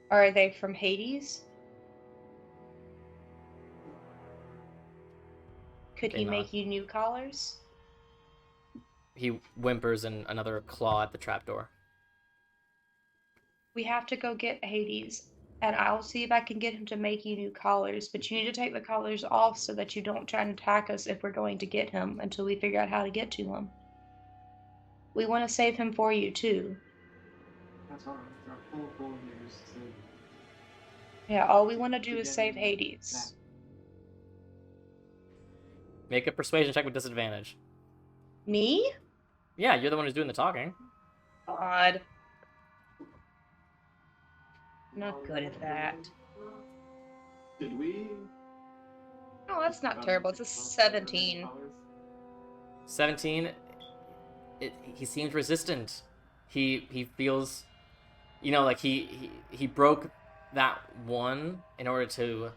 Are they from Hades? Could They he nod. make you new collars? He whimpers in another claw at the trapdoor. We have to go get Hades, and I'll see if I can get him to make you new collars, but you need to take the collars off so that you don't try and attack us if we're going to get him until we figure out how to get to him. We want to save him for you, too. That's all. Our whole goal here is to. Yeah, all we want to do to is get save him Hades. Make a persuasion check with disadvantage. Me? Yeah, you're the one who's doing the talking. God. Not good at that. Did we? Oh, that's not terrible. It's a 17. 17. He seems resistant. He feels, like he broke that one in order to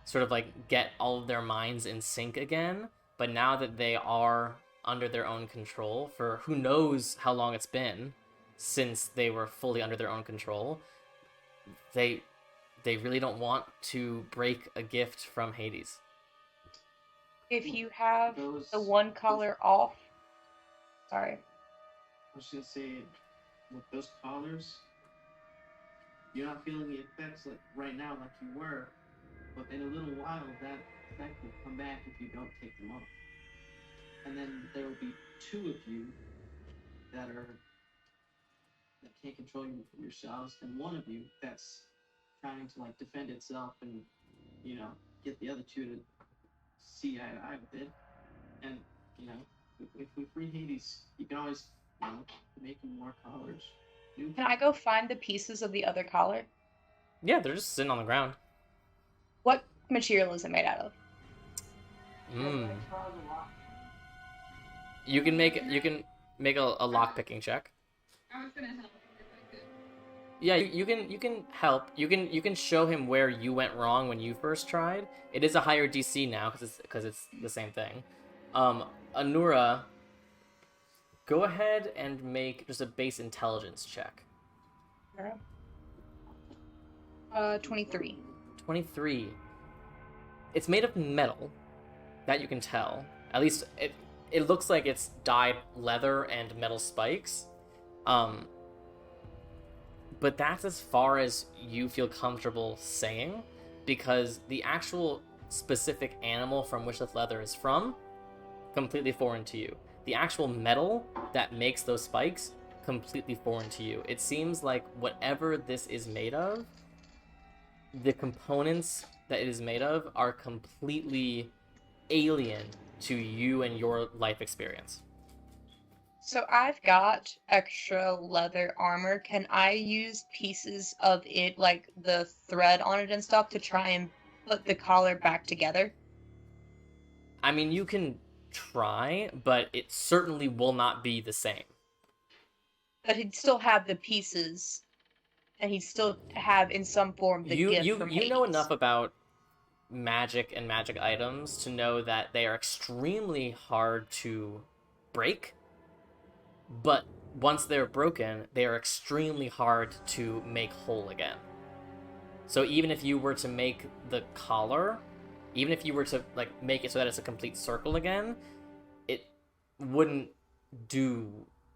sort of like get all of their minds in sync again. But now that they are under their own control for who knows how long it's been since they were fully under their own control, they really don't want to break a gift from Hades. If you have Those- the one collar off... Sorry. I was gonna say, with those collars, you're not feeling the effects like right now like you were, but in a little while that effect will come back if you don't take them off. And then there will be two of you that can't control yourselves, and one of you that's trying to like defend itself and get the other two to see eye to eye with it. And if we free Hades, you can always make him more collars. Can I go find the pieces of the other collar? Yeah, they're just sitting on the ground. What material is it made out of? You can make a lock picking check. I was gonna help if I could. Yeah, you can help. You can show him where you went wrong when you first tried. It is a higher DC now because it's the same thing. Anura, go ahead and make just a base intelligence check. 23. 23. It's made of metal, that you can tell. At least it looks like it's dyed leather and metal spikes. But that's as far as you feel comfortable saying, because the actual specific animal from which this leather is from, completely foreign to you. The actual metal that makes those spikes, completely foreign to you. It seems like whatever this is made of, the components that it is made of are completely alien to you and your life experience. So I've got extra leather armor. Can I use pieces of it, like the thread on it and stuff, to try and put the collar back together? I mean, you can try, but it certainly will not be the same. But he'd still have the pieces, and he'd still have, in some form, the gift from You know Hades. enough about magic and magic items to know that they are extremely hard to break, but once they're broken, they are extremely hard to make whole again. So even if you were to make the collar, even if you were to like make it so that it's a complete circle again, it wouldn't do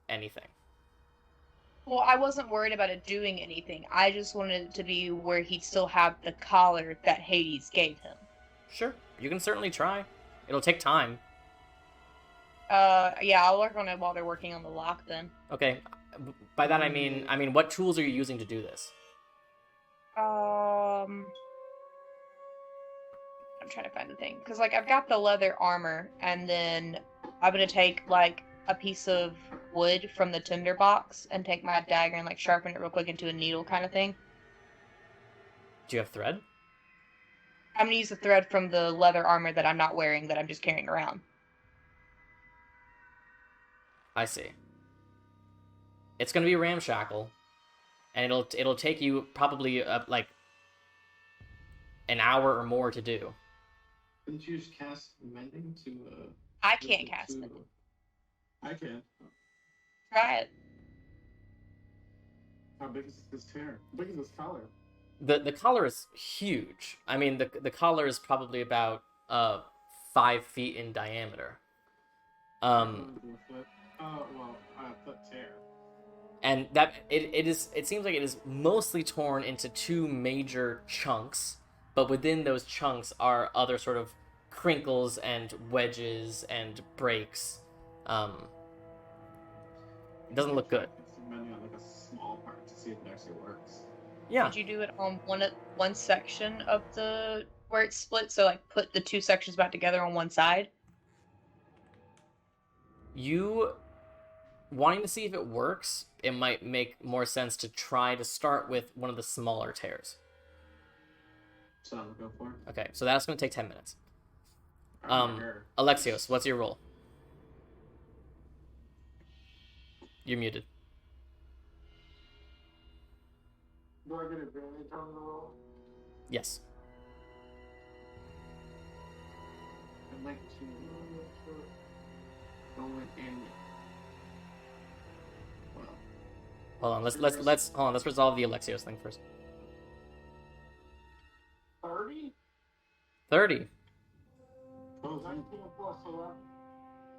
anything. Well, I wasn't worried about it doing anything. I just wanted it to be where he'd still have the collar that Hades gave him. Sure, you can certainly try. It'll take time. Yeah, I'll work on it while they're working on the lock then. Okay, by that I mean, what tools are you using to do this? I'm trying to find the thing. Because, like, I've got the leather armor, and then I'm gonna take, like, a piece of wood from the tinder box and take my dagger and, like, sharpen it real quick into a needle kind of thing. Do you have thread? I'm gonna use the thread from the leather armor that I'm not wearing, that I'm just carrying around. I see. It's gonna be ramshackle, and it'll take you probably like an hour or more to do. Couldn't you just cast mending to I lift can't it cast to- it. I can. Try it. How big is this tear? How big is this collar? The collar is huge. I mean, the collar is probably about 5 feet in diameter. Oh well, foot tear. And that it seems like it is mostly torn into 2 major chunks, but within those chunks are other sort of crinkles and wedges and breaks. It doesn't look good. Mending on like a small part to see if it actually works. Yeah. Did you do it on one section of the where it's split? So like put the 2 sections back together on one side. You wanting to see if it works, it might make more sense to try to start with one of the smaller tears. So I'm gonna go for it. Okay, so that's going to take 10 minutes. Alright. Alexios, what's your roll? You're muted. Do I get advantage on the roll? Yes. I'd like to go in. Well, Hold on. Let's resolve the Alexios thing first. 30? 30. 19 plus 11.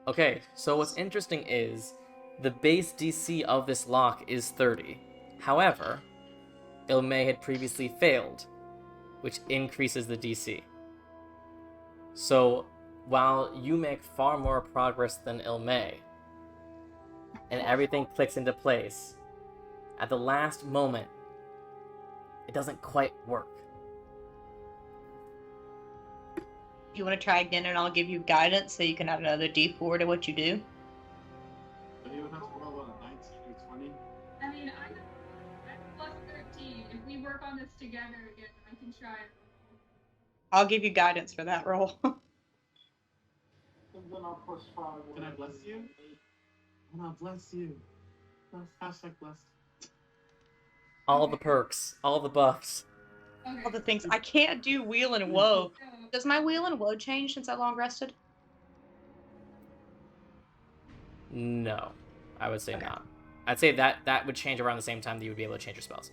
Okay, so what's interesting is the base DC of this lock is 30. However, Ilme had previously failed, which increases the DC. So, while you make far more progress than Ilme, and everything clicks into place, at the last moment, it doesn't quite work. You want to try again, and I'll give you guidance so you can add another D4 to what you do. Do you have to roll on a 19 or 20? I mean, I'm plus 13. If we work on this together again, I can try. I'll give you guidance for that roll. And then I'll plus 5. Can I bless you? And I'll bless you. Hashtag blessed. All the perks, all the buffs. Okay. All the things. I can't do wheel and woe. So, Does my wheel and woe change since I long rested? No, I would say Okay. not. I'd say that would change around the same time that you would be able to change your spells.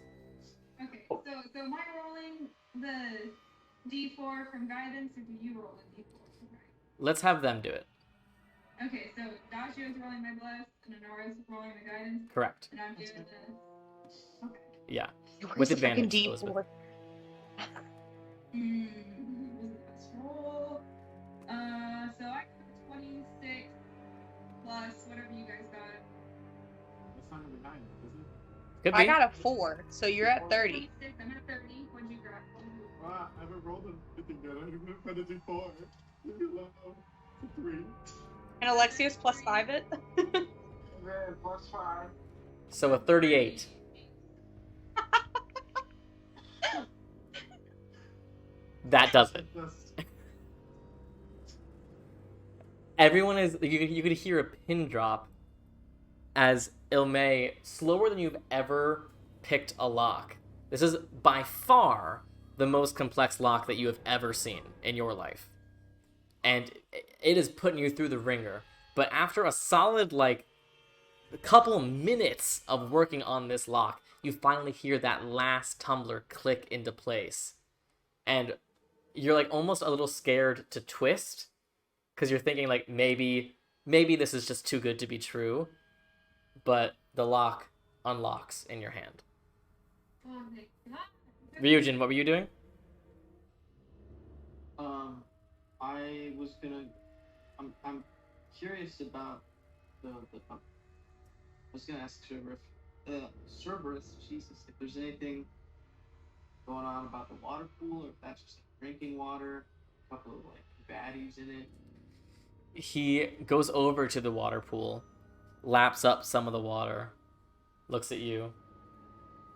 okay. So am I rolling the D4 from guidance, or do you roll the D4 from guidance? Let's have them do it. Okay, so Dashio is rolling my bless, and Honora is rolling the guidance, Correct. and I'm doing the. Okay. Yeah. Where's With the fucking advantage, Elizabeth. D4? Was it the best roll? So I got 26 plus whatever you guys got. That's not in the 9, is it? Could be. I got a 4, so you're at 30. 26, I'm at 30. What'd you grab? Wow, I haven't rolled anything good. I haven't had a D4. Leave me alone. It's a 3. And Alexius plus 5 it? And then plus 5. So a 38. That does it. That's Everyone is. You could hear a pin drop as Ilme, slower than you've ever picked a lock. This is by far the most complex lock that you have ever seen in your life. And it is putting you through the ringer. But after a solid, like, a couple minutes of working on this lock, you finally hear that last tumbler click into place. And you're, like, almost a little scared to twist, because you're thinking, like, maybe this is just too good to be true. But the lock unlocks in your hand. Oh my god. Ryujin, what were you doing? I was gonna. I'm curious about the I was gonna ask Cerberus, Jesus, if there's anything going on about the water pool, or if that's just like drinking water, a couple of like baddies in it. He goes over to the water pool, laps up some of the water, looks at you,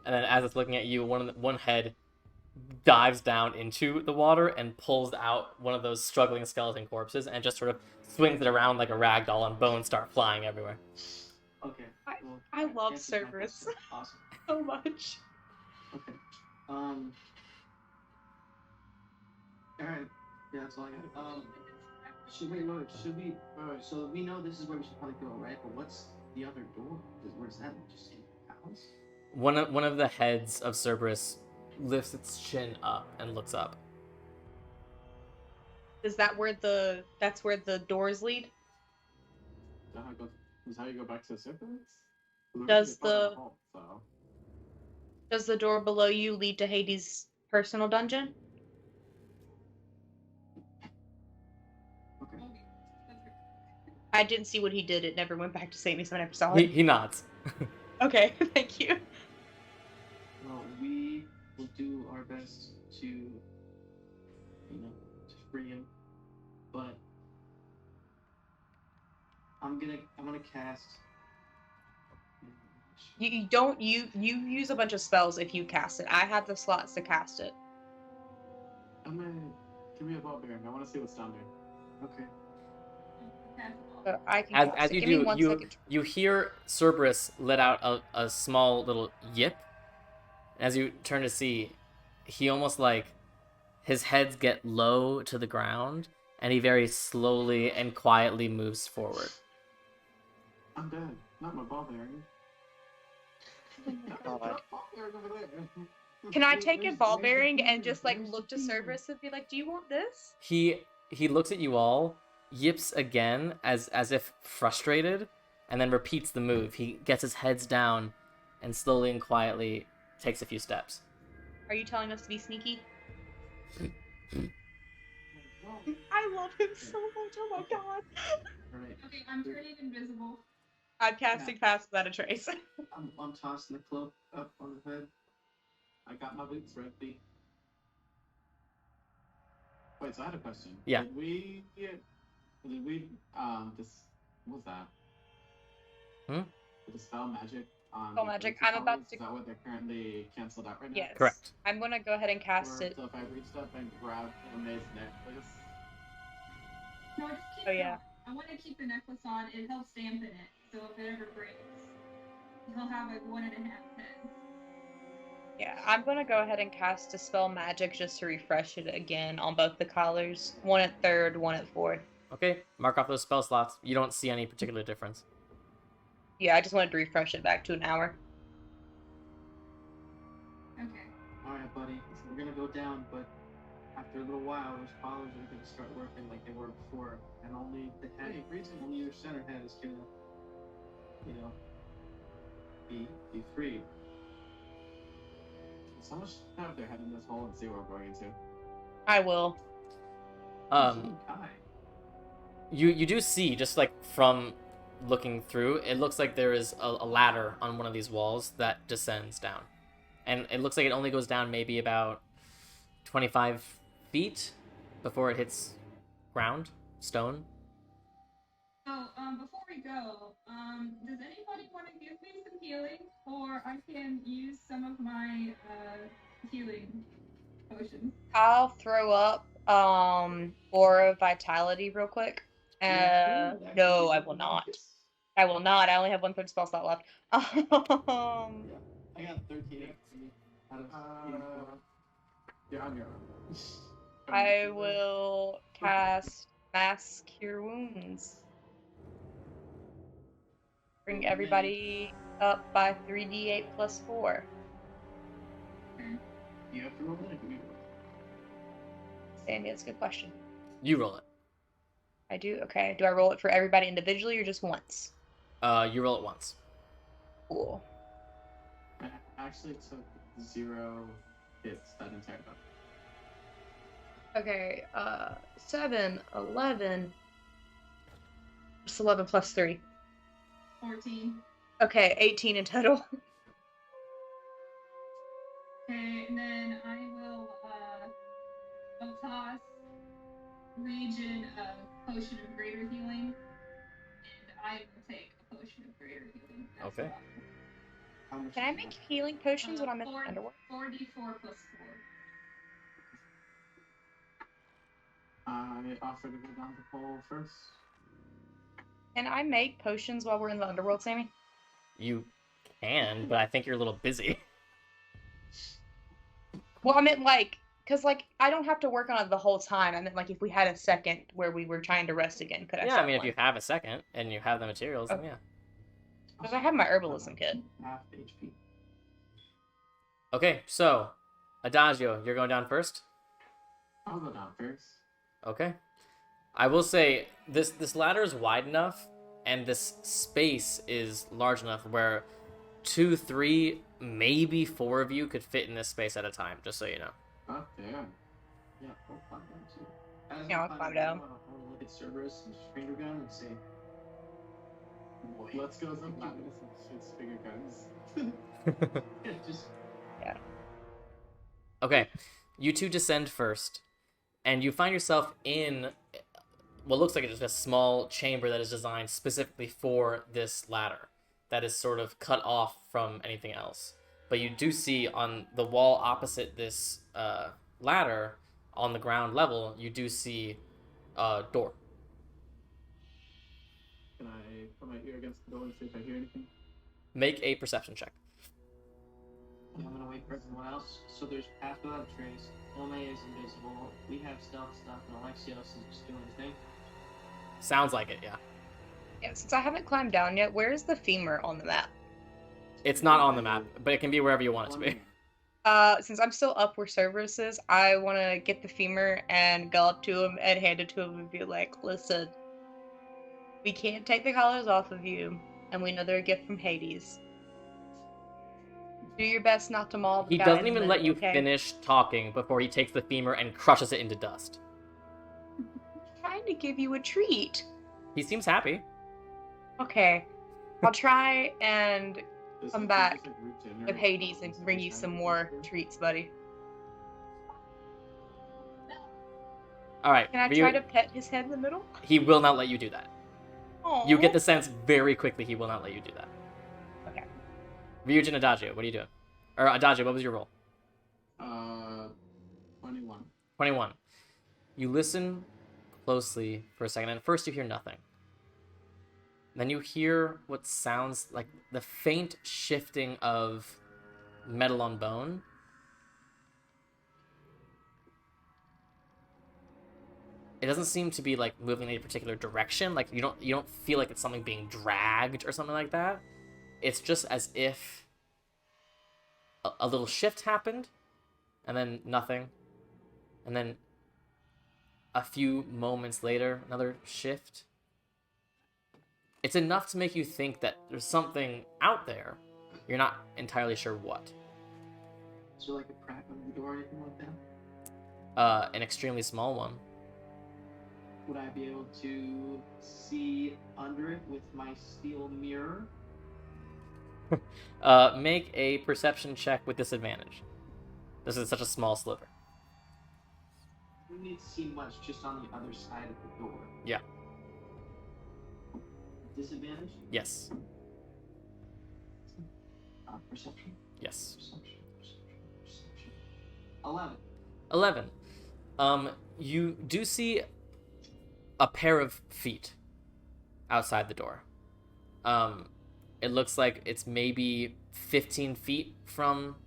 and then as it's looking at you, one head dives down into the water and pulls out one of those struggling skeleton corpses and just sort of swings it around like a rag doll, and bones start flying everywhere. Okay. Well, I love can't take my Cerberus question. Awesome. so much. Okay. All right. Yeah, that's all I got. Should we? Wait. So we know this is where we should probably go, right? But what's the other door? Where's that? Just in the house? One of the heads of Cerberus lifts its chin up and looks up. Is that where that's where the doors lead? Is how you go back to the Cerberus? Does the door below you lead to Hades' personal dungeon? Okay. I didn't see what he did. It never went back to Sammy, so I never saw it. He nods. Okay, thank you. Well, we will do our best to free him, but I'm gonna cast. You don't you use a bunch of spells if you cast it. I have the slots to cast it. Give me a ball bearing. I want to see what's down there. Okay. I can cast As it. you Give me do, 1 second. you hear Cerberus let out a small little yip. As you turn to see, he almost like his heads get low to the ground, and he very slowly and quietly moves forward. I'm dead. Not my ball bearing. Oh my god. Can I take a ball bearing and just like look to Cerberus and be like, "Do you want this?" He looks at you all, yips again as if frustrated, and then repeats the move. He gets his heads down and slowly and quietly takes a few steps. Are you telling us to be sneaky? I love him so much. Oh my god. Alright. Okay, I'm turning invisible. I'm casting Pass Without a Trace. I'm tossing the cloak up on the head. I got my boots ready. Wait, so I had a question. Yeah. Did we what was that? The spell magic on Spell magic. the I'm about powers? to. Is that what they're currently canceled out right now? Yes. Correct. I'm gonna go ahead and cast it. So if I reached up and grabbed Renee's necklace. No, just keep it on. I want to keep the necklace on. It helps dampen it, so if it ever breaks, he'll have like 1.5 heads. Yeah, I'm gonna go ahead and cast Dispel Magic just to refresh it again on both the collars. 1 at 3rd, 1 at 4th. Okay, mark off those spell slots. You don't see any particular difference. Yeah, I just wanted to refresh it back to an hour. Okay. Alright, buddy. We're gonna go down, but after a little while, those collars are gonna start working like they were before, and only the head, only your center head is gonna, be free. Someone should have their head in this hole and see where we're going into. I will. You do see, just like from looking through, it looks like there is a ladder on one of these walls that descends down, and it looks like it only goes down maybe about 25 feet before it hits stone. So, before we go, does anybody want to give me some healing, or I can use some of my healing potions? I'll throw up Aura Vitality real quick. No, I will not. I will not. I only have 1/3 spell slot left. I got 13 out of 84. You're on your own. I will cast Mass Cure Wounds. Bring everybody up by 3d8 plus 4. You have to roll it, or do we roll it? Sandy, that's a good question. You roll it. I do? Okay. Do I roll it for everybody individually or just once? You roll it once. Cool. I actually took 0 hits that entire battle. Okay, 7, 11. Just 11 plus 3. 14. Okay, 18 in total. Okay, and then I will I'll toss Region a potion of greater healing, and I will take a potion of greater healing. Okay. How much Can I is make that? healing potions when I'm in 4, underworld? 4d4 plus 4. I offer to go down the pole first. Can I make potions while we're in the underworld, Sammy? You can, but I think you're a little busy. Well, I meant because I don't have to work on it the whole time. I meant if we had a second where we were trying to rest again, could I Yeah, I start mean, if one? you have a second and you have the materials, then Okay. yeah. Because I have my herbalism kit. Half HP. Okay, so Adagio, you're going down first. I'll go down first. Okay. I will say this ladder is wide enough, and this space is large enough where 2, 3, maybe 4 of you could fit in this space at a time. Just so you know. Oh, damn. Yeah, we'll climb down too. As Yeah, we I'll climb down. I want to look at Cerberus and his finger gun and say, boy, Let's go some his finger guns. yeah, just Okay, you two descend first, and you find yourself in what looks like just a small chamber that is designed specifically for this ladder, that is sort of cut off from anything else. But you do see on the wall opposite this ladder, on the ground level, you do see a door. Can I put my ear against the door and see if I hear anything? Make a perception check. I'm gonna wait for everyone else. So there's Path Without a Trace. Ilme is invisible. We have stealth stuff, and Alexios is just doing his thing. Sounds like it, yeah. Yeah, since I haven't climbed down yet, where is the femur on the map? It's not on the map, but it can be wherever you want it to be. Since I'm still up where Cerberus is, I want to get the femur and go up to him and hand it to him and be like, listen, we can't take the collars off of you, and we know they're a gift from Hades. Do your best not to maul the He guy doesn't in the even middle, let you okay? finish talking before he takes the femur and crushes it into dust. Trying to give you a treat. He seems happy. Okay, I'll try and Does come it back just, like, regenerate with Hades and powers bring every you time some it more goes through? treats, buddy. All right, Can I Ryu, try to pet his head in the middle? he will not let you do that. Aww. You get the sense very quickly he will not let you do that. Okay. Ryujin Adagio, what are you doing? Or Adagio, what was your roll? 21. 21. You listen closely for a second, and first you hear nothing. Then you hear what sounds like the faint shifting of metal on bone. It doesn't seem to be like moving in any particular direction. Like you don't feel like it's something being dragged or something like that. It's just as if a little shift happened, and then nothing, and then a few moments later, another shift. It's enough to make you think that there's something out there. You're not entirely sure what. Is there like a crack under the door or anything like that? An extremely small one. Would I be able to see under it with my steel mirror? Make a perception check with disadvantage. This is such a small sliver. We need to see much just on the other side of the door. Yeah. Disadvantage? Yes. Perception. Yes. Perception. 11. 11. You do see a pair of feet outside the door. It looks like it's maybe 15 feet from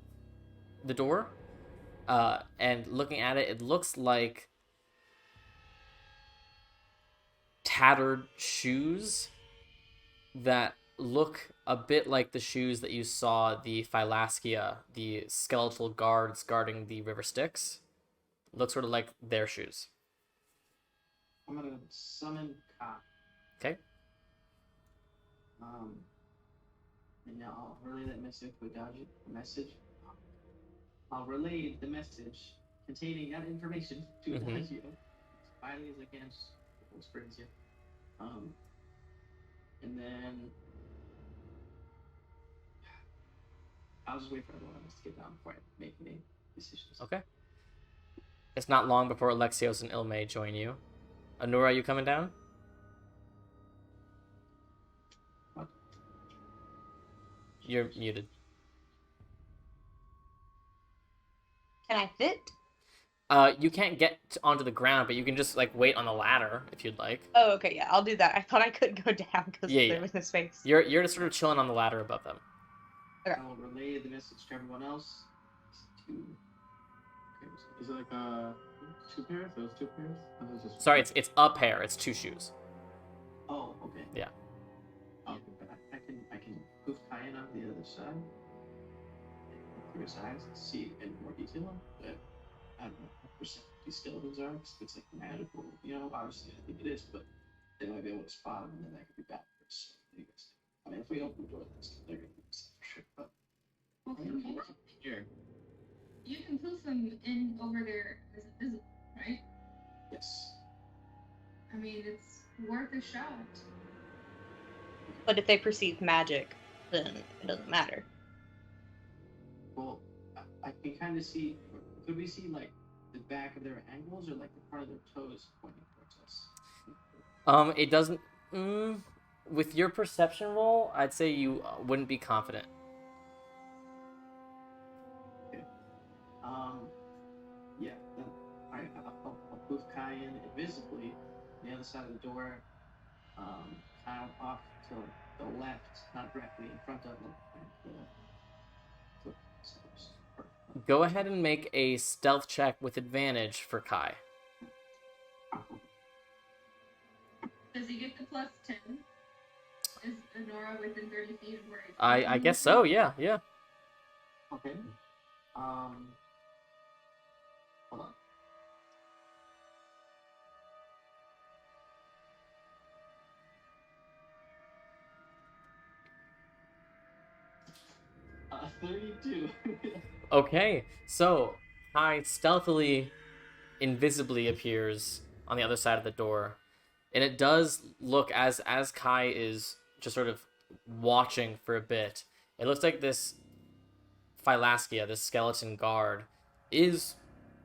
the door. And looking at it, it looks like tattered shoes that look a bit like the shoes that you saw the Phylaskia, the skeletal guards guarding the River Styx. Looks sort of like their shoes. I'm gonna summon Ka. Okay. And now I'll relay that message to Adagio. I'll relay the message containing that information to Mhm. Adagio as quietly as I can, just whispering here. And then I'll just wait for everyone else to get down before I make any decisions. Okay. It's not long before Alexios and Ilme join you. Anura, you coming down? What? You're muted. Can I fit? You can't get onto the ground, but you can just like wait on the ladder if you'd like. Oh, okay, yeah, I'll do that. I thought I could go down because Yeah, there yeah. was no space. You're just sort of chilling on the ladder above them. Okay. I will relay the message to everyone else. To... Okay, so is it like 2 pairs? Those 2 pairs? Or is it just Sorry, one? it's a pair. It's 2 shoes. Oh, okay. Yeah. Okay, but I can poof Kyan on the other side. Through his eyes and see in more detail. But I don't know what percent these skeletons are. If it's like magical, obviously I think it is, but they might be able to spot them, and then that could be bad for us. What do you guys think? I mean, if we open the door, they're gonna be upset for sure. But Here. You can poof them in over there as invisible, right? yes. I mean, it's worth a shot. But if they perceive magic, then it doesn't matter. Well, I can kind of see. Could we see like the back of their ankles or like the front of their toes pointing towards us? It doesn't. With your perception roll, I'd say you wouldn't be confident. Okay. Yeah. Then I'll poof Kyan invisibly on the other side of the door. Kind of off to the left, not directly in front of them. Go ahead and make a stealth check with advantage for Kai. Does he get the +10? Is Honora within 30 feet of where he's I guess so. Yeah. Okay. Hold on. Uh, 32. Okay. So Kai stealthily, invisibly appears on the other side of the door, and it does look as Kai is just sort of watching for a bit. It looks like this Phylaskia, this skeleton guard, is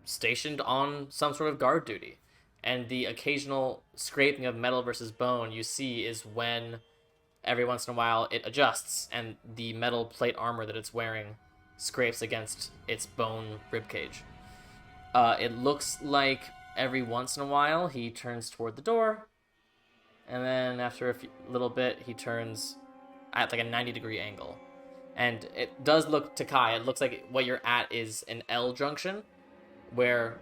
stationed on some sort of guard duty. And the occasional scraping of metal versus bone you see is when every once in a while it adjusts and the metal plate armor that it's wearing scrapes against its bone ribcage. It looks like every once in a while he turns toward the door, and then after a little bit he turns at like a 90-degree angle. And it does look to Kai, it looks like what you're at is an L junction, where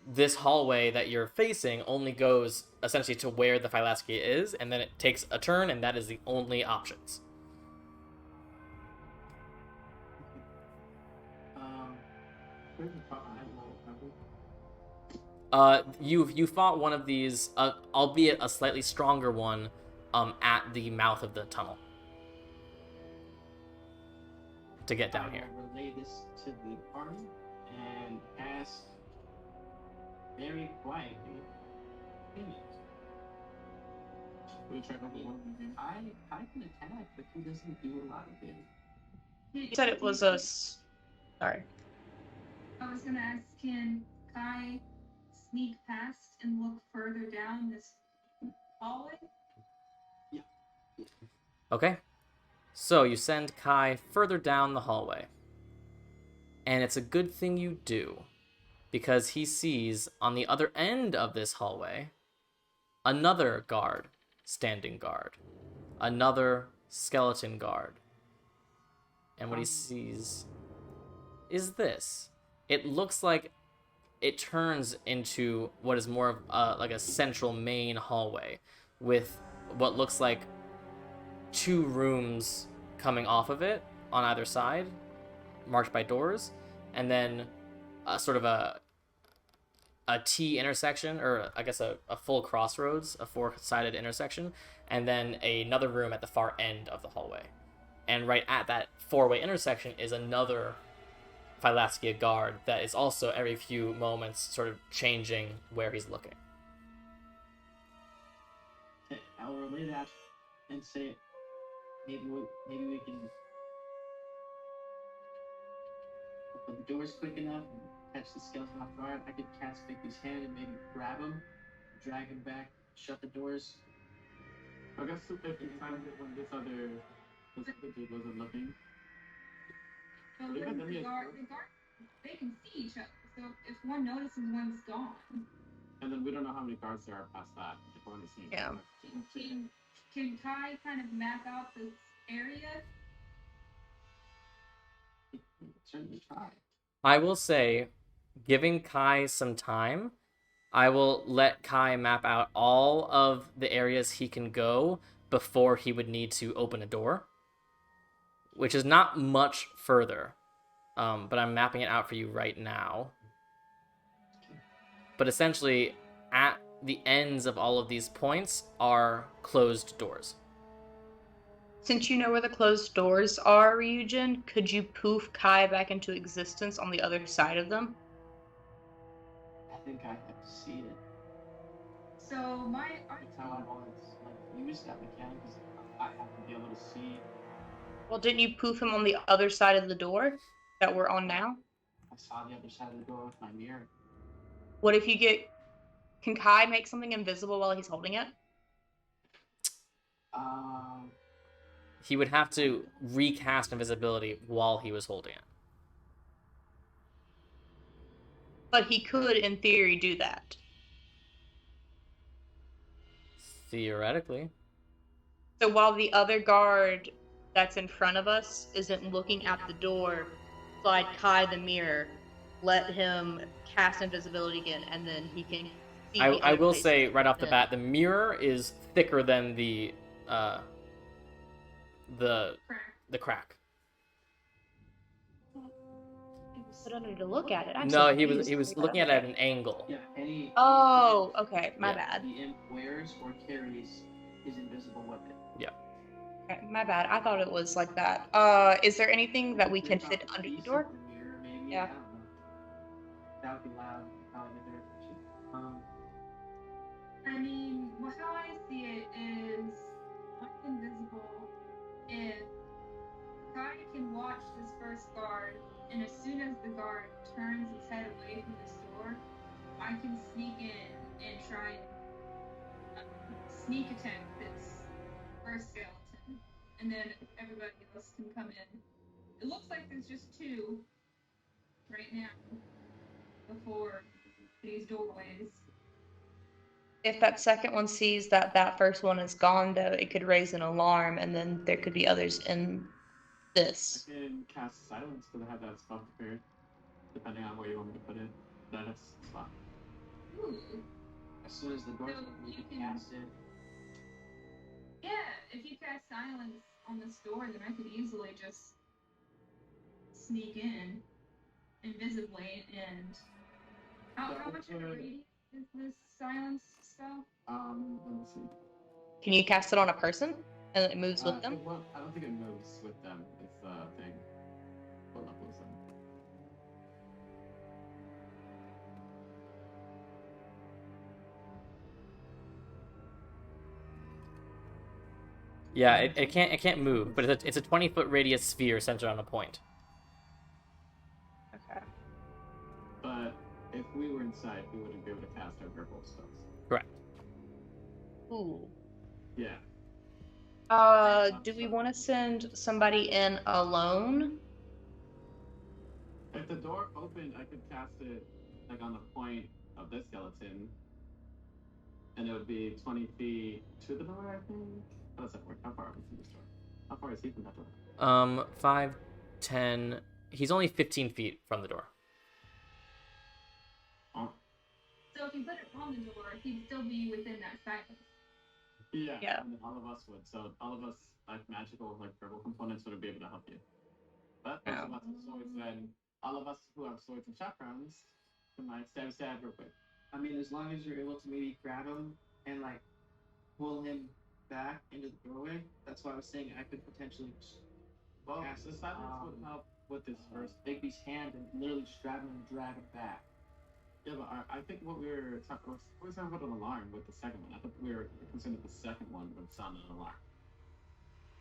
this hallway that you're facing only goes essentially to where the Phylaskia is, and then it takes a turn, and that is the only options. Where's the top line? You fought one of these, albeit a slightly stronger one, at the mouth of the tunnel to get down here. I will relay this to the party and ask very quietly. We'll try number 1. I can attack, but he doesn't do a lot of damage. You said it was a. Sorry. I was gonna ask, can Kai sneak past and look further down this hallway? Yeah. Okay. So you send Kai further down the hallway. And it's a good thing you do, because he sees on the other end of this hallway another guard, standing guard, another skeleton guard. And what he sees is this. It looks like it turns into what is more of like a central main hallway with what looks like 2 rooms coming off of it on either side, marked by doors, and then sort of a T intersection, or I guess a full crossroads, a 4-sided intersection, and then another room at the far end of the hallway. And right at that 4-way intersection is another Phylaskia guard that is also every few moments sort of changing where he's looking. Okay, I will relay that and say maybe we can open the doors quick enough and catch the skeleton off guard. I could cast Vicky's hand and maybe grab him, drag him back, shut the doors. I guess if you find it when this other dude wasn't looking. But Yeah, when then the yes. guard, they can see each other, So if one notices one's gone, And then we don't know how many guards there are past that. If we're only seeing Yeah. can Kai kind of map out this area? Certainly try. I will say, giving Kai some time, I will let Kai map out all of the areas he can go before he would need to open a door, which is not much further. But I'm mapping it out for you right now. But essentially, at the ends of all of these points are closed doors. Since you know where the closed doors are, Ryujin, could you poof Kai back into existence on the other side of them? I think I have to see it. So my That's how I've always used that mechanic. Is I have to be able to see. Well, didn't you poof him on the other side of the door that we're on now? I saw the other side of the door with my mirror. What if you get... Can Kai make something invisible while he's holding it? He would have to recast invisibility while he was holding it. But he could, in theory, do that. Theoretically. So while the other guard that's in front of us isn't looking at the door, slide Kai the mirror, let him cast invisibility again, and then he can see the I other will places say right off the then. bat, the mirror is thicker than the crack. But I need to look at it. I'm No, so he confused. was looking at it at an angle. Yeah, any. Oh, okay. My Yeah. bad. The imp wears or carries his invisible weapon. Yeah. Okay, my bad. I thought it was like that. Is there anything that we can Rip fit out a under the piece door? of the mirror, maybe. Yeah. I don't know. That would be loud. Probably get their attention. I mean, well, how I see it is, I'm invisible. If Kai can watch this first guard, and as soon as the guard turns its head away from this door, I can sneak in and try and sneak attack this first skeleton, and then everybody else can come in. It looks like there's just two right now before these doorways. If that second one sees that that first one is gone, though, it could raise an alarm, and then there could be others in this. I can cast silence because I have that spot prepared, depending on where you want me to put it. That is spot. Ooh. As soon as the door's So open, we you can can- cast it. Yeah, if you cast silence on this door, then I could easily just sneak in invisibly and how much of a radius is this silence spell? Let me see. Can you cast it on a person and it moves with them? Well, I don't think it moves with them. It's the thing. What level is it? Yeah, it can't move, but it's a 20-foot radius sphere centered on a point. Okay. But if we were inside, we wouldn't be able to cast our verbal spells. Correct. Ooh. Yeah. Do we want to send somebody in alone? If the door opened, I could cast it like on the point of this skeleton, and it would be 20 feet to the door, I think. How does that work? How far are we from this door? How far is he from that door? 5, 10. He's only 15 feet from the door. Oh. So if you put it on the door, he'd still be within that silence. Yeah. Yeah. And then all of us would. So all of us, like magical, like verbal components, wouldn't be able to help you. But those of us with swords, then all of us who have swords and chaperones can like stab real quick. I mean, as long as you're able to maybe grab him and like pull him back into the doorway. That's why I was saying I could potentially just cast the silence would help with this first. Bigby's hand and literally just grab him and drag him back. Yeah, but I think what we were talking about an alarm with the second one. I thought we were concerned that the second one would sound an alarm.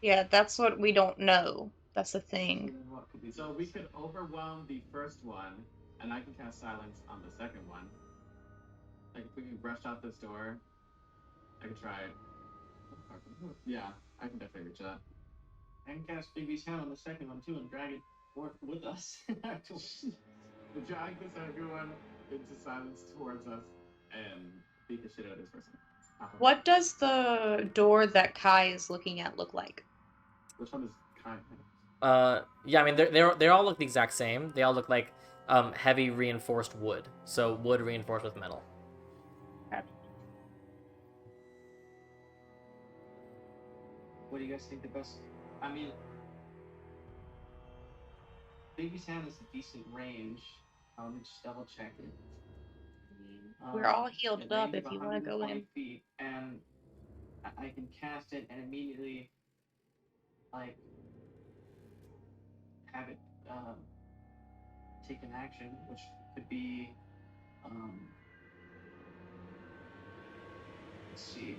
Yeah, that's what we don't know. That's the thing. What could be So we could overwhelm the first one, and I can cast silence on the second one. Like if we can brush out this door, I could try it. Yeah, I can definitely reach that. I can cast Bigby's hand on the second one too and drag it forth with us. The drag this everyone into silence towards us and beat the shit out of this person. What does the door that Kai is looking at look like? Which one is kind? Yeah, I mean they all look the exact same. They all look like heavy reinforced wood. So wood reinforced with metal. What do you guys think the best? I mean, Baby's hand is a decent range. Let me just double check it. We're all healed a up range if of you want to go 120 in. feet, and I can cast it and immediately like have it take an action, which could be let's see.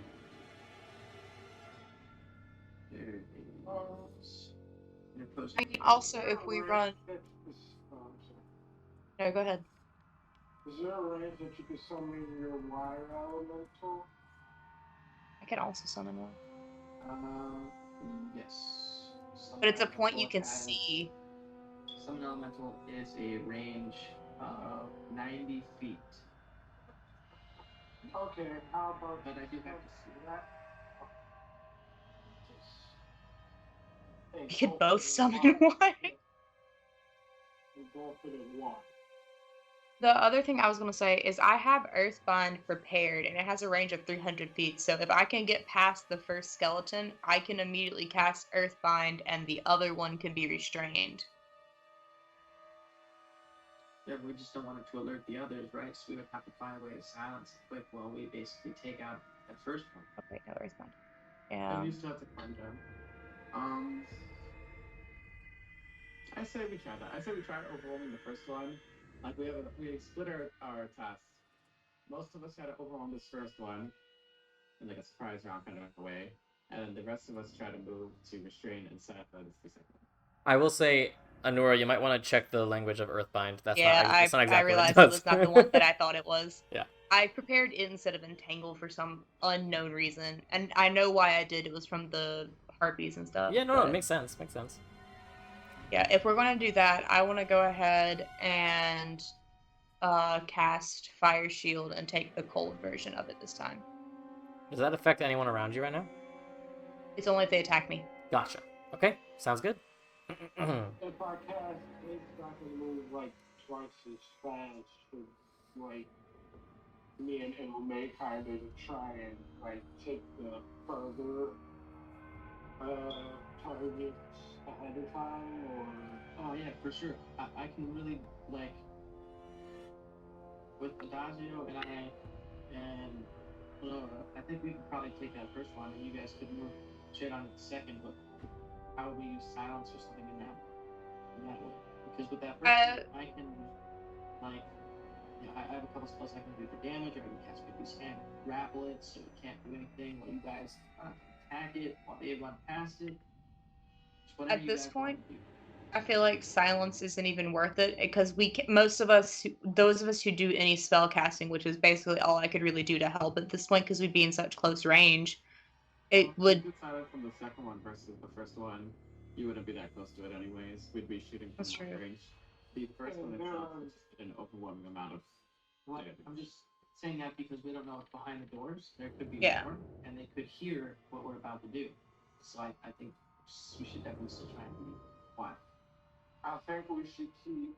There it is. I mean, also, if we run. No, go ahead. Is there a range that you can summon your wire elemental? I can also summon one. Yes. But it's a point you can see. Summon elemental is a range of 90 feet. Okay, how about But I do have to see that? We could both summon one. We both did it one. The other thing I was going to say is I have Earthbind prepared, and it has a range of 300 feet. So if I can get past the first skeleton, I can immediately cast Earthbind, and the other one can be restrained. Yeah, we just don't want it to alert the others, right? So we would have to find a way to silence it quick while we basically take out that first one. Okay, no Earthbind. And you still have to climb down. I say we try that. I say we try overwhelming the first one. Like we split our tasks. Most of us try to overwhelm this first one in like a surprise round kind of way, and then the rest of us try to move to restrain and silence the second one. I will say, Anura, you might want to check the language of Earthbind. That's yeah, not exactly I realized what it was not the one that I thought it was. Yeah. I prepared it instead of Entangle for some unknown reason, and I know why I did. It was from the harpies and stuff. Yeah, no, it makes sense. Makes sense. Yeah, if we're going to do that, I want to go ahead and cast Fire Shield and take the cold version of it this time. Does that affect anyone around you right now? It's only if they attack me. Gotcha. Okay, sounds good. If I cast this, I can move like twice as fast to like me and Ume kind of to try and like take the further targets ahead of time, or oh yeah, for sure. I can really like with Adagio and I think we could probably take that first one, and you guys could move shit on it second. But how would we use silence or something in that way? Because with that first one, I can like. I have a couple spells I can do for damage, or I can cast 50 scan, grapple it, so it can't do anything while you guys attack it, while they run past it. At this point, I feel like silence isn't even worth it because most of us, those of us who do any spell casting, which is basically all I could really do to help at this point because we'd be in such close range, it would. Silent from the second one versus the first one, you wouldn't be that close to it anyways. We'd be shooting from long range. The first one itself is just an overwhelming amount of. Well, I'm just saying that because we don't know what's behind the doors. There could be more, and they could hear what we're about to do. So I think we should definitely still try and be quiet. I think we should keep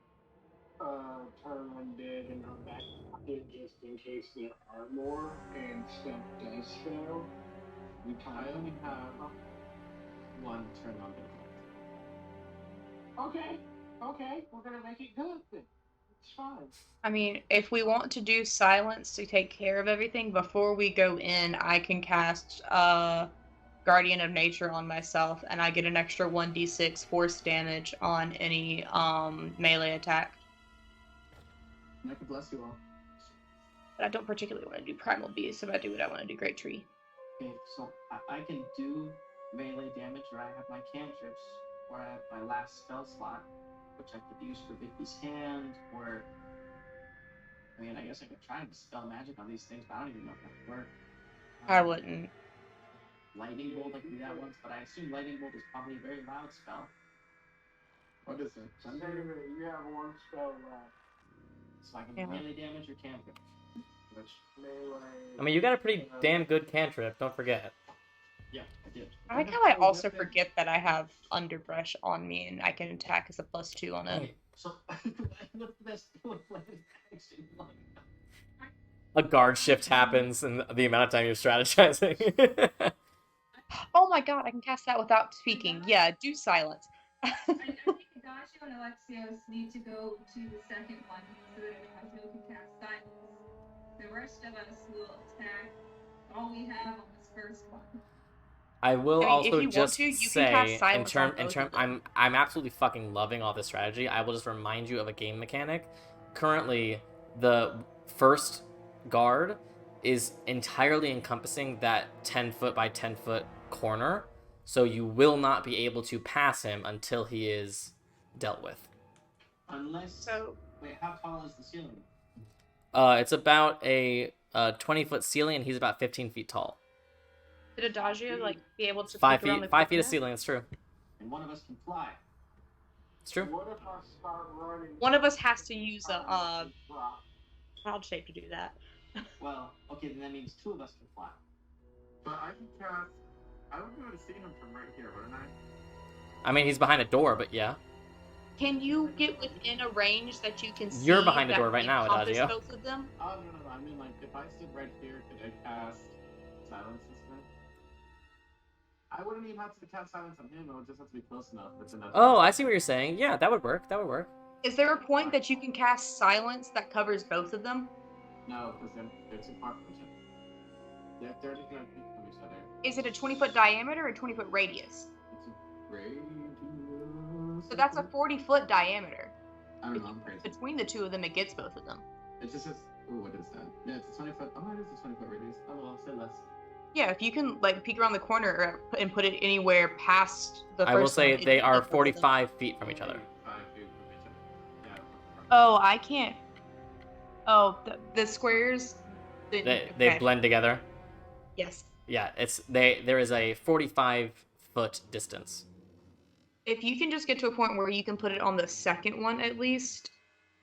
Turn Undead in our back pocket just in case there are more and stuff does fail. I only have one Turn Undead left. Okay, we're gonna make it good then. It's fine. I mean, if we want to do silence to take care of everything before we go in, I can cast Guardian of Nature on myself, and I get an extra 1d6 force damage on any melee attack. And I can bless you all. But I don't particularly want to do Primal Beast. If I do it, I want to do Great Tree. Okay, so I can do melee damage, or I have my cantrips, or I have my last spell slot, which I could use for Vicky's Hand, or I mean, I guess I could try and dispel magic on these things, but I don't even know if that would work. I wouldn't. Lightning Bolt, I can do that once, but I assume Lightning Bolt is probably a very loud spell. What is it? Thunder? You have one spell left. so I can Yeah. melee damage or cantrip. Which, I mean, you got a pretty damn good cantrip. Don't forget. yeah, I did. I like how I also forget that I have underbrush on me and I can attack as a +2 on it. Okay, so what's the best action? Like, A guard shift happens in the amount of time you're strategizing. Oh my god, I can cast that without speaking. Yeah, do silence. I think Adagio and Alexios need to go to the second one so that Adagio can cast silence. The rest of us will attack all we have on this first one. I will I mean, if also you want just to, you can say, cast in silence term, on both of them. I'm absolutely fucking loving all this strategy. I will just remind you of a game mechanic. Currently, the first guard is entirely encompassing that 10-foot by 10-foot corner, so you will not be able to pass him until he is dealt with. unless. So, Wait, how tall is the ceiling? It's about a 20-foot ceiling, and he's about 15 feet tall. did Adagio like be able to Five peek around feet, the 5 feet of corner? ceiling. It's true. And one of us can fly. It's true. What if I start running? One of us has to use a Rock. cloud shape to do that. Well, okay, then that means two of us can fly. But I can cast. I would be able to see him from right here, wouldn't I? I mean, he's behind a door, but yeah. Can you get within a range that you can see? You're behind the that door right now, encompass Adagio. both of them? Oh, no. I mean, like, if I stood right here, could I cast silence this way? I wouldn't even have to cast silence on him. It would just have to be close enough. But then Oh, I see what you're saying. Yeah, that would work. That would work. Is there a point that you can cast silence that covers both of them? No, because they're too far from each other. They're just going to feet from each other. Is it a 20-foot diameter or a 20-foot radius? It's a radius. So that's a 40-foot diameter. I don't know, I'm crazy. Between the two of them, it gets both of them. It just says, ooh, what is that? Yeah, it's a 20 foot. Oh, it is a 20-foot radius. Oh, well, I'll say less. Yeah, if you can like peek around the corner and put it anywhere past the first I will say one, they it are gets both of them. 45 feet from each other. 5 feet from each other. Yeah. Oh, I can't. Oh, the squares. They okay. blend together. Yes. Yeah, there is a 45-foot distance. If you can just get to a point where you can put it on the second one at least,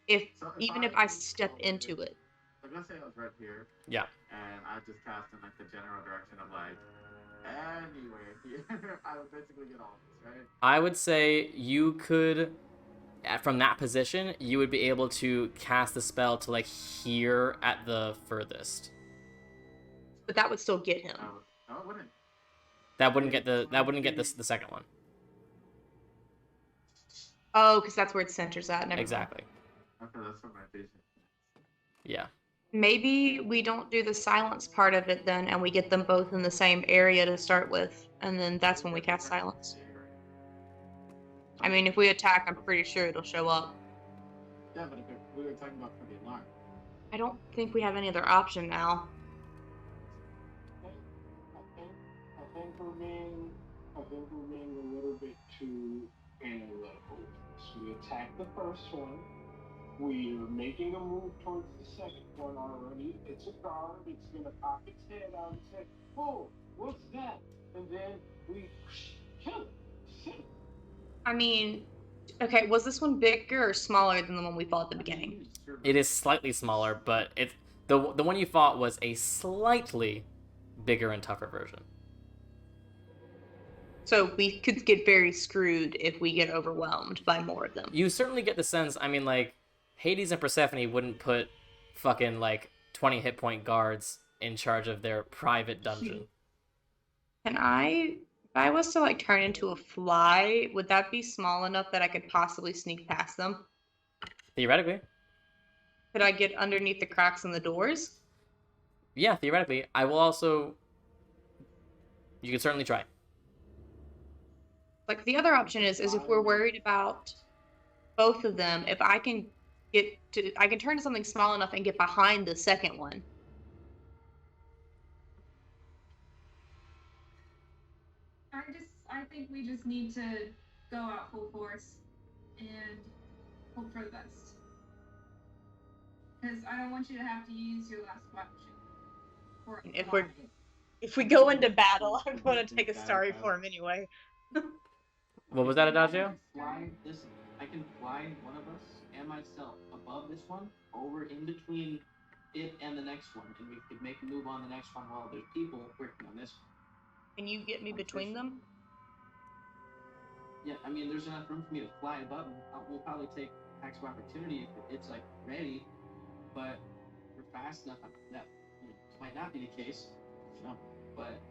even if I step into it. So let's say I was right here. Yeah. And I just cast in like the general direction of like anywhere here. I would basically get all this, right? I would say you could, from that position, you would be able to cast the spell to like here at the furthest. But that would still get him. No, it wouldn't. That wouldn't get the second one. Oh, because that's where it centers at. Never mind. Exactly. Okay, that's what my vision is. Yeah. Maybe we don't do the silence part of it then, and we get them both in the same area to start with, and then that's when we cast silence. I mean, if we attack, I'm pretty sure it'll show up. Yeah, but if we were talking about for the alarm. I don't think we have any other option now. I think we're being a little bit too analytical. So we attack the first one. We are making a move towards the second one already. It's a guard. It's gonna pop its head out and say, "Oh, what's that?" And then we kill it. Sit it. I mean, okay, was this one bigger or smaller than the one we fought at the beginning? It is slightly smaller, but the one you fought was a slightly bigger and tougher version. So we could get very screwed if we get overwhelmed by more of them. You certainly get the sense, I mean, like, Hades and Persephone wouldn't put fucking, like, 20 hit point guards in charge of their private dungeon. If I was to, like, turn into a fly, would that be small enough that I could possibly sneak past them? Theoretically. Could I get underneath the cracks in the doors? Yeah, theoretically. I will also... You can certainly try. Like, the other option is if we're worried about both of them, if I can I can turn to something small enough and get behind the second one. I think we just need to go out full force and hope for the best. Because I don't want you to have to use your last action. If we go into battle, I'm going to take a sorry form anyway. What was that, Adagio? Listen, I can fly one of us, and plant myself above this one, over in between it and the next one, and we could make a move on the next one while there's people working on this one. Can you get me between them? Yeah, I mean, there's enough room for me to fly above them. We'll probably take attacks of opportunity if it's like ready, but we're fast enough that this might not be the case. No, but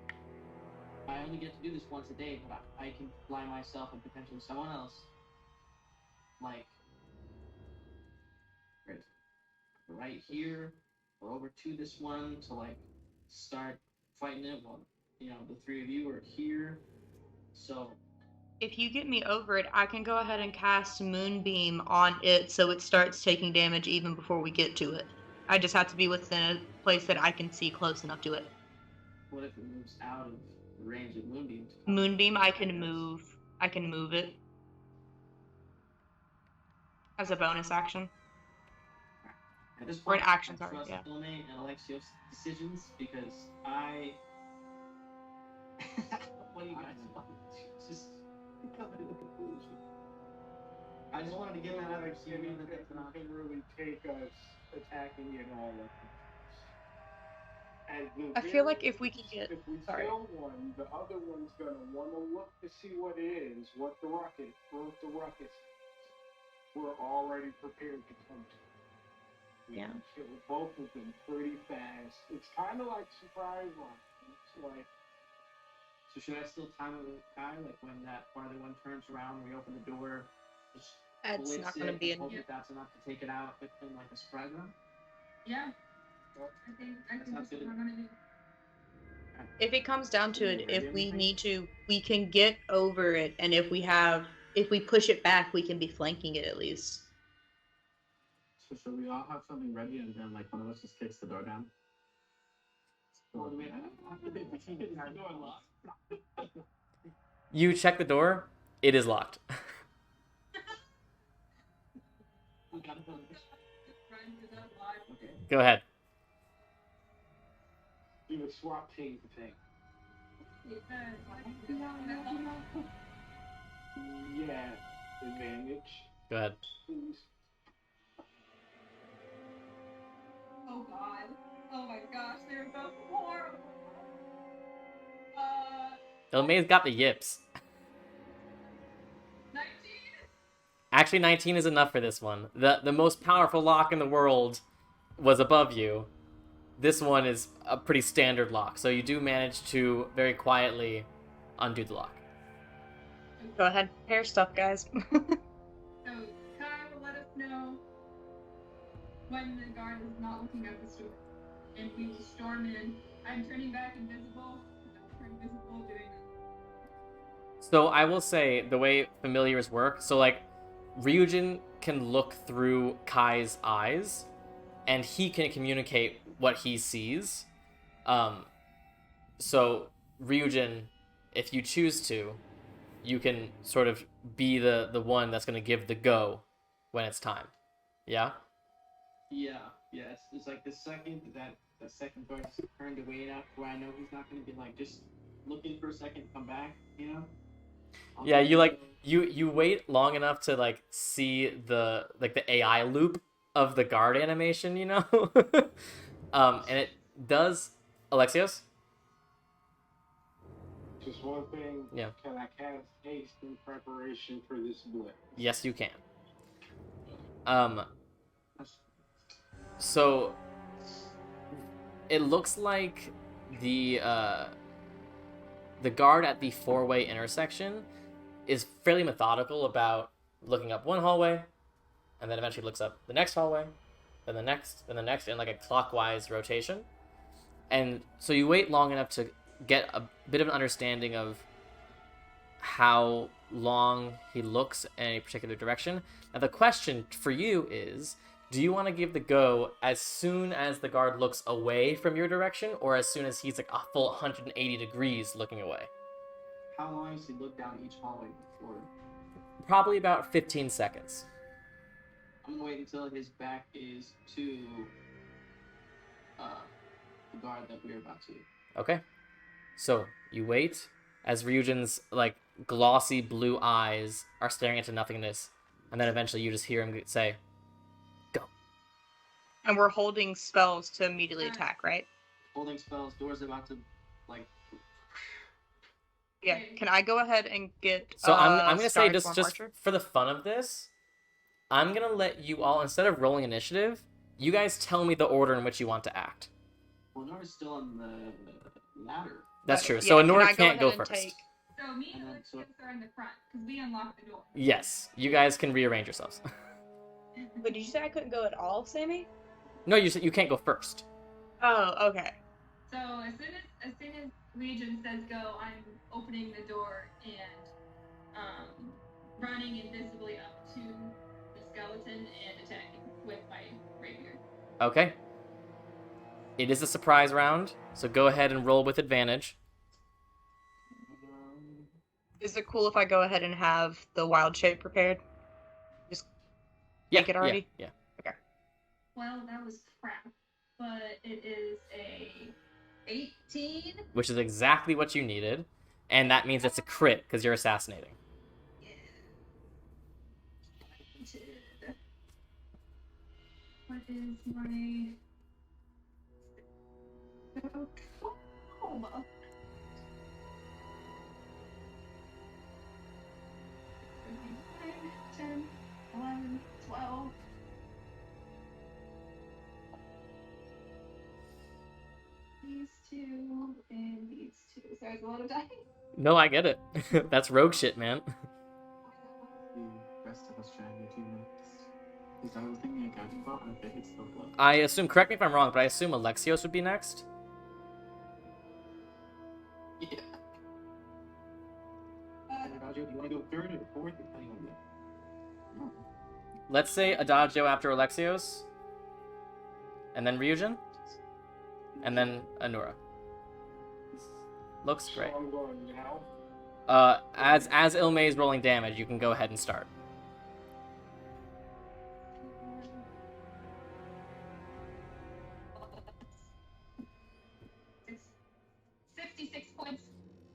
I only get to do this once a day, but I can fly myself and potentially someone else, like right here or over to this one to like start fighting it while the three of you are here. So If you get me over it, I can go ahead and cast Moonbeam on it so it starts taking damage even before we get to it. I just have to be within a place that I can see close enough to it. what if it moves out of the range of Moonbeam? Moonbeam, I can move it as a bonus action. At this Or an point, action, I sorry, trust yeah. Ilme and Alexios' decisions because what do you guys want? Just come to the conclusion. I just wanted to get that out of here. You can really take us attacking it all at once. I feel like if we can get... If we Sorry. kill one, the other one's gonna want to look to see what it is, what the ruckus is. We're already prepared to come to. We Yeah. can kill both of them pretty fast. It's kind of like surprise round. It's like. So should I still time it with Kai? Like when that farther one turns around, we open the door, just That's blitz not gonna it, be and hope an- that that's enough to take it out within like a surprise round? Yeah. I think that's what I'm gonna do. If it comes down to it, if we need to, we can get over it, and if we push it back, we can be flanking it at least. So should we all have something ready and then like one of us just kicks the door down? You check the door. It is locked. Go ahead. Do the SWAT team thing. Yeah, advantage. Go ahead. Please. Oh god. Oh my gosh, they're both horrible. Ilme's got the yips. 19? Actually, 19 is enough for this one. The most powerful lock in the world was above you. This one is a pretty standard lock, so you do manage to very quietly undo the lock. Go ahead, hair stuff, guys. So Kai will let us know when the guard is not looking at the store. And we will storm in. I'm turning back invisible. Don't turn invisible doing that. So I will say the way familiars work, so like Ryujin can look through Kai's eyes and he can communicate what he sees. So Ryujin, if you choose to, you can sort of be the one that's going to give the go when it's time. Yeah? Yeah. It's like the second that the second voice is turned away enough where I know he's not going to be like just looking for a second to come back, Yeah, you like you wait long enough to like see the AI loop of the guard animation, and it does. Alexios? Just one thing. Yeah. Can I cast haste in preparation for this blitz? Yes, you can. So it looks like the guard at the four-way intersection is fairly methodical about looking up one hallway, and then eventually looks up the next hallway, then the next, in like a clockwise rotation. And so you wait long enough to get a bit of an understanding of how long he looks in a particular direction. Now the question for you is, do you want to give the go as soon as the guard looks away from your direction, or as soon as he's like a full 180 degrees looking away? How long does he look down each hallway before? Probably about 15 seconds. I'm gonna wait until his back is to the guard that we're about to. Okay. So you wait as Ryujin's like glossy blue eyes are staring into nothingness, and then eventually you just hear him say, And we're holding spells to immediately attack, right? Holding spells, doors about to, like... Yeah. Can I go ahead and get So I'm gonna say Starform just Archer? for the fun of this, I'm gonna let you all, instead of rolling initiative, you guys tell me the order in which you want to act. Well, Nora's still on the ladder. That's true. Yeah, So Anora can I can't go ahead and first. take- So me and And then, Alexios are in the front because we unlocked the door. Yes, you guys can rearrange yourselves. But did you say I couldn't go at all, Sammy? No, you can't go first. Oh, okay. So as soon as Legion says go, I'm opening the door and running invisibly up to the skeleton and attacking with my rapier. Okay. It is a surprise round, so go ahead and roll with advantage. Is it cool if I go ahead and have the wild shape prepared? Just make it already? Yeah. Well, that was crap, but it is a 18. Which is exactly what you needed, and that means it's a crit because you're assassinating. Yeah. What is my... Oh, 10, 11, 12. These two and these two. Sorry, it's a lot of dice. No, I get it. That's rogue shit, man. The rest of us trying to do next. Because I was thinking a guiding bolt, and I think it's still blood. I assume, correct me if I'm wrong, but I assume Alexios would be next. Yeah. Adagio, do you want to go third or fourth, depending on you? Let's say Adagio after Alexios, and then Ryujin, and then Anura. Looks great. So I'm going now. As Ilmay is rolling damage, you can go ahead and start. Six, 66 points.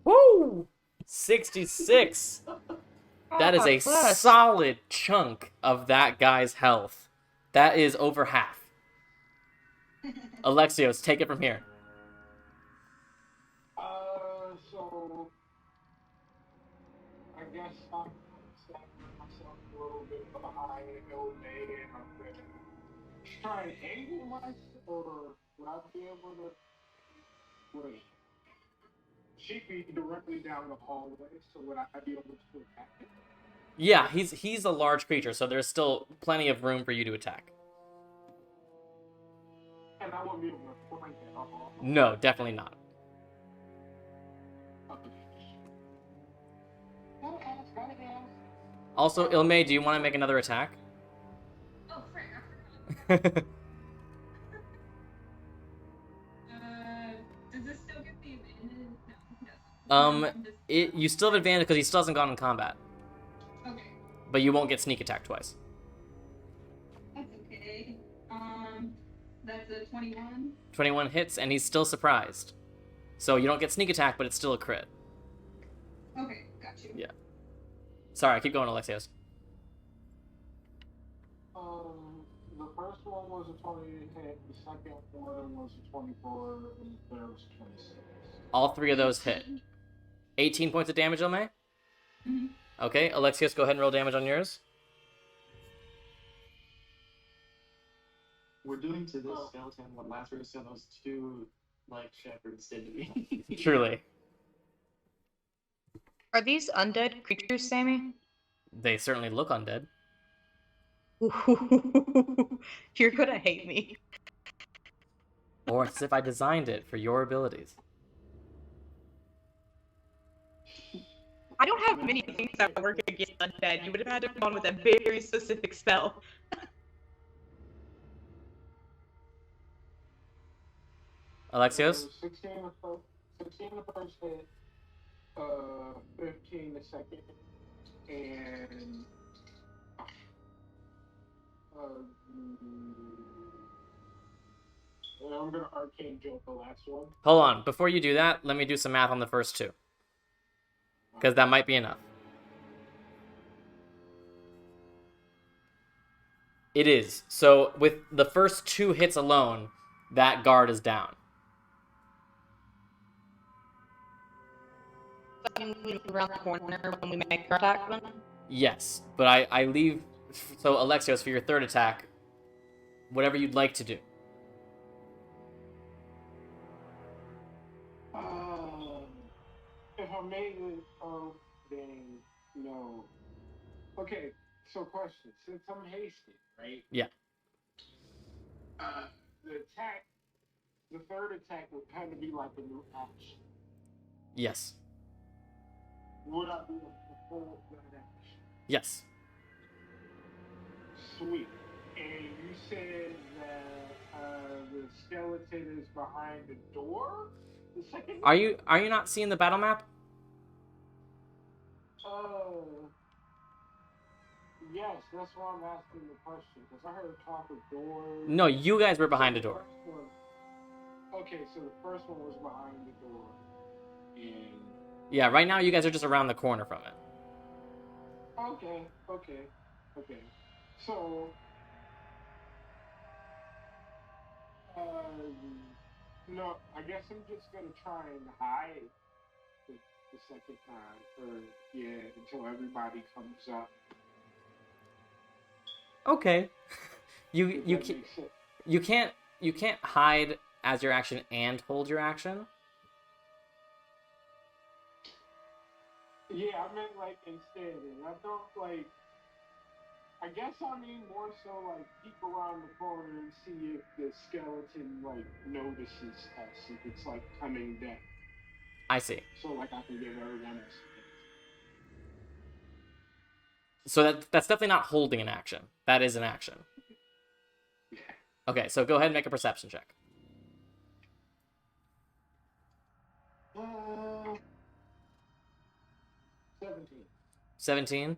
Woo! 66. That is a plus. solid chunk of that guy's health. That is over half. Alexios, take it from here. So I guess I'm standing myself a little bit behind Ilmay, and I'm gonna try and angle myself, or would I be able to? Wait. She'd be directly down the hallway, so would I be able to attack it? Yeah, he's a large creature, so there's still plenty of room for you to attack. And I won't be able to flank it all. No, definitely not. Also, Ilmay, do you want to make another attack? Oh, frick, I forgot. Does this still get the advantage? No, it doesn't. You still have advantage because he still hasn't gone in combat, Okay, but you won't get sneak attack twice. that's okay. That's a 21. 21 hits, and he's still surprised. So you don't get sneak attack, but it's still a crit. Okay, got you. Yeah. Sorry, keep going, Alexios. The first one was a 20 hit, the second one was a 24, and the third was 26. All three of those hit. 18 points of damage, Ilmay? Mhm. Okay, Alexios, go ahead and roll damage on yours. We're doing to this skeleton what Lazarus and those two, like, shepherds did to me. Truly. Are these undead creatures, Sammy? They certainly look undead. You're gonna hate me. Or it's as if I designed it for your abilities. I don't have many things that work against undead. You would have had to come on with a very specific spell. Alexios? 16 the first hit, 15 the second, and I'm gonna arcane joke the last one. Hold on, before you do that, let me do some math on the first two. Because that might be enough. It is. So with the first 2 hits alone, that guard is down. Around the corner when we make our attack then? Yes, but I leave. So Alexios, for your 3rd attack, whatever you'd like to do. If I made it, then no. Okay, so question. Since I'm hasted, right? Yeah. The 3rd attack would kind of be like a new action. Yes. Would I be able to hold that action? Yes. Sweet. And you said that the skeleton is behind the door? The second Are you not seeing the battle map? Yes, that's why I'm asking the question. Because I heard talk of doors. No, you guys were behind a door. Okay, so the first one was behind the door. And Yeah, right now you guys are just around the corner from it. Okay. So, no, I guess I'm just gonna try and hide the second time, or until everybody comes up. Okay. You If that makes sense. you can't hide as your action and hold your action. Yeah, I meant like instead, and I don't like. I guess I mean more so like peek around the corner and see if the skeleton like notices us, if it's like coming down. I see. So like I can give everyone else. So that's definitely not holding an action. That is an action. Okay, so go ahead and make a perception check. 17. 17.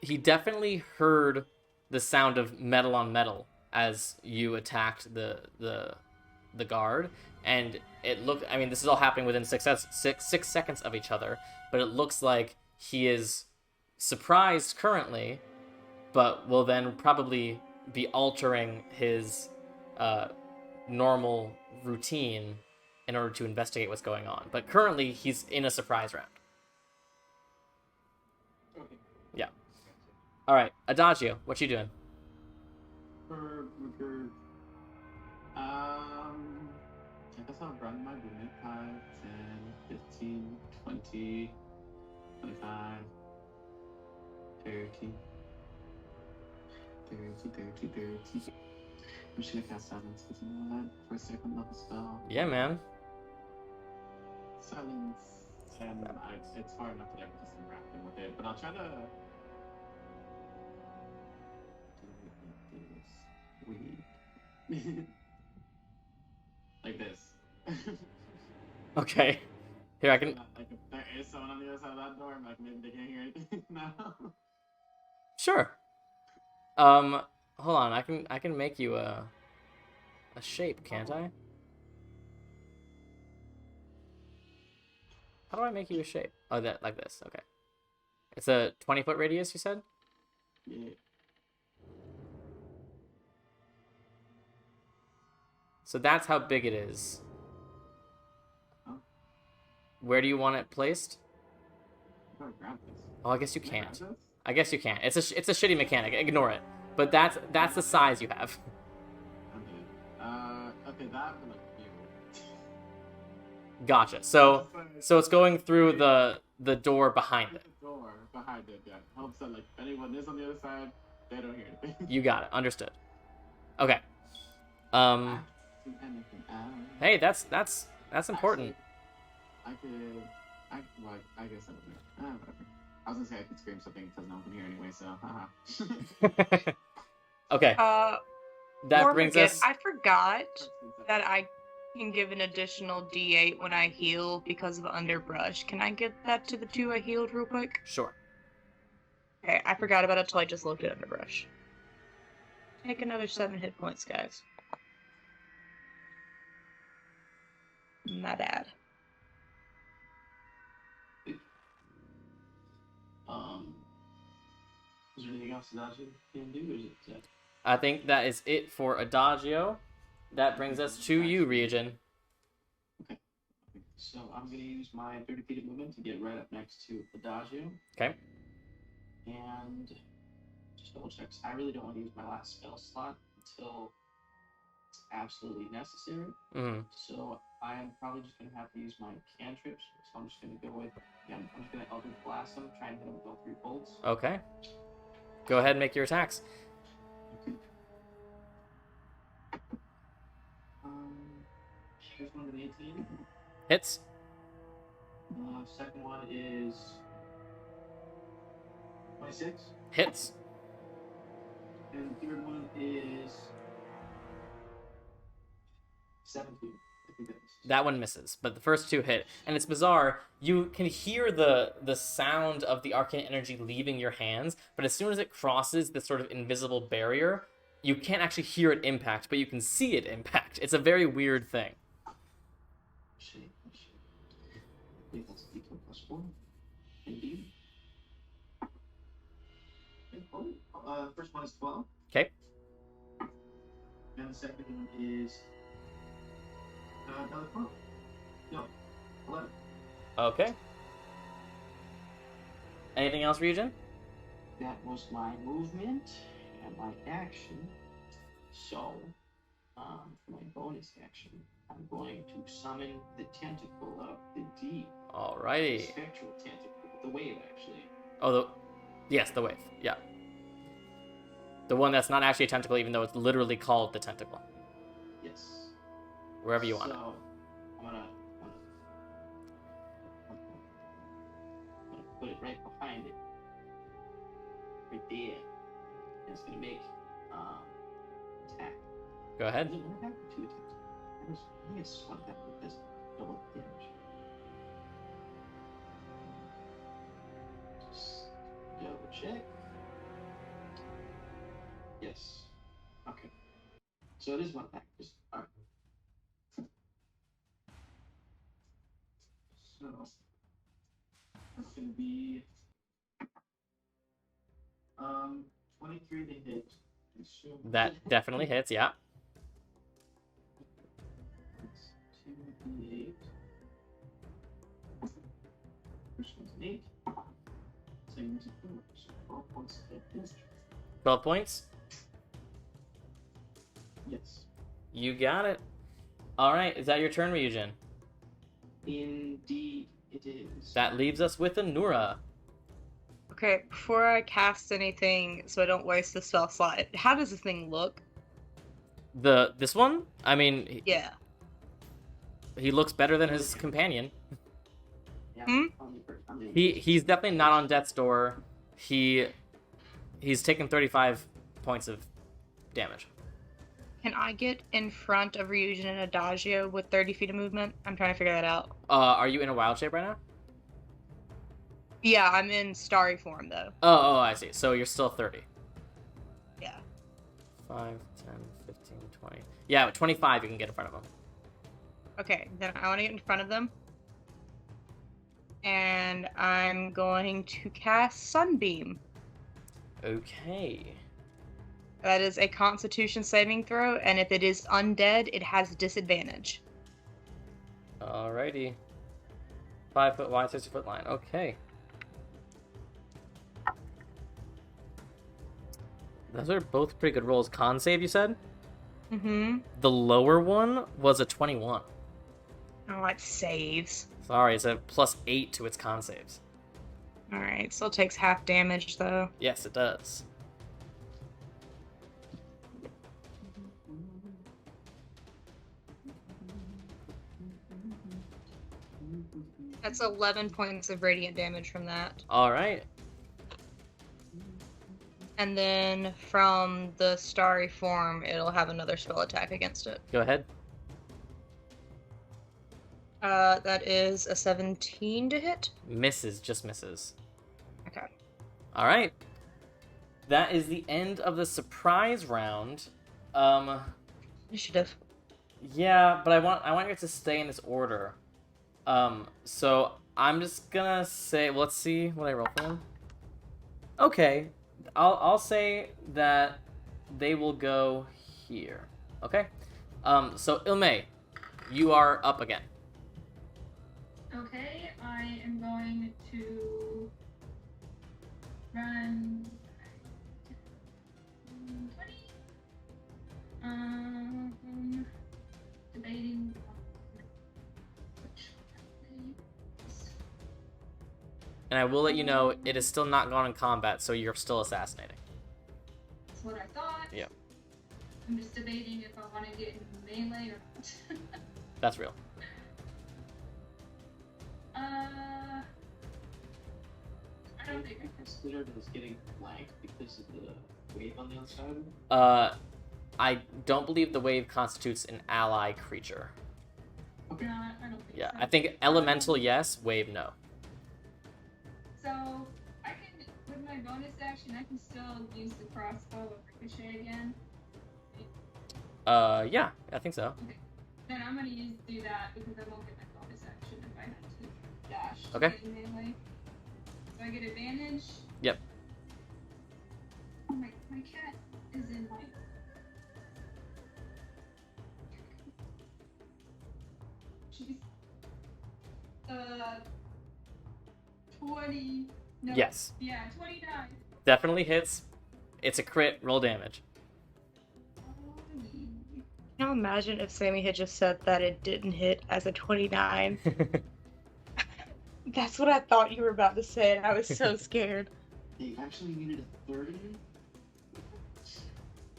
He definitely heard the sound of metal on metal as you attacked the guard, and it looked. I mean, this is all happening within 6 seconds of each other, but it looks like he is surprised currently, but will then probably be altering his normal routine in order to investigate what's going on. But currently, he's in a surprise round. Okay. Yeah. All right, Adagio, what you doing? I guess I'll run my movement 5, 10, 15, 20, 25, 30, 30. I'm just gonna cast Silence because you know that for a 2nd level spell. Yeah, man. Silence. And it's far enough that I can just interact with it, but I'll try to do it like this. Like this. Okay. Here, I can... Like if there is someone on the other side of that door, like maybe they can't hear anything now. Sure. Hold on. I can make you a shape, can't I? How do I make you a shape? Oh, that like this. Okay. It's a 20-foot radius, you said? Yeah. So that's how big it is. Oh. Where do you want it placed? I gotta grab this. Oh, I guess you Can I grab can't. this? I guess you can't. It's a shitty mechanic. Ignore it. But that's the size you have. Okay, that would look cute. Gotcha. So it's going through the door behind it. The door behind it, yeah. Helps that like if anyone is on the other side, they don't hear anything. You got it. Understood. Okay. See anything else? Hey, that's important. Actually, I guess I would do. Whatever. I was gonna say I could scream something because no one can hear anyway, so haha. Okay. That Before we brings forget, us. I forgot that I can give an additional D8 when I heal because of underbrush. Can I get that to the 2 I healed real quick? Sure. Okay, I forgot about it till I just looked at underbrush. Take another 7 hit points, guys. My bad. Was anything else Adagio can do, or is it? I think that is it for Adagio. That brings us to you, Ryujin. Okay. So I'm gonna use my 30 feet of movement to get right up next to Adagio. Okay. And just double checks. I really don't want to use my last spell slot until it's absolutely necessary. Mm. So I am probably just gonna have to use my cantrips. So I'm just gonna go with I'm just gonna Eldritch Blast him, try and hit him with all 3 bolts. Okay. Go ahead and make your attacks. First one is an 18. Hits. Second one is 26. Hits. And the third one is 17. I think that is. That one misses, but the first 2 hit. And it's bizarre. You can hear the sound of the arcane energy leaving your hands, but as soon as it crosses this sort of invisible barrier, you can't actually hear it impact, but you can see it impact. It's a very weird thing. Shit. I think that's a D4 plus 4. Indeed. First one is 12. Okay. And the second one is another 12. No, 11. Okay. Anything else, Ryujin? That was my movement and my action. So, for my bonus action, I'm going to summon the tentacle of the deep. Alrighty. Spectral tentacle. The wave, actually. Oh, yes, the wave. Yeah. The one that's not actually a tentacle, even though it's literally called the tentacle. Yes. Wherever you want it. So, I'm gonna put it right behind it. Right there. And it's gonna make attack. Go ahead. Is it 1 attack or 2 attacks? I think it's 1 attack because double damage. Just double check. Yes. Okay. So it is 1 attack. Just alright. So that's gonna be 23 to hit. That definitely hits, yeah. It's 2d8. First one's an 8. Second one's a 4. So 12 points of damage. 12 points? Yes. You got it. Alright, is that your turn, Ryujin? Indeed, it is. That leaves us with Anura. Okay, before I cast anything, so I don't waste the spell slot, how does this thing look? This one? I mean, Yeah. he looks better than his companion. Yeah, Hmm? He's definitely not on death's door. He's taken 35 points of damage. Can I get in front of Ryujin and Adagio with 30 feet of movement? I'm trying to figure that out. Are you in a wild shape right now? Yeah, I'm in starry form, though. Oh, I see. So you're still 30. Yeah. 5, 10, 15, 20. Yeah, with 25 you can get in front of him. Okay, then I want to get in front of them. And I'm going to cast Sunbeam. Okay. That is a Constitution saving throw, and if it is undead, it has disadvantage. Alrighty. 5 foot wide, 60 foot line. Okay. Those are both pretty good rolls. Con save, you said? Mm-hmm. The lower one was a 21. Oh, it saves. Sorry, it's a +8 to its con saves. Alright, still takes half damage, though. Yes, it does. That's 11 points of radiant damage from that. Alright. And then from the starry form, it'll have another spell attack against it. Go ahead. That is a 17 to hit. Misses, just misses. Okay. Alright. That is the end of the surprise round. Initiative. Yeah, but I want you to stay in this order. So I'm just gonna say, let's see what I roll for him. Okay, I'll say that they will go here. Okay. So Ilme, you are up again. Okay, I am going to run 20. Debating which one. And I will let you know it is still not gone in combat, so you're still assassinating. That's what I thought. Yeah. I'm just debating if I want to get in melee or not. That's real. I don't think I considered it was getting flanked because of the wave on the outside. I don't believe the wave constitutes an ally creature. Okay. No, I don't think Yeah, so. I think elemental yes, wave no. So, I can, with my bonus action, I can still use the crossbow of Ricochet again. Yeah, I think so. Then I'm gonna do that because I won't get my bonus action if I had to dash to Okay. get in melee. So I get advantage. Yep. Oh my cat is in my... Jeez. 20... No. Yes. Yeah, 29. Definitely hits. It's a crit, roll damage. Can you imagine if Sammy had just said that it didn't hit as a 29? That's what I thought you were about to say, and I was so scared. They actually needed a 30?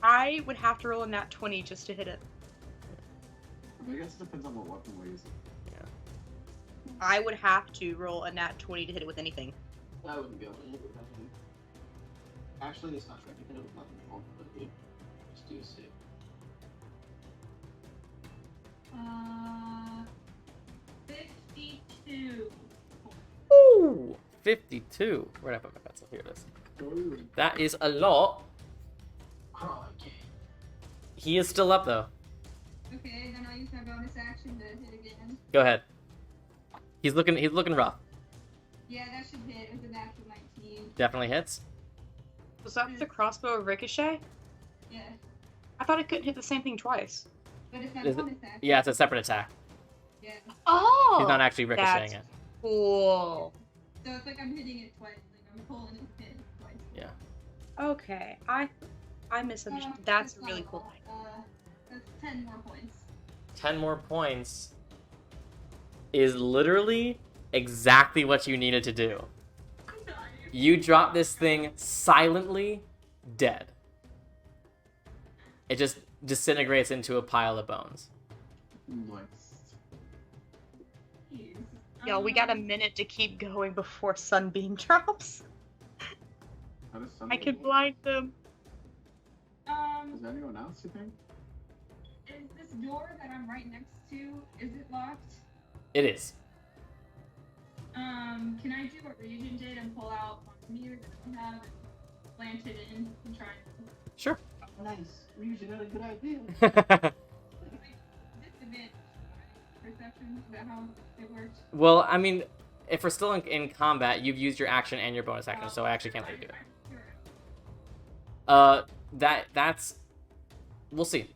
I would have to roll a nat 20 just to hit it. I guess it depends on what weapon we're using. I would have to roll a nat 20 to hit it with anything. I wouldn't be able to hit it with nothing. Actually, it's not true. I can hit it with nothing. But yeah, just do a save. 52. Ooh, 52. Where'd I put my pencil? Here it is. That is a lot. Crawl again. He is still up though. Okay, then I'll use my bonus action to hit again. Go ahead. He's looking rough. Yeah, that should hit. It was a natural 19. Definitely hits. Was that the crossbow of Ricochet? Yeah. I thought it couldn't hit the same thing twice. But it's my Is it- bonus action. Yeah, it's a separate attack. Yeah. Oh! He's not actually ricocheting that's it. Cool. So it's like I'm hitting it twice. Like I'm pulling it hit twice. Yeah. Okay, I misunderstood. Uh, That's not really a cool. lot. That's 10 more points. 10 more points is literally exactly what you needed to do. You drop this thing silently, dead. It just disintegrates into a pile of bones. Nice. Jeez. Yo, we got a minute to keep going before Sunbeam drops. How does I can blind them. Is there anyone else, you think? Is this door that I'm right next to, is it locked? It is. Can I do what Regent did and pull out one meter that I have and plant it in and try and... Sure. Oh, nice. We usually got a good idea. Disadvantage perception, is that how it works? Well, I mean, if we're still in combat, you've used your action and your bonus action, so I actually can't let you do it. That's... We'll see.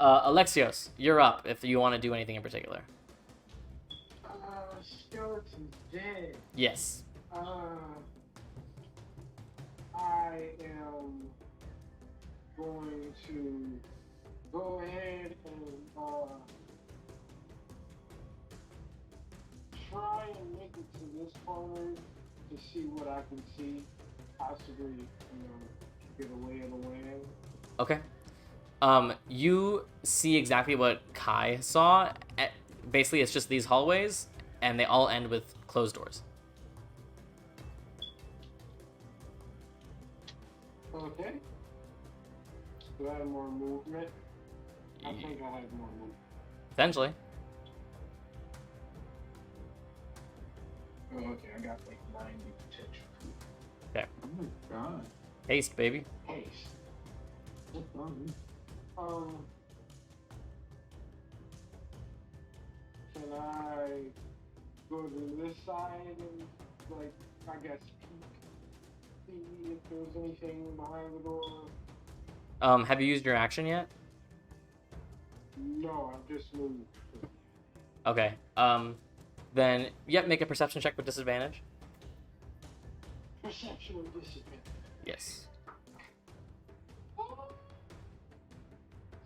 Alexios, you're up if you want to do anything in particular. Skeleton's dead. Yes. I am going to go ahead and try and make it to this corner to see what I can see. Possibly, get a lay of the land. Okay. You see exactly what Kai saw. Basically, it's just these hallways, and they all end with closed doors. Okay. Do I have more movement? I think I have more movement. Potentially. Oh, okay, I got like 90 potential. Okay. Oh my god. Haste, baby. Haste. What's wrong? Can I go to this side and, like, I guess peek see if there's anything behind the door. Have you used your action yet? No, I've just moved. Okay. Then yep, make a perception check with disadvantage. Perception of disadvantage. Yes.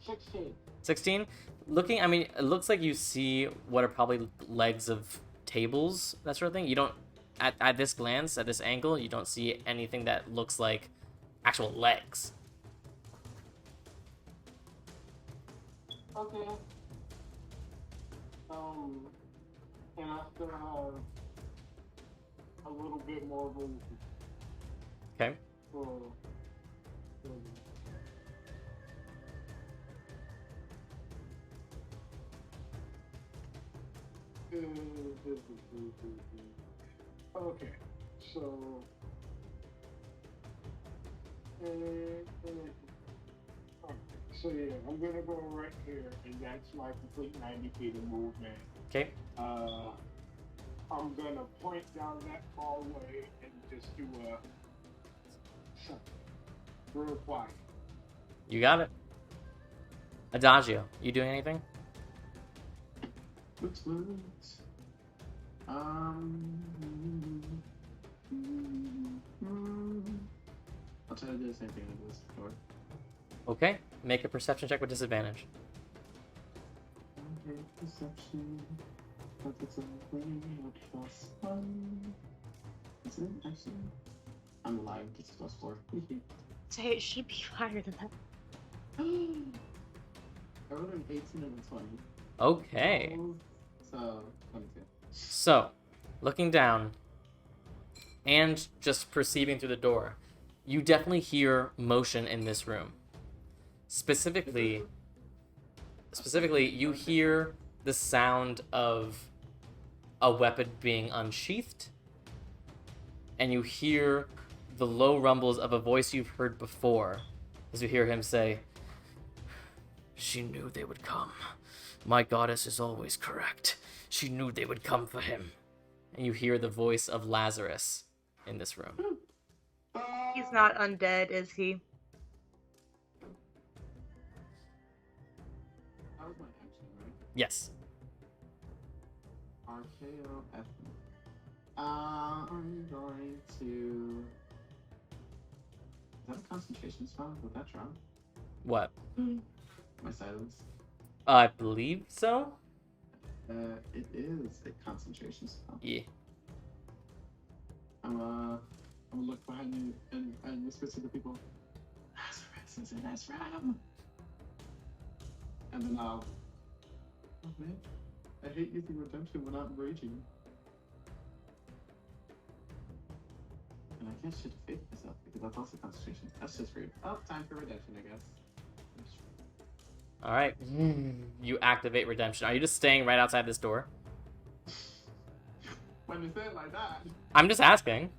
16. 16. Looking, I mean, it looks like you see what are probably legs of tables, that sort of thing. You don't, at this glance, at this angle, you don't see anything that looks like actual legs. Okay. And I still have a little bit more room Okay. for okay, so so yeah, I'm gonna go right here, and that's my complete 90 feet of movement. Okay. I'm gonna point down that hallway and just do a something real quiet. You got it. Adagio, you doing anything? Looks. I'll try to do the same thing as this before. Okay. Make a perception check with disadvantage. Okay, perception. But it's only a +1. Is it actually? I'm lying. It's +4. Say it should be higher than that. I rolled an 18 and a 20. Okay. So, 22. So, looking down and just perceiving through the door, you definitely hear motion in this room. Specifically, you hear the sound of a weapon being unsheathed, and you hear the low rumbles of a voice you've heard before, as you hear him say, "She knew they would come. My goddess is always correct. She knew they would come for him." And you hear the voice of Lazarus in this room. He's not undead, is he? That was my action, right? Yes. RKO F. I'm going to. Is that a concentration spell? Would that drop? What? My silence. I believe so. It is a concentration spell. Yeah. I'm gonna look behind you and whisper to the people. Lazarus is in this room. And then I'll. Oh man, I hate using redemption when I'm raging. And I can't shit faith myself because that's also concentration. That's just rude. Oh, time for redemption, I guess. All right. You activate redemption. Are you just staying right outside this door? When you say it like that, I'm just asking.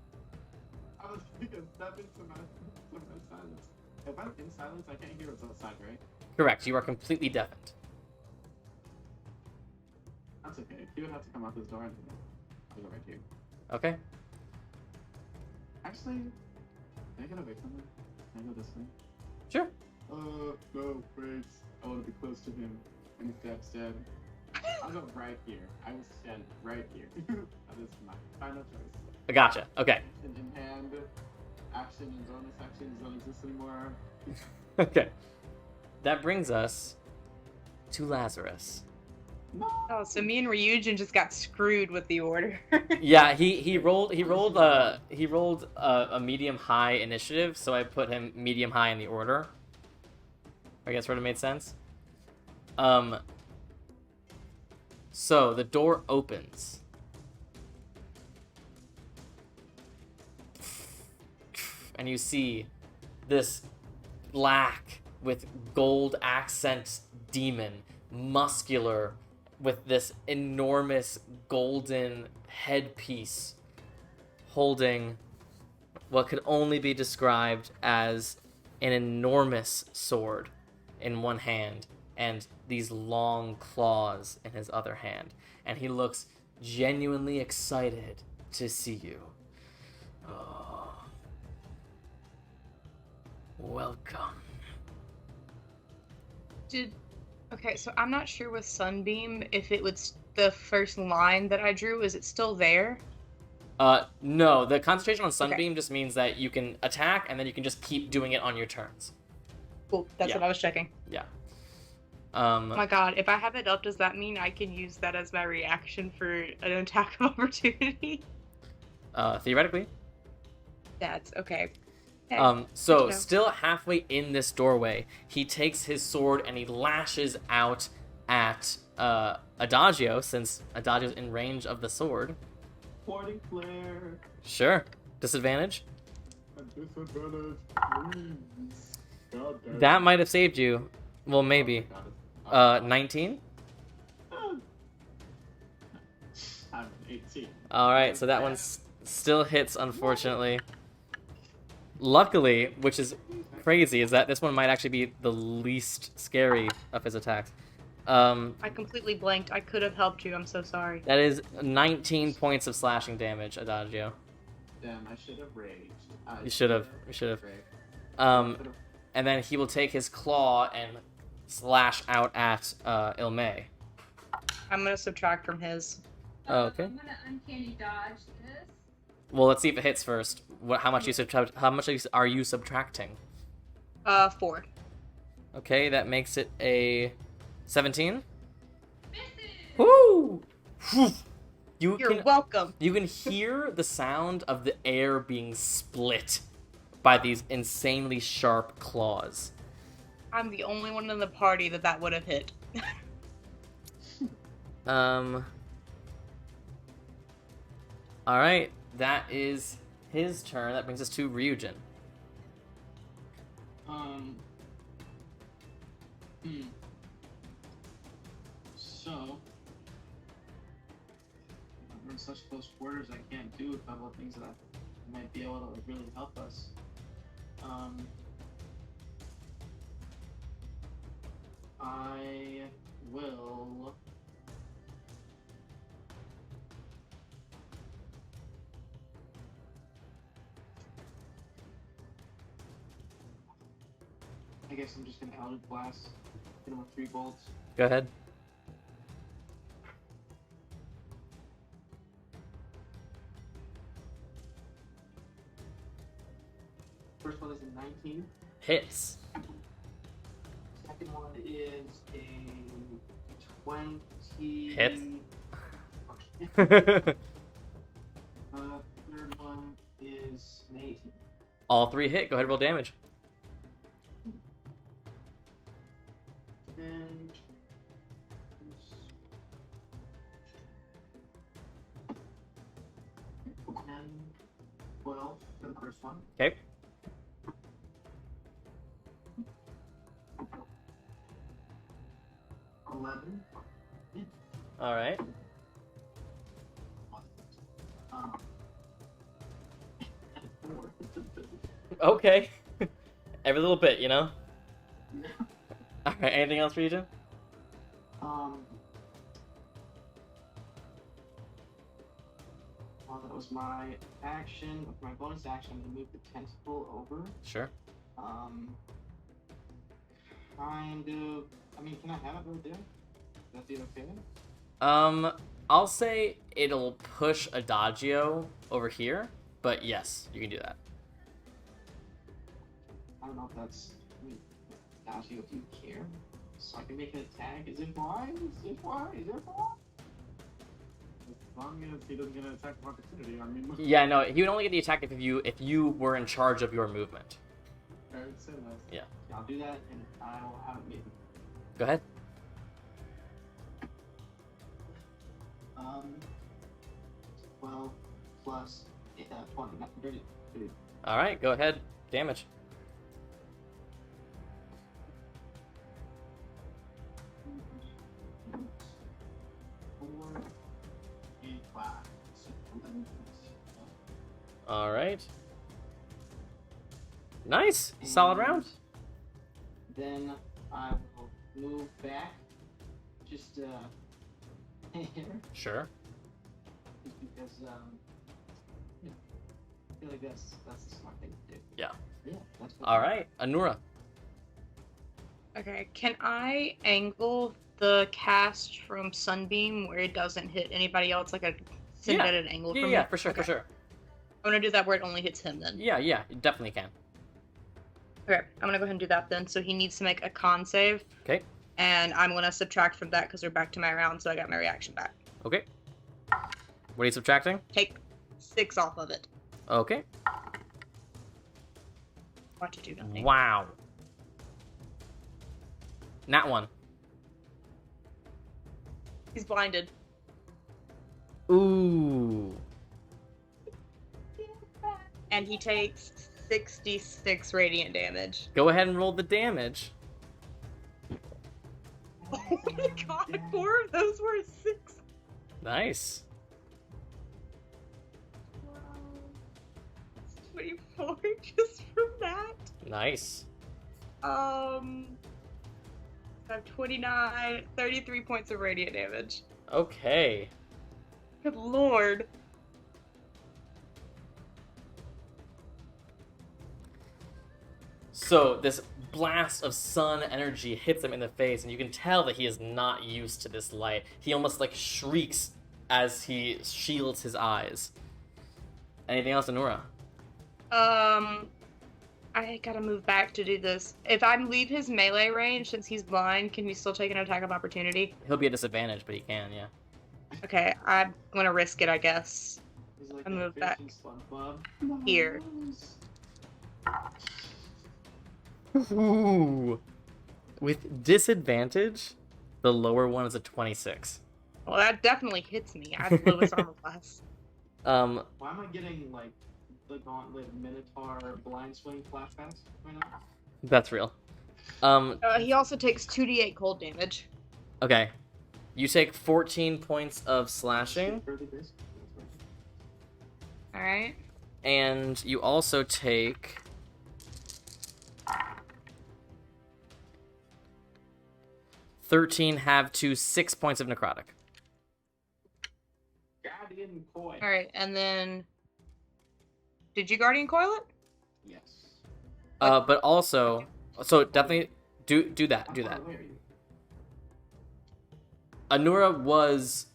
I was thinking step into my silence. If I'm in silence, I can't hear what's outside, right? Correct. You are completely deafened. That's okay. He would have to come out this door and I'll go right here. Okay. Actually, can I get away from him? Can I go this way? Sure. No, wait. I want to be close to him. And if dead, I'll go right here. I will stand right here. That is my final choice. I gotcha. Okay. Action in hand, action and bonus actions don't exist anymore. Okay. That brings us to Lazarus. No! Oh, so me and Ryujin just got screwed with the order. Yeah, he rolled a medium high initiative, so I put him medium high in the order. I guess sort of made sense. So the door opens. And you see this black with gold accent demon, muscular, with this enormous golden headpiece, holding what could only be described as an enormous sword in one hand and these long claws in his other hand. And he looks genuinely excited to see you. Oh. Welcome. Okay, so I'm not sure with Sunbeam if it was the first line that I drew. Is it still there? No, the concentration on Sunbeam just means that you can attack and then you can just keep doing it on your turns. Cool, that's Yeah. what I was checking. Yeah. Oh my god, if I have it up, does that mean I can use that as my reaction for an attack of opportunity? Theoretically. That's okay. So still halfway in this doorway, he takes his sword and he lashes out at Adagio, since Adagio's in range of the sword. Porting flare. Sure. Disadvantage? A disadvantage, please. God damn. That might have saved you. Well, maybe. Oh my God, 19? I'm 18. Alright, so that one still hits, unfortunately. Luckily, which is crazy, is that this one might actually be the least scary of his attacks. I completely blanked. I could have helped you. I'm so sorry. That is 19 points of slashing damage, Adagio. Damn, I should have raged. You should have. You should have. And then he will take his claw and slash out at Ilme. I'm gonna subtract from his. Oh, okay. I'm gonna uncanny dodge this. Well, let's see if it hits first. How much are you subtracting? 4. Okay, that makes it a 17. Misses! Woo! You're welcome. You can hear the sound of the air being split by these insanely sharp claws. I'm the only one in the party that would have hit. Alright, that is his turn. That brings us to Ryujin. So, we're in such close quarters, I can't do a couple of things that might be able to like, really help us. I will. I guess I'm just gonna Eldritch Blast. Hit him with 3 bolts. Go ahead. First one is a 19. Hits. Second one is a 20. Hit. Third one is an 18. All 3 hit. Go ahead, roll damage. And 12 for the first one. Okay. All right. Okay. Every little bit, you know? Alright, anything else for you, Jim? Well, that was my action. With my bonus action, I'm gonna move the tentacle over. Sure. Kind of. I mean, can I have it right there? Is that okay? I'll say it'll push Adagio over here, but yes, you can do that. I don't know if that's. I mean, Adagio, do you care? So I can make an attack. Is it wise? Is it wise? Is it wise? As long as he doesn't get an attack of opportunity on me. Yeah, no, he would only get the attack if you were in charge of your movement. I would say less. Yeah. I'll do that, and I will have it made. Go ahead. 12 plus 20. Not 30. All right, go ahead. Damage. All right. Nice. Solid round. Then I will move back just here, Sure. just because feel like that's the smart thing to do. Yeah. Yeah. That's what All right, Anura. Okay, can I angle the cast from Sunbeam where it doesn't hit anybody else, like send it at an angle Yeah, from yeah, me? for sure, for Okay. sure. I'm gonna do that where it only hits him then. Yeah, yeah, you definitely can. Okay, I'm gonna go ahead and do that then. So he needs to make a con save. Okay. And I'm gonna subtract from that because we're back to my round, so I got my reaction back. Okay. What are you subtracting? Take 6 off of it. Okay. Watch it do nothing. Wow. Nat 1. He's blinded. Ooh. And he takes 66 radiant damage. Go ahead and roll the damage. Oh my god, 4 of those were 6. Nice. 24 just from that. Nice. I have 29, 33 points of radiant damage. Okay. Good lord. So this blast of sun energy hits him in the face, and you can tell that he is not used to this light. He almost like shrieks as he shields his eyes. Anything else, Anura? I gotta move back to do this. If I leave his melee range, since he's blind, can he still take an attack of opportunity? He'll be at disadvantage, but he can, yeah. Okay, I'm gonna risk it, I guess. He's like I a move fish back. in SpongeBob. Here. Ooh. With disadvantage, the lower one is a 26. Well, that definitely hits me. I have the lowest armor class. Why am I getting like the Gauntlet Minotaur blind swing flashbacks right now? That's real. He also takes 2d8 cold damage. Okay. You take 14 points of slashing, Alright. and you also take 13 halved to 6 points of necrotic. Guardian Coil. Alright, and then... Did you Guardian Coil it? Yes. But also, so definitely do that. How Do far that. away are you? Anura was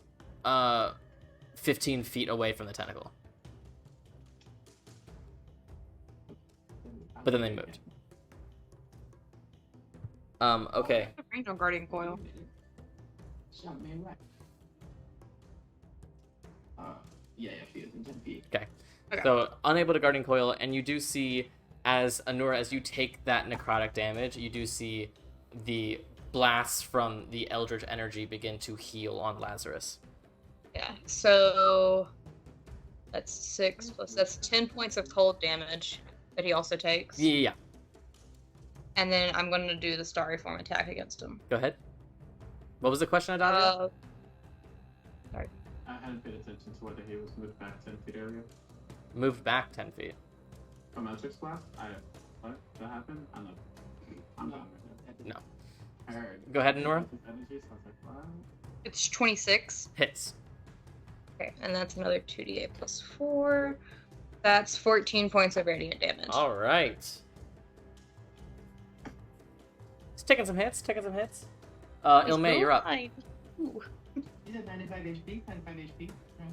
15 feet away from the tentacle, but then they moved. Okay. Range on Guardian Coil. Shot me right. Yeah, she is in 10 feet. Okay. Okay. So unable to guardian coil, and you do see as Anura, as you take that necrotic damage, you do see the blasts from the eldritch energy begin to heal on Lazarus. Yeah, so... That's 6 plus... That's 10 points of cold damage that he also takes. Yeah. And then I'm going to do the Starry Form attack against him. Go ahead. What was the question I dodged? I hadn't paid attention to whether he was moved back 10 feet earlier. Moved back 10 feet. From Eldritch Blast? What? That happened? I'm not. I'm not. No. I heard. Go ahead, Nora. Energy, so I was like, what? It's 26. Hits. Okay, and that's another 2d8 plus 4. That's 14 points of radiant damage. All right. It's taking some hits. Ilmay, you're up. Ooh. He's at 95 HP, 95 HP. Right?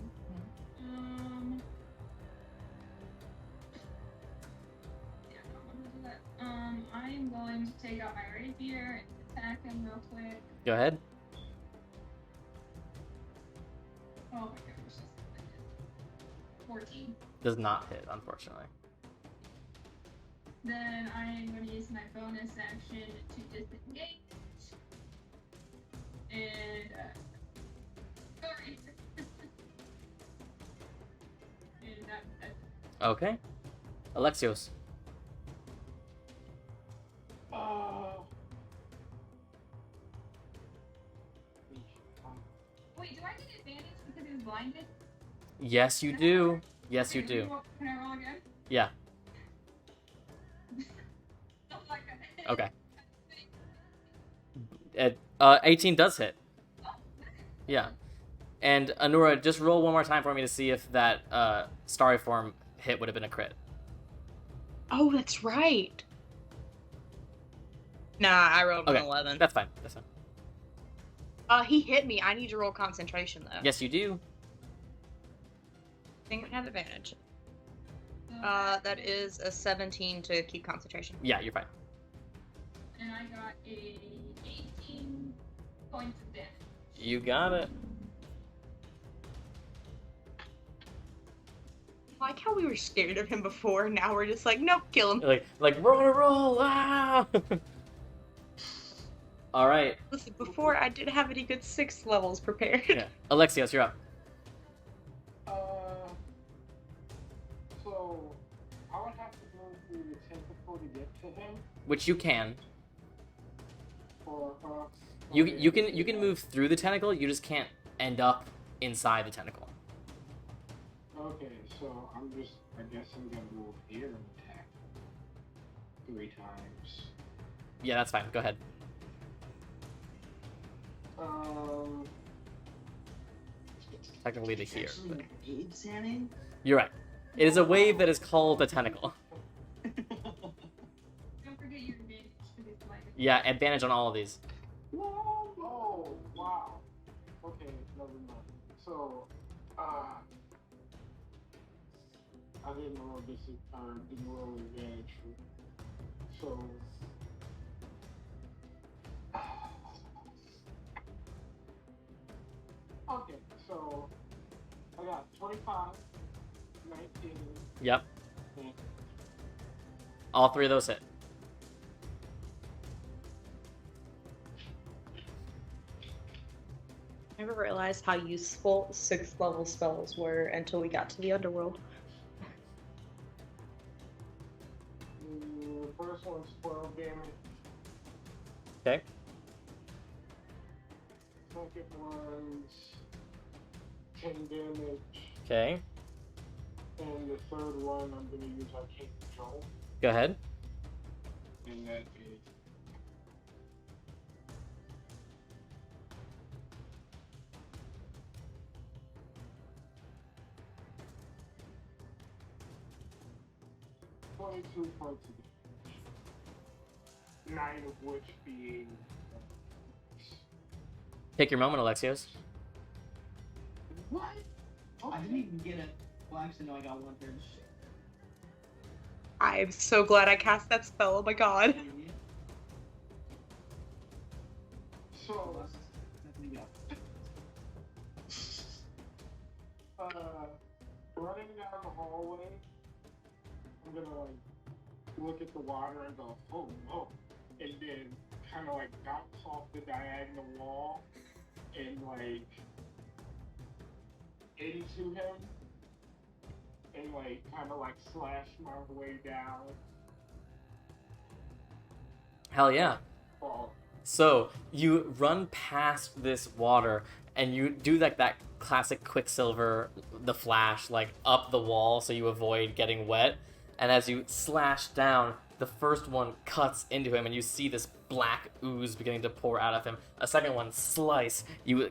Yeah, I don't want to do that. I am going to take out my rapier and attack him real quick. Go ahead. Oh my gosh. 14. Does not hit, unfortunately. Then I am going to use my bonus action to disengage. And, sorry. And that's Okay. Alexios. Oh. Wait, do I get advantage because he was blinded? Yes, you do. Yes, you Okay, do. Can I roll again? Yeah. Oh my god. Okay. 18 does hit. Oh, nice. Yeah. And Anura, just roll one more time for me to see if that starry form hit would have been a crit. Oh, that's right. Nah, I rolled an Okay, 11. that's fine. That's fine. He hit me. I need to roll concentration though. Yes, you do. I think I have advantage. That is a 17 to keep concentration. Yeah, you're fine. And I got a 18 points of damage. You got it. I like how we were scared of him before. Now we're just like, nope, kill him. Like we're on a roll. Ah! All right. Listen, before I didn't have any good 6 levels prepared. Yeah. Alexios, you're up. So I would have to go through the tentacle to get to him, Which you can. or You can move through the tentacle. You just can't end up inside the tentacle. Okay, so I guess I'm gonna move here and attack 3 times. Yeah, that's fine. Go ahead. Technically to here. Actually, But... wave Sammy? You're right. It is a wave that is called the tentacle. Don't forget your advantage for this light. Yeah, advantage on all of these. Oh, wow. Okay, never mind. So, I didn't roll this, didn't roll advantage. So, okay, so, I got 25, 19, Yep. and All 3 of those hit. I never realized how useful 6th level spells were until we got to the underworld. the first one's 12 damage. Okay. Second one's 10 damage. Okay. And the third one, I'm going to use Arcane Control. Go ahead. And that is... $22 points of damage. 9 of which being... Take your moment, Alexios. What? I didn't even get it. Well, actually, no, I got 1/3. I'm so glad I cast that spell. Oh my god. So, running down the hallway, I'm gonna like look at the water and go, oh no, and then kind of like bounce off the diagonal wall and like into him and like kind of like slash my way down. Hell yeah. Fall. So you run past this water and you do like that classic Quicksilver, the Flash, like up the wall so you avoid getting wet. And as you slash down, the first one cuts into him and you see this black ooze beginning to pour out of him. A second one, slice, you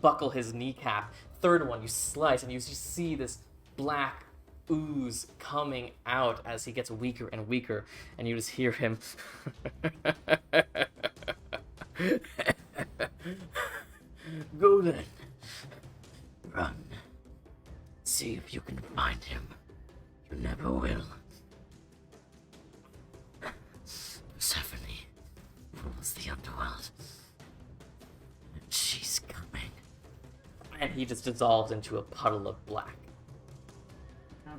buckle his kneecap. Third one, you slice and you see this black ooze coming out as he gets weaker and weaker, and you just hear him go then, run, see if you can find him. You never will. Persephone rules the underworld, and she's coming. And he just dissolves into a puddle of black.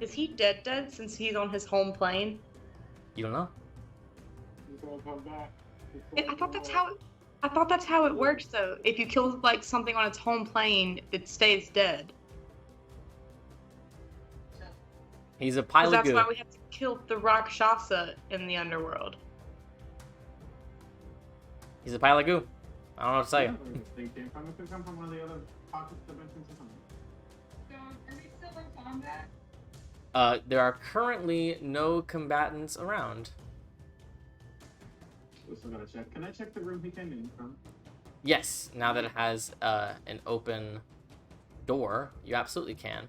Is he dead since he's on his home plane? You don't know? He's gonna come back. I thought that's how it works though. If you kill like something on its home plane, it stays dead. He's a pile 'Cause of that's goo. why we have to kill the Rakshasa in the underworld. He's a pile of goo. I don't know what to say. They came from. It could come from one of the other pocket dimensions or something. So, are we still in combat? There are currently no combatants around. We're still gonna check. Can I check the room he came in from? Yes, now that it has an open door, you absolutely can.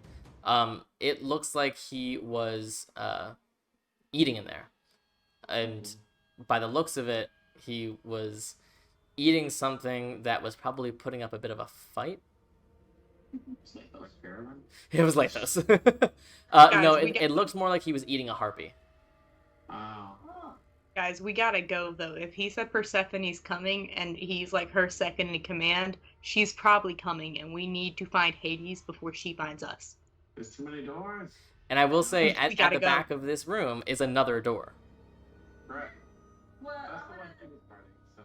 It looks like he was eating in there, and by the looks of it, he was eating something that was probably putting up a bit of a fight. It's like those experiment. It was like this. Guys, No, we it looks more like he was eating a harpy. Wow. Guys, we gotta go though. If he said Persephone's coming and he's like her second in command, she's probably coming, and we need to find Hades before she finds us. There's too many doors. And I will say, We at gotta the go. back of this room is another door. Correct. Well, That's the one he was guarding, so.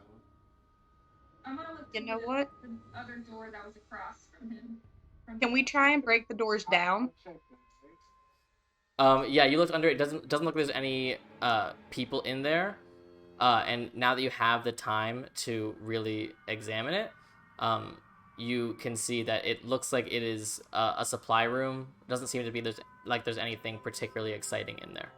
I'm gonna look You through know what? the other door that was across from him. Can we try and break the doors down? Yeah, you looked under it. Doesn't look like there's any people in there. And now that you have the time to really examine it, you can see that it looks like it is a supply room. Doesn't seem to be there's anything particularly exciting in there.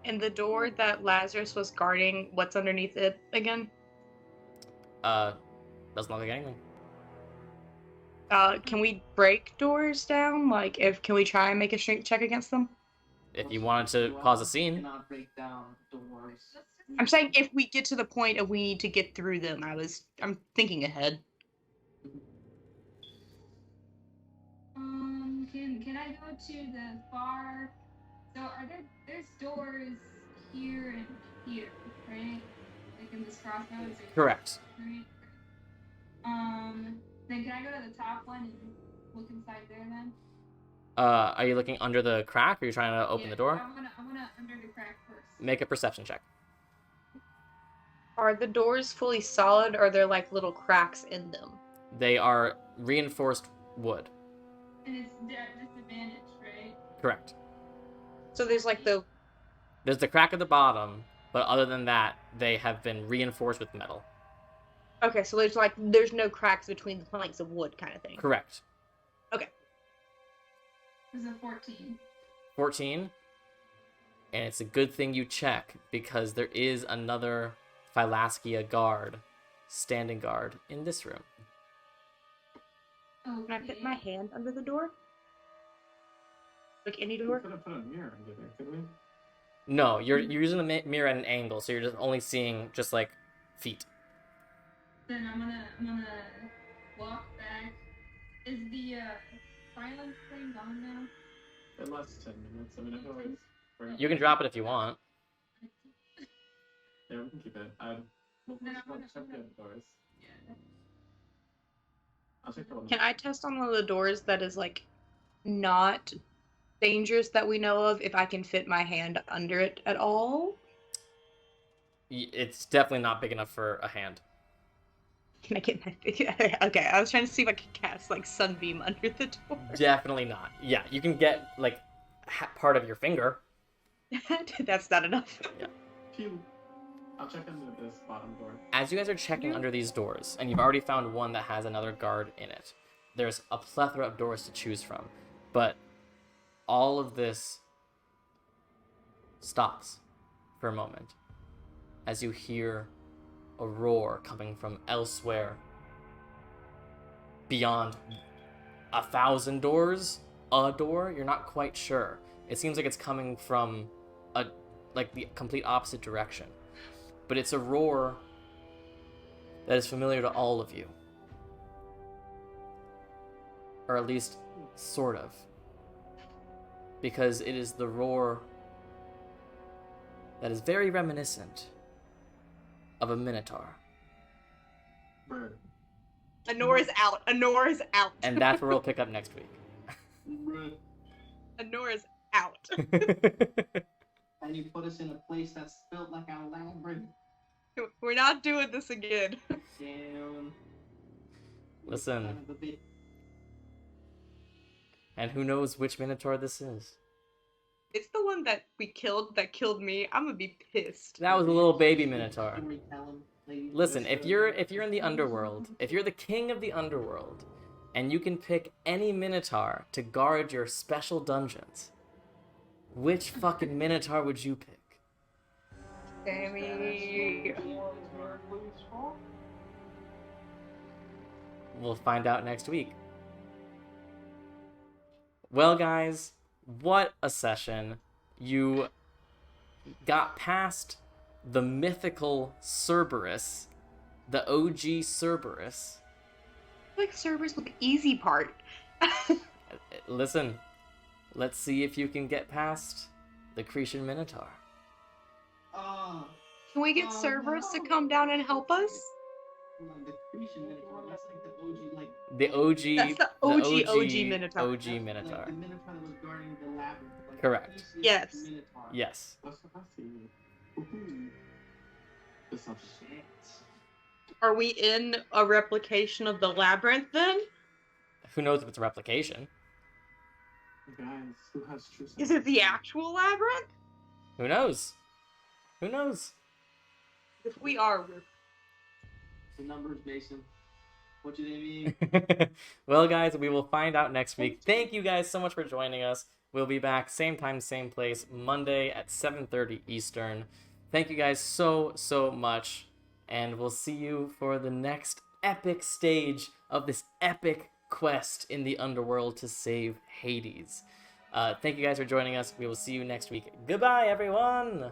And the door that Lazarus was guarding, what's underneath it again? Doesn't look like anything. Can we break doors down? Like, can we try and make a strength check against them? If you wanted to cause a scene, Cannot break down doors. I'm saying if we get to the point of we need to get through them. I'm thinking ahead. Can I go to the far? So there's doors here and here, right? Like in this crossroads. correct. Right. Then can I go to the top one and look inside there then? Are you looking under the crack, or are you trying to open Yeah, the door? I wanna under the crack first. Make a perception check. Are the doors fully solid, or are there like little cracks in them? They are reinforced wood. And it's disadvantage, right? Correct. So there's like the There's the crack at the bottom, but other than that, they have been reinforced with metal. okay, so there's no cracks between the planks of wood kind of thing. Correct. This is a 14. 14. And it's a good thing you check, because there is another Phylaskia guard, standing guard, in this room. Okay. Can I put my hand under the door? Like any We door? could have put a mirror under there, could we? No, you're using the mirror at an angle, so you're just only seeing just like feet. Then I'm gonna walk back. Is the silence thing gone now? It lasts 10 minutes. I mean, I can always bring it You can back. drop it if you want. Yeah, we can keep it. We'll Then I'm we'll gonna- check the other doors. Yeah. I'll check the one. Can I test on one of the doors that is like not dangerous that we know of if I can fit my hand under it at all? It's definitely not big enough for a hand. Can I get my okay, I was trying to see if I could cast like sunbeam under the door. Definitely not. Yeah, you can get like part of your finger. That's not enough. Phew. I'll check under this bottom door. As you guys are checking under these doors, and you've already found one that has another guard in it, there's a plethora of doors to choose from. But all of this stops for a moment as you hear a roar coming from elsewhere beyond 1,000 doors. A door, you're not quite sure. It seems like it's coming from the complete opposite direction. But it's a roar that is familiar to all of you. Or at least, sort of. Because it is the roar that is very reminiscent of a minotaur. Bruh. Anora's out. Anora's out. And that's where we'll pick up next week. Bruh. Anora's out. And you put us in a place that's built like a labyrinth. We're not doing this again. Down. Listen, Kind of a bit. and who knows which minotaur this is? It's the one that we killed that killed me. I'm gonna be pissed. That was a little baby minotaur. Can we tell him, ladies? Listen, if you're in the underworld, if you're the king of the underworld, and you can pick any minotaur to guard your special dungeons, which fucking minotaur would you pick? Sammy. We'll find out next week. Well, guys, what a session. You got past the mythical Cerberus, the OG Cerberus. Like Cerberus with the easy part. Listen, let's see if you can get past the Cretan Minotaur. Oh, Can we get Oh, Cerberus to no. come down and help us? hold on, the Cretan Minotaur, that's like the OG, like... The OG, That's the OG Minotaur. OG that's Minotaur. Like the Minotaur that was guarding the labyrinth. Like, Correct. this is Yes. Minotaur. Yes. That's what I see. Woohoo. This up Shit. Are we in a replication of the labyrinth then? Who knows if it's a replication? guys. Who has true? Is it the actual labyrinth? Who knows? Who knows? If we are, we're... The numbers, Mason. What do they mean? Well, guys, we will find out next week. Thank you guys so much for joining us. We'll be back same time, same place, Monday at 7:30 Eastern. Thank you guys so much, and we'll see you for the next epic stage of this epic quest in the underworld to save Hades. Thank you guys for joining us. We will see you next week. Goodbye, everyone!